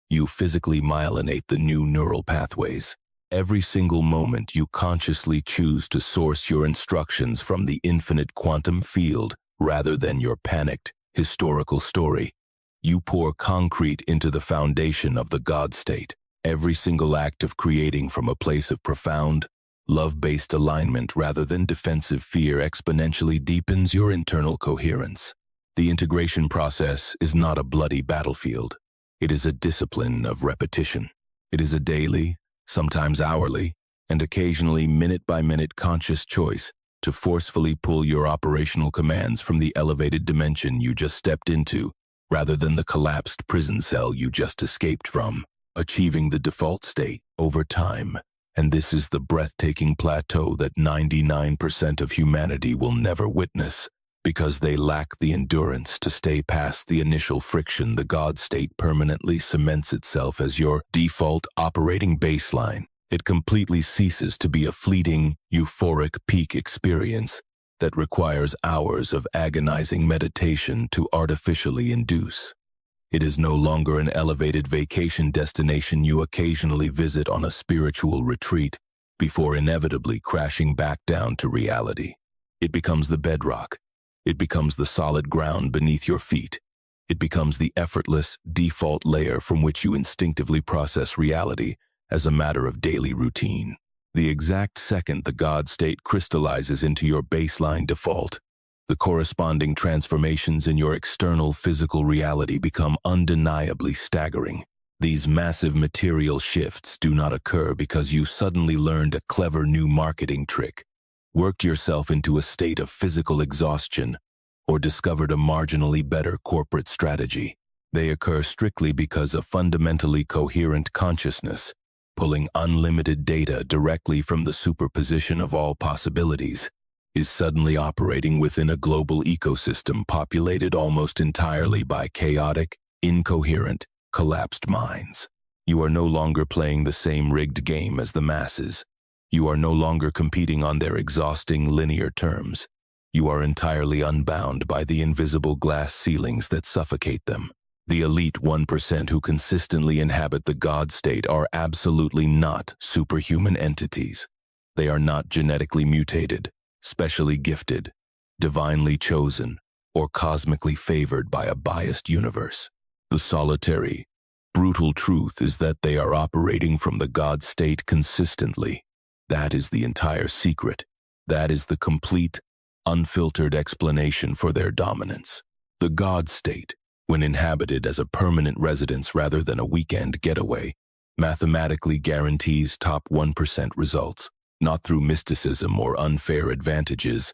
you physically myelinate the new neural pathways. Every single moment you consciously choose to source your instructions from the infinite quantum field rather than your panicked, historical story. You pour concrete into the foundation of the God state. Every single act of creating from a place of profound, love-based alignment rather than defensive fear exponentially deepens your internal coherence. The integration process is not a bloody battlefield. It is a discipline of repetition. It is a daily, sometimes hourly, and occasionally minute-by-minute conscious choice to forcefully pull your operational commands from the elevated dimension you just stepped into, rather than the collapsed prison cell you just escaped from, achieving the default state over time. And this is the breathtaking plateau that 99% of humanity will never witness, because they lack the endurance to stay past the initial friction. The God state permanently cements itself as your default operating baseline. It completely ceases to be a fleeting, euphoric peak experience that requires hours of agonizing meditation to artificially induce. It is no longer an elevated vacation destination you occasionally visit on a spiritual retreat before inevitably crashing back down to reality. It becomes the bedrock. It becomes the solid ground beneath your feet. It becomes the effortless, default layer from which you instinctively process reality as a matter of daily routine. The exact second the God state crystallizes into your baseline default, the corresponding transformations in your external physical reality become undeniably staggering. These massive material shifts do not occur because you suddenly learned a clever new marketing trick, worked yourself into a state of physical exhaustion, or discovered a marginally better corporate strategy. They occur strictly because a fundamentally coherent consciousness, pulling unlimited data directly from the superposition of all possibilities, is suddenly operating within a global ecosystem populated almost entirely by chaotic, incoherent, collapsed minds. You are no longer playing the same rigged game as the masses. You are no longer competing on their exhausting linear terms. You are entirely unbound by the invisible glass ceilings that suffocate them. The elite 1% who consistently inhabit the God state are absolutely not superhuman entities. They are not genetically mutated, specially gifted, divinely chosen, or cosmically favored by a biased universe. The solitary, brutal truth is that they are operating from the God state consistently. That is the entire secret. That is the complete, unfiltered explanation for their dominance. The God state, when inhabited as a permanent residence rather than a weekend getaway, mathematically guarantees top 1% results, not through mysticism or unfair advantages,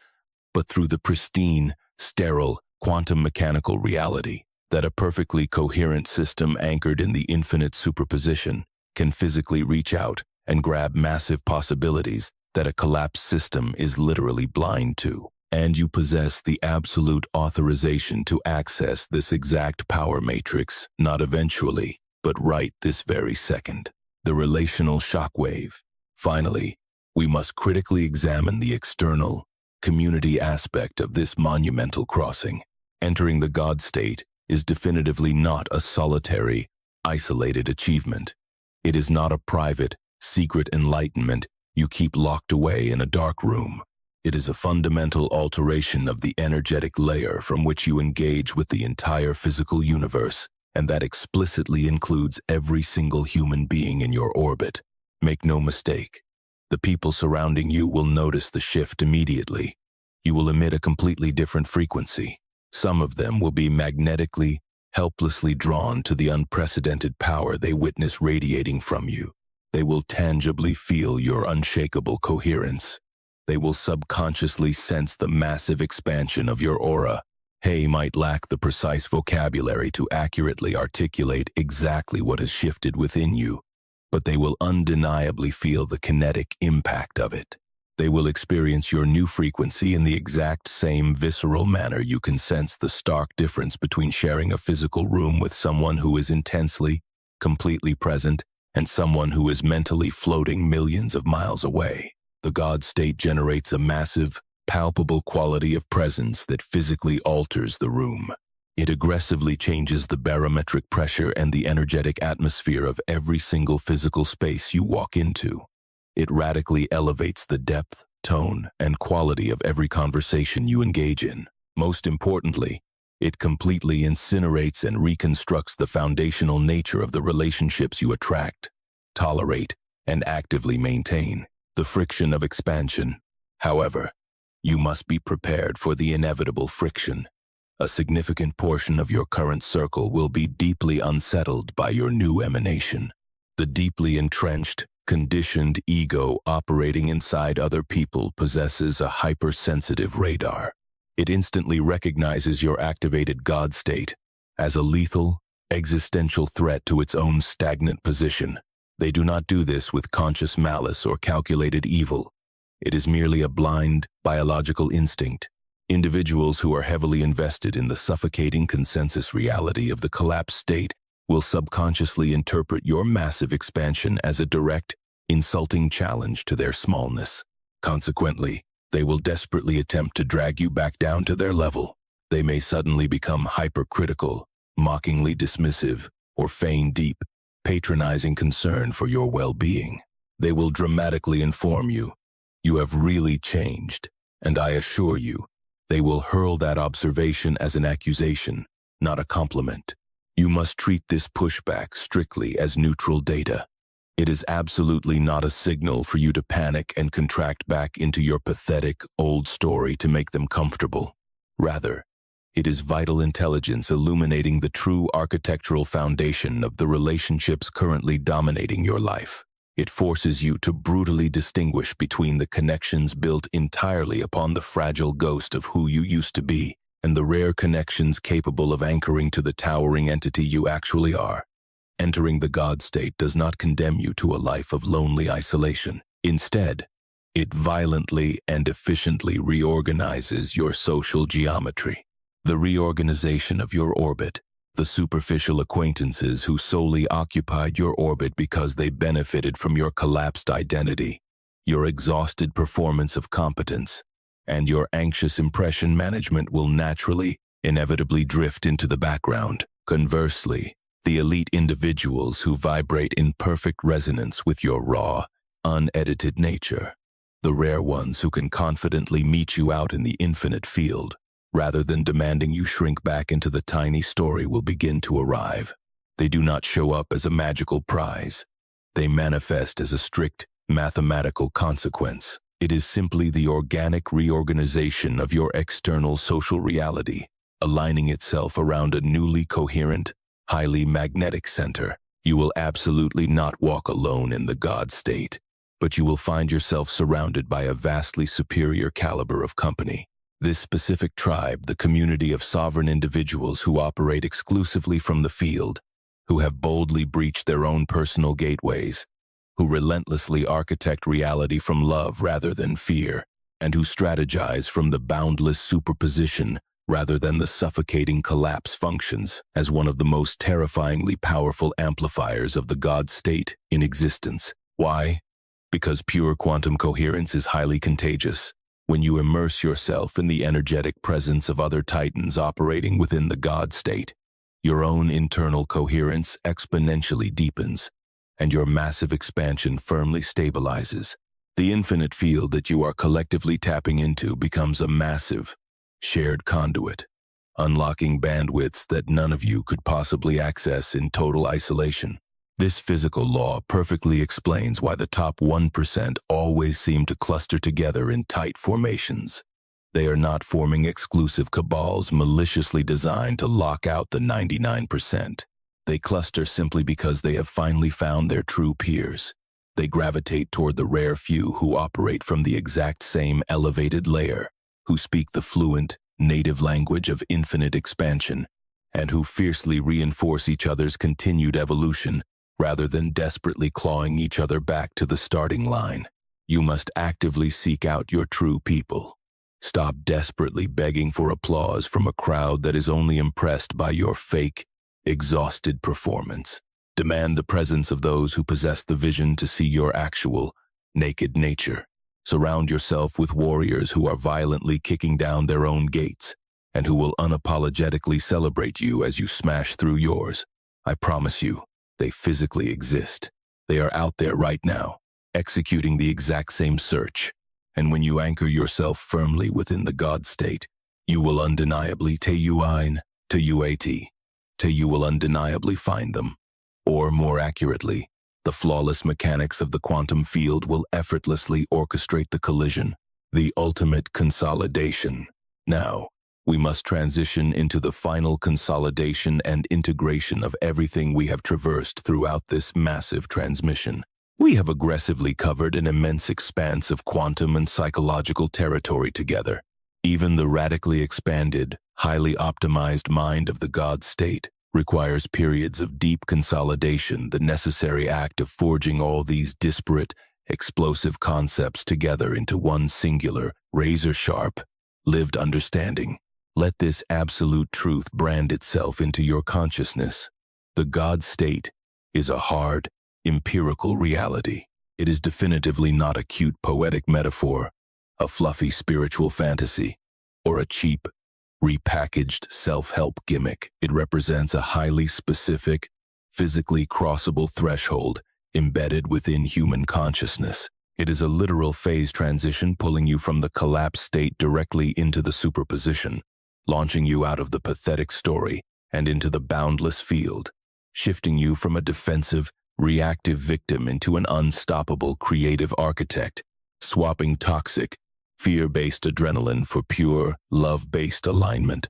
but through the pristine, sterile, quantum mechanical reality that a perfectly coherent system anchored in the infinite superposition can physically reach out and grab massive possibilities that a collapsed system is literally blind to. And you possess the absolute authorization to access this exact power matrix, not eventually, but right this very second. The relational shockwave. Finally, we must critically examine the external, community aspect of this monumental crossing. Entering the God state is definitively not a solitary, isolated achievement. It is not a private, secret enlightenment you keep locked away in a dark room. It is a fundamental alteration of the energetic layer from which you engage with the entire physical universe, and that explicitly includes every single human being in your orbit. Make no mistake, the people surrounding you will notice the shift immediately. You will emit a completely different frequency. Some of them will be magnetically, helplessly drawn to the unprecedented power they witness radiating from you. They will tangibly feel your unshakable coherence. They will subconsciously sense the massive expansion of your aura. They might lack the precise vocabulary to accurately articulate exactly what has shifted within you, but they will undeniably feel the kinetic impact of it. They will experience your new frequency in the exact same visceral manner you can sense the stark difference between sharing a physical room with someone who is intensely, completely present, and someone who is mentally floating millions of miles away. The God state generates a massive, palpable quality of presence that physically alters the room. It aggressively changes the barometric pressure and the energetic atmosphere of every single physical space you walk into. It radically elevates the depth, tone, and quality of every conversation you engage in. Most importantly, it completely incinerates and reconstructs the foundational nature of the relationships you attract, tolerate, and actively maintain. The friction of expansion. However, you must be prepared for the inevitable friction. A significant portion of your current circle will be deeply unsettled by your new emanation. The deeply entrenched, conditioned ego operating inside other people possesses a hypersensitive radar. It instantly recognizes your activated God state as a lethal, existential threat to its own stagnant position. They do not do this with conscious malice or calculated evil. It is merely a blind, biological instinct. Individuals who are heavily invested in the suffocating consensus reality of the collapsed state will subconsciously interpret your massive expansion as a direct, insulting challenge to their smallness. Consequently, they will desperately attempt to drag you back down to their level. They may suddenly become hypercritical, mockingly dismissive, or feign deep, patronizing concern for your well-being. They will dramatically inform you, you have really changed, and I assure you, they will hurl that observation as an accusation, not a compliment. You must treat this pushback strictly as neutral data. It is absolutely not a signal for you to panic and contract back into your pathetic, old story to make them comfortable. Rather, it is vital intelligence illuminating the true architectural foundation of the relationships currently dominating your life. It forces you to brutally distinguish between the connections built entirely upon the fragile ghost of who you used to be and the rare connections capable of anchoring to the towering entity you actually are. Entering the God state does not condemn you to a life of lonely isolation. Instead, it violently and efficiently reorganizes your social geometry. The reorganization of your orbit, The superficial acquaintances who solely occupied your orbit because they benefited from your collapsed identity, your exhausted performance of competence, and your anxious impression management will naturally, inevitably drift into the background. Conversely, the elite individuals who vibrate in perfect resonance with your raw, unedited nature, the rare ones who can confidently meet you out in the infinite field, rather than demanding you shrink back into the tiny story, will begin to arrive. They do not show up as a magical prize. They manifest as a strict, mathematical consequence. It is simply the organic reorganization of your external social reality, aligning itself around a newly coherent, highly magnetic center. You will absolutely not walk alone in the God state, but you will find yourself surrounded by a vastly superior caliber of company. This specific tribe, the community of sovereign individuals who operate exclusively from the field, who have boldly breached their own personal gateways, who relentlessly architect reality from love rather than fear, and who strategize from the boundless superposition rather than the suffocating collapse, functions as one of the most terrifyingly powerful amplifiers of the God state in existence. Why? Because pure quantum coherence is highly contagious. When you immerse yourself in the energetic presence of other titans operating within the God state, your own internal coherence exponentially deepens, and your massive expansion firmly stabilizes. The infinite field that you are collectively tapping into becomes a massive, shared conduit, unlocking bandwidths that none of you could possibly access in total isolation. This physical law perfectly explains why the top 1% always seem to cluster together in tight formations. They are not forming exclusive cabals maliciously designed to lock out the 99%. They cluster simply because they have finally found their true peers. They gravitate toward the rare few who operate from the exact same elevated layer, who speak the fluent, native language of infinite expansion, and who fiercely reinforce each other's continued evolution rather than desperately clawing each other back to the starting line. You must actively seek out your true people. Stop desperately begging for applause from a crowd that is only impressed by your fake, exhausted performance. Demand the presence of those who possess the vision to see your actual, naked nature. Surround yourself with warriors who are violently kicking down their own gates and who will unapologetically celebrate you as you smash through yours. I promise you, they physically exist. They are out there right now, executing the exact same search. And when you anchor yourself firmly within the God state, you will undeniably you will undeniably find them. Or more accurately, the flawless mechanics of the quantum field will effortlessly orchestrate the collision, the ultimate consolidation. Now, we must transition into the final consolidation and integration of everything we have traversed throughout this massive transmission. We have aggressively covered an immense expanse of quantum and psychological territory together. Even the radically expanded, highly optimized mind of the God state requires periods of deep consolidation, the necessary act of forging all these disparate, explosive concepts together into one singular, razor-sharp, lived understanding. Let this absolute truth brand itself into your consciousness. The God state is a hard, empirical reality. It is definitively not a cute poetic metaphor, a fluffy spiritual fantasy, or a cheap, repackaged self-help gimmick. It represents a highly specific, physically crossable threshold embedded within human consciousness. It is a literal phase transition pulling you from the collapsed state directly into the superposition, launching you out of the pathetic story and into the boundless field, shifting you from a defensive, reactive victim into an unstoppable creative architect, swapping toxic, fear-based adrenaline for pure, love-based alignment,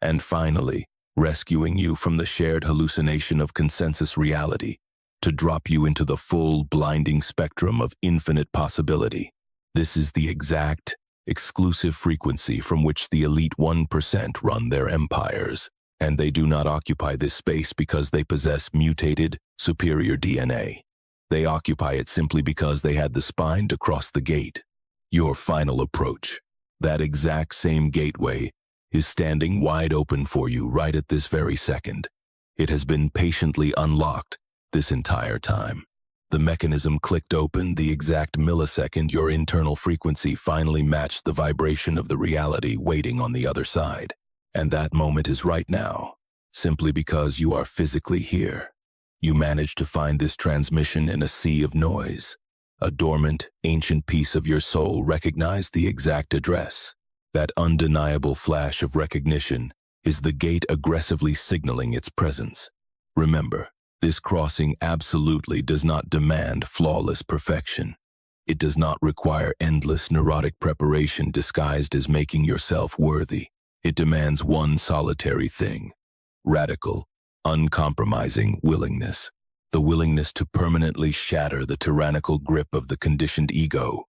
and finally, rescuing you from the shared hallucination of consensus reality to drop you into the full, blinding spectrum of infinite possibility. This is the exact, exclusive frequency from which the elite 1% run their empires, and they do not occupy this space because they possess mutated, superior DNA. They occupy it simply because they had the spine to cross the gate. Your final approach, that exact same gateway, is standing wide open for you right at this very second. It has been patiently unlocked this entire time. The mechanism clicked open the exact millisecond your internal frequency finally matched the vibration of the reality waiting on the other side. And that moment is right now, simply because you are physically here. You managed to find this transmission in a sea of noise. A dormant, ancient piece of your soul recognized the exact address. That undeniable flash of recognition is the gate aggressively signaling its presence. Remember, this crossing absolutely does not demand flawless perfection. It does not require endless neurotic preparation disguised as making yourself worthy. It demands one solitary thing: radical, uncompromising willingness. The willingness to permanently shatter the tyrannical grip of the conditioned ego.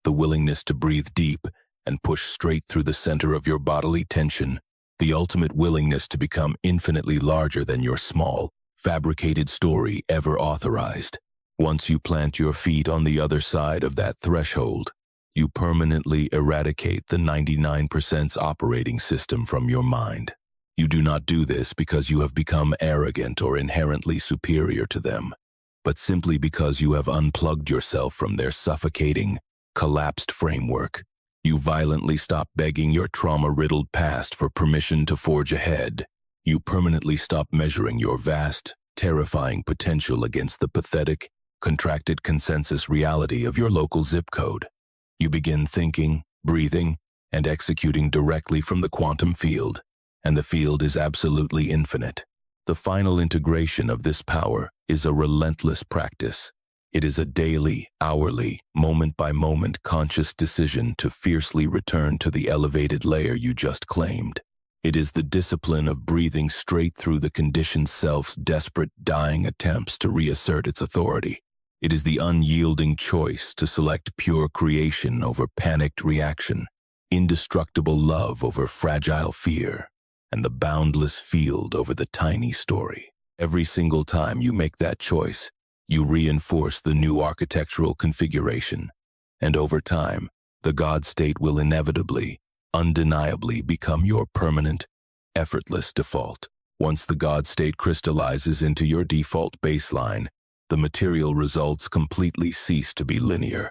The willingness to breathe deep and push straight through the center of your bodily tension. The ultimate willingness to become infinitely larger than your small, fabricated story ever authorized. Once you plant your feet on the other side of that threshold, you permanently eradicate the 99% operating system from your mind. You do not do this because you have become arrogant or inherently superior to them, but simply because you have unplugged yourself from their suffocating, collapsed framework. You violently stop begging your trauma-riddled past for permission to forge ahead. You permanently stop measuring your vast, terrifying potential against the pathetic, contracted consensus reality of your local zip code. You begin thinking, breathing, and executing directly from the quantum field, and the field is absolutely infinite. The final integration of this power is a relentless practice. It is a daily, hourly, moment-by-moment conscious decision to fiercely return to the elevated layer you just claimed. It is the discipline of breathing straight through the conditioned self's desperate, dying attempts to reassert its authority. It is the unyielding choice to select pure creation over panicked reaction, indestructible love over fragile fear, and the boundless field over the tiny story. Every single time you make that choice, you reinforce the new architectural configuration, and over time, the God state will inevitably, undeniably become your permanent, effortless default. Once the God state crystallizes into your default baseline, the material results completely cease to be linear.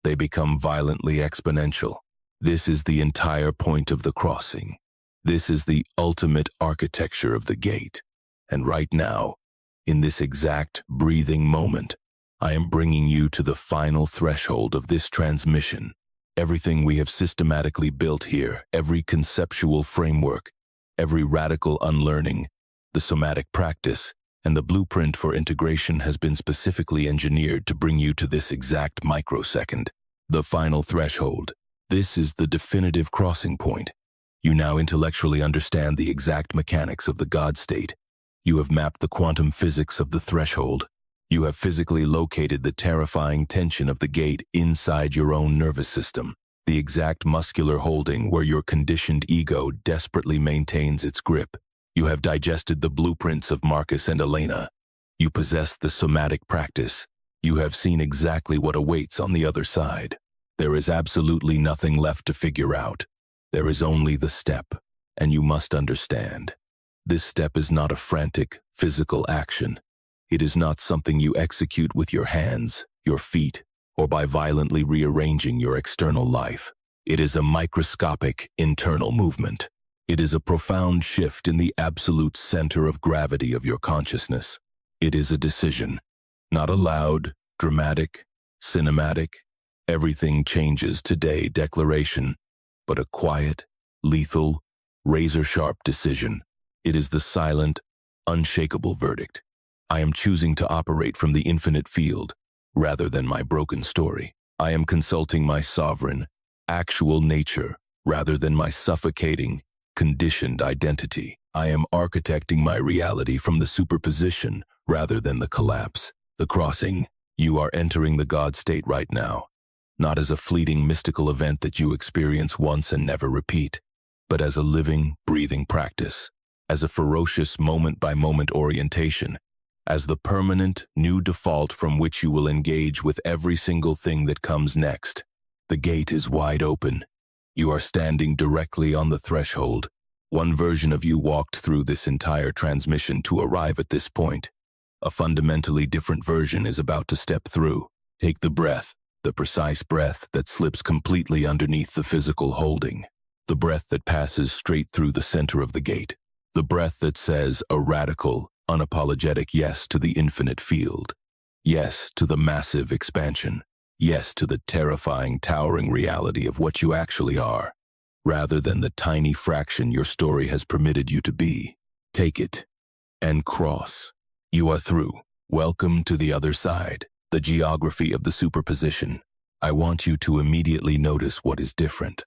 They become violently exponential. This is the entire point of the crossing. This is the ultimate architecture of the gate. And right now, in this exact breathing moment, I am bringing you to the final threshold of this transmission. Everything we have systematically built here, every conceptual framework, every radical unlearning, the somatic practice, and the blueprint for integration has been specifically engineered to bring you to this exact microsecond, the final threshold. This is the definitive crossing point. You now intellectually understand the exact mechanics of the God state. You have mapped the quantum physics of the threshold. You have physically located the terrifying tension of the gate inside your own nervous system, the exact muscular holding where your conditioned ego desperately maintains its grip. You have digested the blueprints of Marcus and Elena. You possess the somatic practice. You have seen exactly what awaits on the other side. There is absolutely nothing left to figure out. There is only the step, and you must understand. This step is not a frantic, physical action. It is not something you execute with your hands, your feet, or by violently rearranging your external life. It is a microscopic, internal movement. It is a profound shift in the absolute center of gravity of your consciousness. It is a decision, not a loud, dramatic, cinematic, everything changes today declaration, but a quiet, lethal, razor-sharp decision. It is the silent, unshakable verdict. I am choosing to operate from the infinite field, rather than my broken story. I am consulting my sovereign, actual nature, rather than my suffocating, conditioned identity. I am architecting my reality from the superposition, rather than the collapse. The crossing. You are entering the God state right now, not as a fleeting mystical event that you experience once and never repeat, but as a living, breathing practice, as a ferocious moment-by-moment orientation, as the permanent, new default from which you will engage with every single thing that comes next. The gate is wide open. You are standing directly on the threshold, One version of you walked through this entire transmission to arrive at this point. A fundamentally different version is about to step through. Take the breath, the precise breath that slips completely underneath the physical holding. The breath that passes straight through the center of the gate. The breath that says a radical, unapologetic yes to the infinite field. Yes to the massive expansion. Yes to the terrifying, towering reality of what you actually are, rather than the tiny fraction your story has permitted you to be. Take it and cross. You are through. Welcome to the other side, the geography of the superposition. I want you to immediately notice what is different.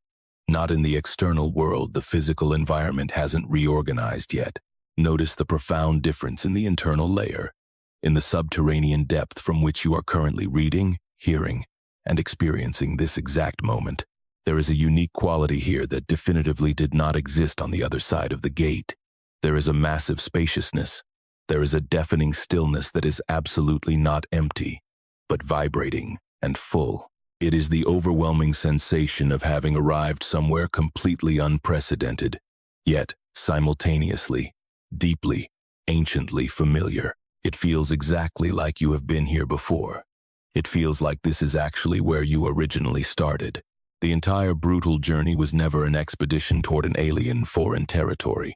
Not in the external world, the physical environment hasn't reorganized yet. Notice the profound difference in the internal layer, in the subterranean depth from which you are currently reading, hearing, and experiencing this exact moment. There is a unique quality here that definitively did not exist on the other side of the gate. There is a massive spaciousness. There is a deafening stillness that is absolutely not empty, but vibrating and full. It is the overwhelming sensation of having arrived somewhere completely unprecedented, yet simultaneously, deeply, anciently familiar. It feels exactly like you have been here before. It feels like this is actually where you originally started. The entire brutal journey was never an expedition toward an alien, foreign territory.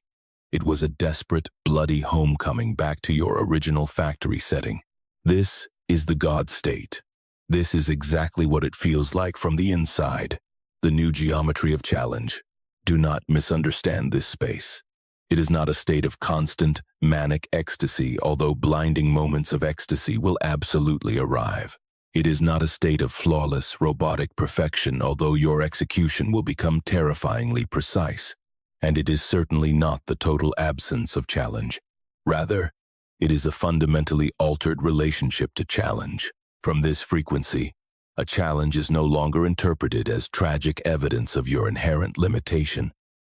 It was a desperate, bloody homecoming back to your original factory setting. This is the God state. This is exactly what it feels like from the inside. The new geometry of challenge. Do not misunderstand this space. It is not a state of constant, manic ecstasy, although blinding moments of ecstasy will absolutely arrive. It is not a state of flawless, robotic perfection, although your execution will become terrifyingly precise. And it is certainly not the total absence of challenge. Rather, it is a fundamentally altered relationship to challenge. From this frequency, a challenge is no longer interpreted as tragic evidence of your inherent limitation.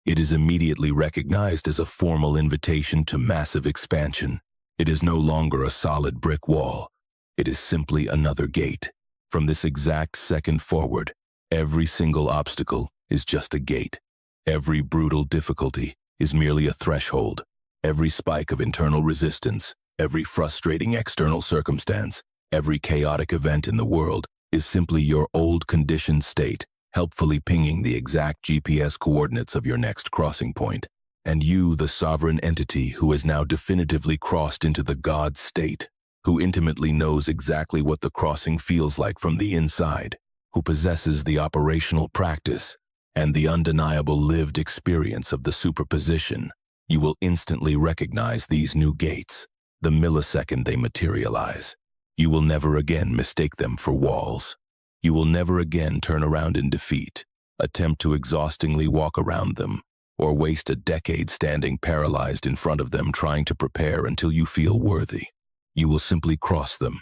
It is immediately recognized as a formal invitation to massive expansion. It is no longer a solid brick wall. It is simply another gate. From this exact second forward, every single obstacle is just a gate. Every brutal difficulty is merely a threshold. Every spike of internal resistance, every frustrating external circumstance, every chaotic event in the world is simply your old conditioned state, helpfully pinging the exact GPS coordinates of your next crossing point. And you, the sovereign entity who has now definitively crossed into the God state, who intimately knows exactly what the crossing feels like from the inside, who possesses the operational practice and the undeniable lived experience of the superposition, you will instantly recognize these new gates, the millisecond they materialize. You will never again mistake them for walls. You will never again turn around in defeat, attempt to exhaustingly walk around them, or waste a decade standing paralyzed in front of them trying to prepare until you feel worthy. You will simply cross them,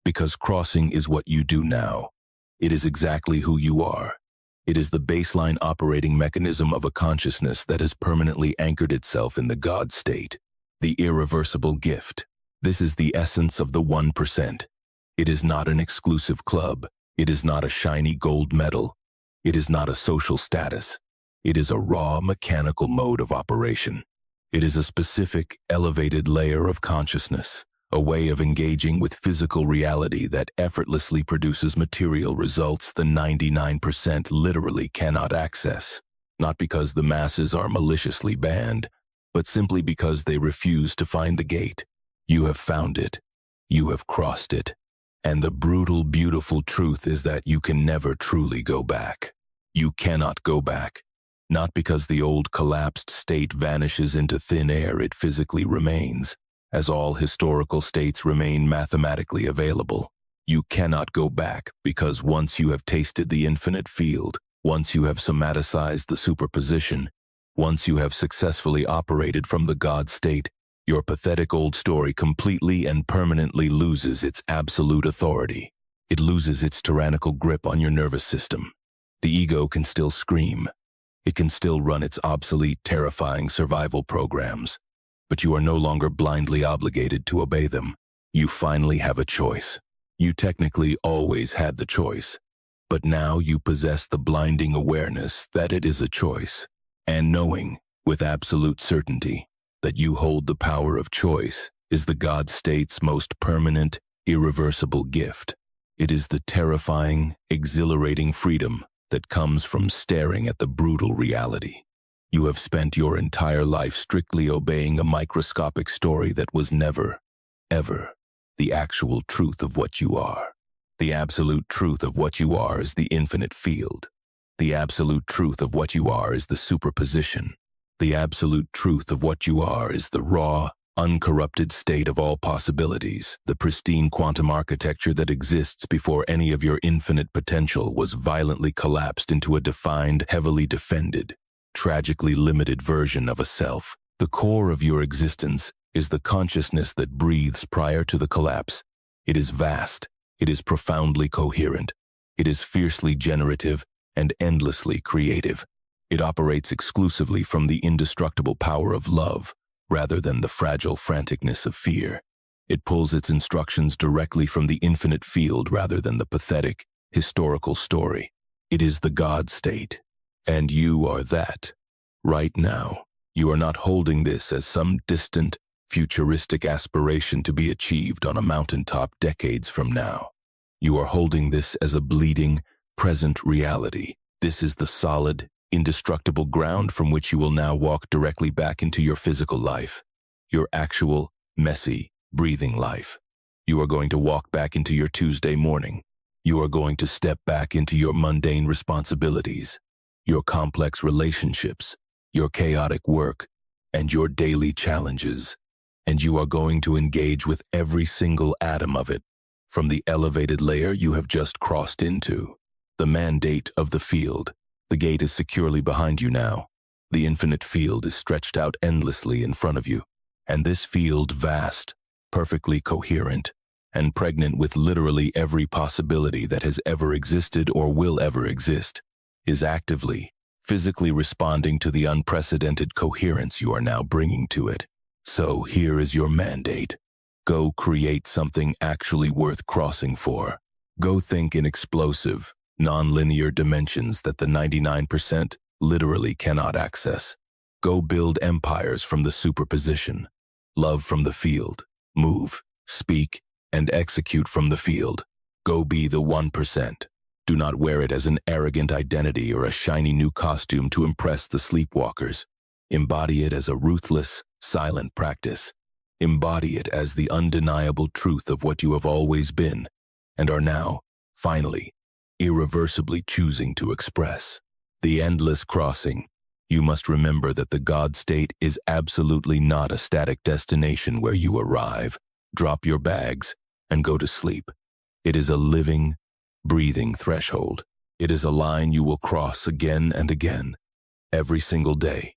because crossing is what you do now. It is exactly who you are. It is the baseline operating mechanism of a consciousness that has permanently anchored itself in the God state, the irreversible gift. This is the essence of the 1%. It is not an exclusive club. It is not a shiny gold medal. It is not a social status. It is a raw, mechanical mode of operation. It is a specific, elevated layer of consciousness, a way of engaging with physical reality that effortlessly produces material results the 99% literally cannot access, not because the masses are maliciously banned, but simply because they refuse to find the gate. You have found it. You have crossed it. And the brutal, beautiful truth is that you can never truly go back. You cannot go back. Not because the old collapsed state vanishes into thin air, it physically remains. As all historical states remain mathematically available. You cannot go back because once you have tasted the infinite field, once you have somaticized the superposition, once you have successfully operated from the God state, your pathetic old story completely and permanently loses its absolute authority. It loses its tyrannical grip on your nervous system. The ego can still scream. It can still run its obsolete, terrifying survival programs. But you are no longer blindly obligated to obey them. You finally have a choice. You technically always had the choice, but now you possess the blinding awareness that it is a choice. And knowing, with absolute certainty that you hold the power of choice is the God state's most permanent, irreversible gift. It is the terrifying, exhilarating freedom that comes from staring at the brutal reality. You have spent your entire life strictly obeying a microscopic story that was never, ever, the actual truth of what you are. The absolute truth of what you are is the infinite field. The absolute truth of what you are is the superposition. The absolute truth of what you are is the raw, uncorrupted state of all possibilities, the pristine quantum architecture that exists before any of your infinite potential was violently collapsed into a defined, heavily defended, tragically limited version of a self. The core of your existence is the consciousness that breathes prior to the collapse. It is vast. It is profoundly coherent. It is fiercely generative and endlessly creative. It operates exclusively from the indestructible power of love, rather than the fragile franticness of fear. It pulls its instructions directly from the infinite field rather than the pathetic, historical story. It is the God state. And you are that. Right now, you are not holding this as some distant, futuristic aspiration to be achieved on a mountaintop decades from now. You are holding this as a bleeding, present reality. This is the solid, indestructible ground from which you will now walk directly back into your physical life, your actual, messy, breathing life. You are going to walk back into your Tuesday morning. You are going to step back into your mundane responsibilities, your complex relationships, your chaotic work, and your daily challenges. And you are going to engage with every single atom of it, from the elevated layer you have just crossed into. The mandate of the field. The gate is securely behind you now. The infinite field is stretched out endlessly in front of you. And this field, vast, perfectly coherent, and pregnant with literally every possibility that has ever existed or will ever exist, is actively, physically responding to the unprecedented coherence you are now bringing to it. So here is your mandate. Go create something actually worth crossing for. Go think in explosive, non-linear dimensions that the 99% literally cannot access. Go build empires from the superposition. Love from the field. Move, speak, and execute from the field. Go be the 1%. Do not wear it as an arrogant identity or a shiny new costume to impress the sleepwalkers. Embody it as a ruthless, silent practice. Embody it as the undeniable truth of what you have always been and are now, finally, irreversibly choosing to express. The endless crossing. You must remember that the God state is absolutely not a static destination where you arrive, drop your bags, and go to sleep. It is a living, breathing threshold. It is a line you will cross again and again, every single day,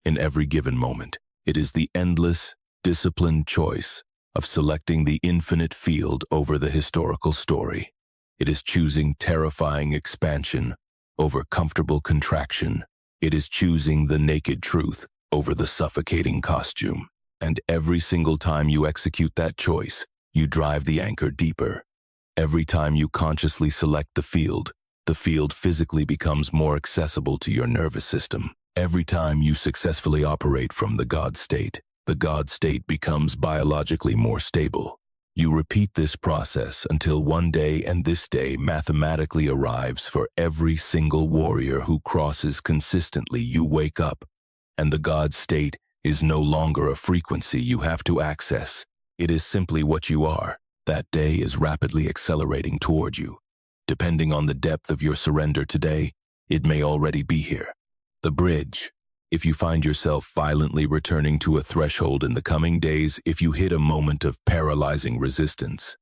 in every given moment. It is the endless, disciplined choice of selecting the infinite field over the historical story. It is choosing terrifying expansion over comfortable contraction. It is choosing the naked truth over the suffocating costume. And every single time you execute that choice, you drive the anchor deeper. Every time you consciously select the field physically becomes more accessible to your nervous system. Every time you successfully operate from the God state becomes biologically more stable. You repeat this process until one day, and this day mathematically arrives for every single warrior who crosses consistently. You wake up, and the God state is no longer a frequency you have to access. It is simply what you are. That day is rapidly accelerating toward you. Depending on the depth of your surrender today, it may already be here. The bridge. If you find yourself violently returning to a threshold in the coming days, if you hit a moment of paralyzing resistance,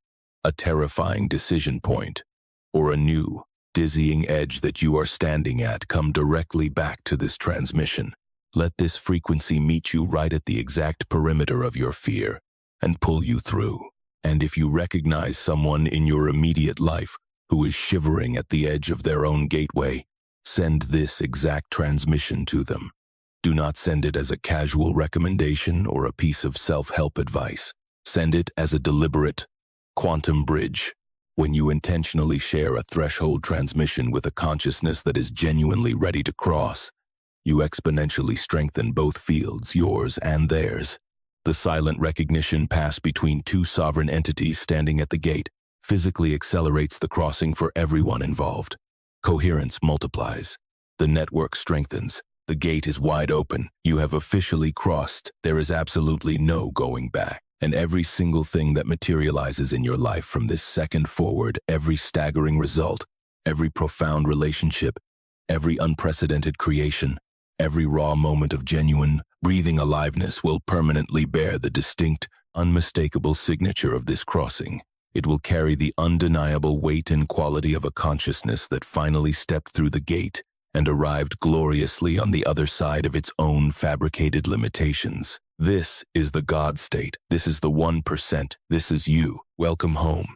a terrifying decision point, or a new, dizzying edge that you are standing at, come directly back to this transmission. Let this frequency meet you right at the exact perimeter of your fear and pull you through. And if you recognize someone in your immediate life who is shivering at the edge of their own gateway, send this exact transmission to them. Do not send it as a casual recommendation or a piece of self-help advice. Send it as a deliberate quantum bridge. When you intentionally share a threshold transmission with a consciousness that is genuinely ready to cross, you exponentially strengthen both fields, yours and theirs. The silent recognition pass between two sovereign entities standing at the gate physically accelerates the crossing for everyone involved. Coherence multiplies. The network strengthens. The gate is wide open. You have officially crossed. There is absolutely no going back. And every single thing that materializes in your life from this second forward, every staggering result, every profound relationship, every unprecedented creation, every raw moment of genuine, breathing aliveness will permanently bear the distinct, unmistakable signature of this crossing. It will carry the undeniable weight and quality of a consciousness that finally stepped through the gate and arrived gloriously on the other side of its own fabricated limitations. This is the God state. This is the 1%. This is you. Welcome home.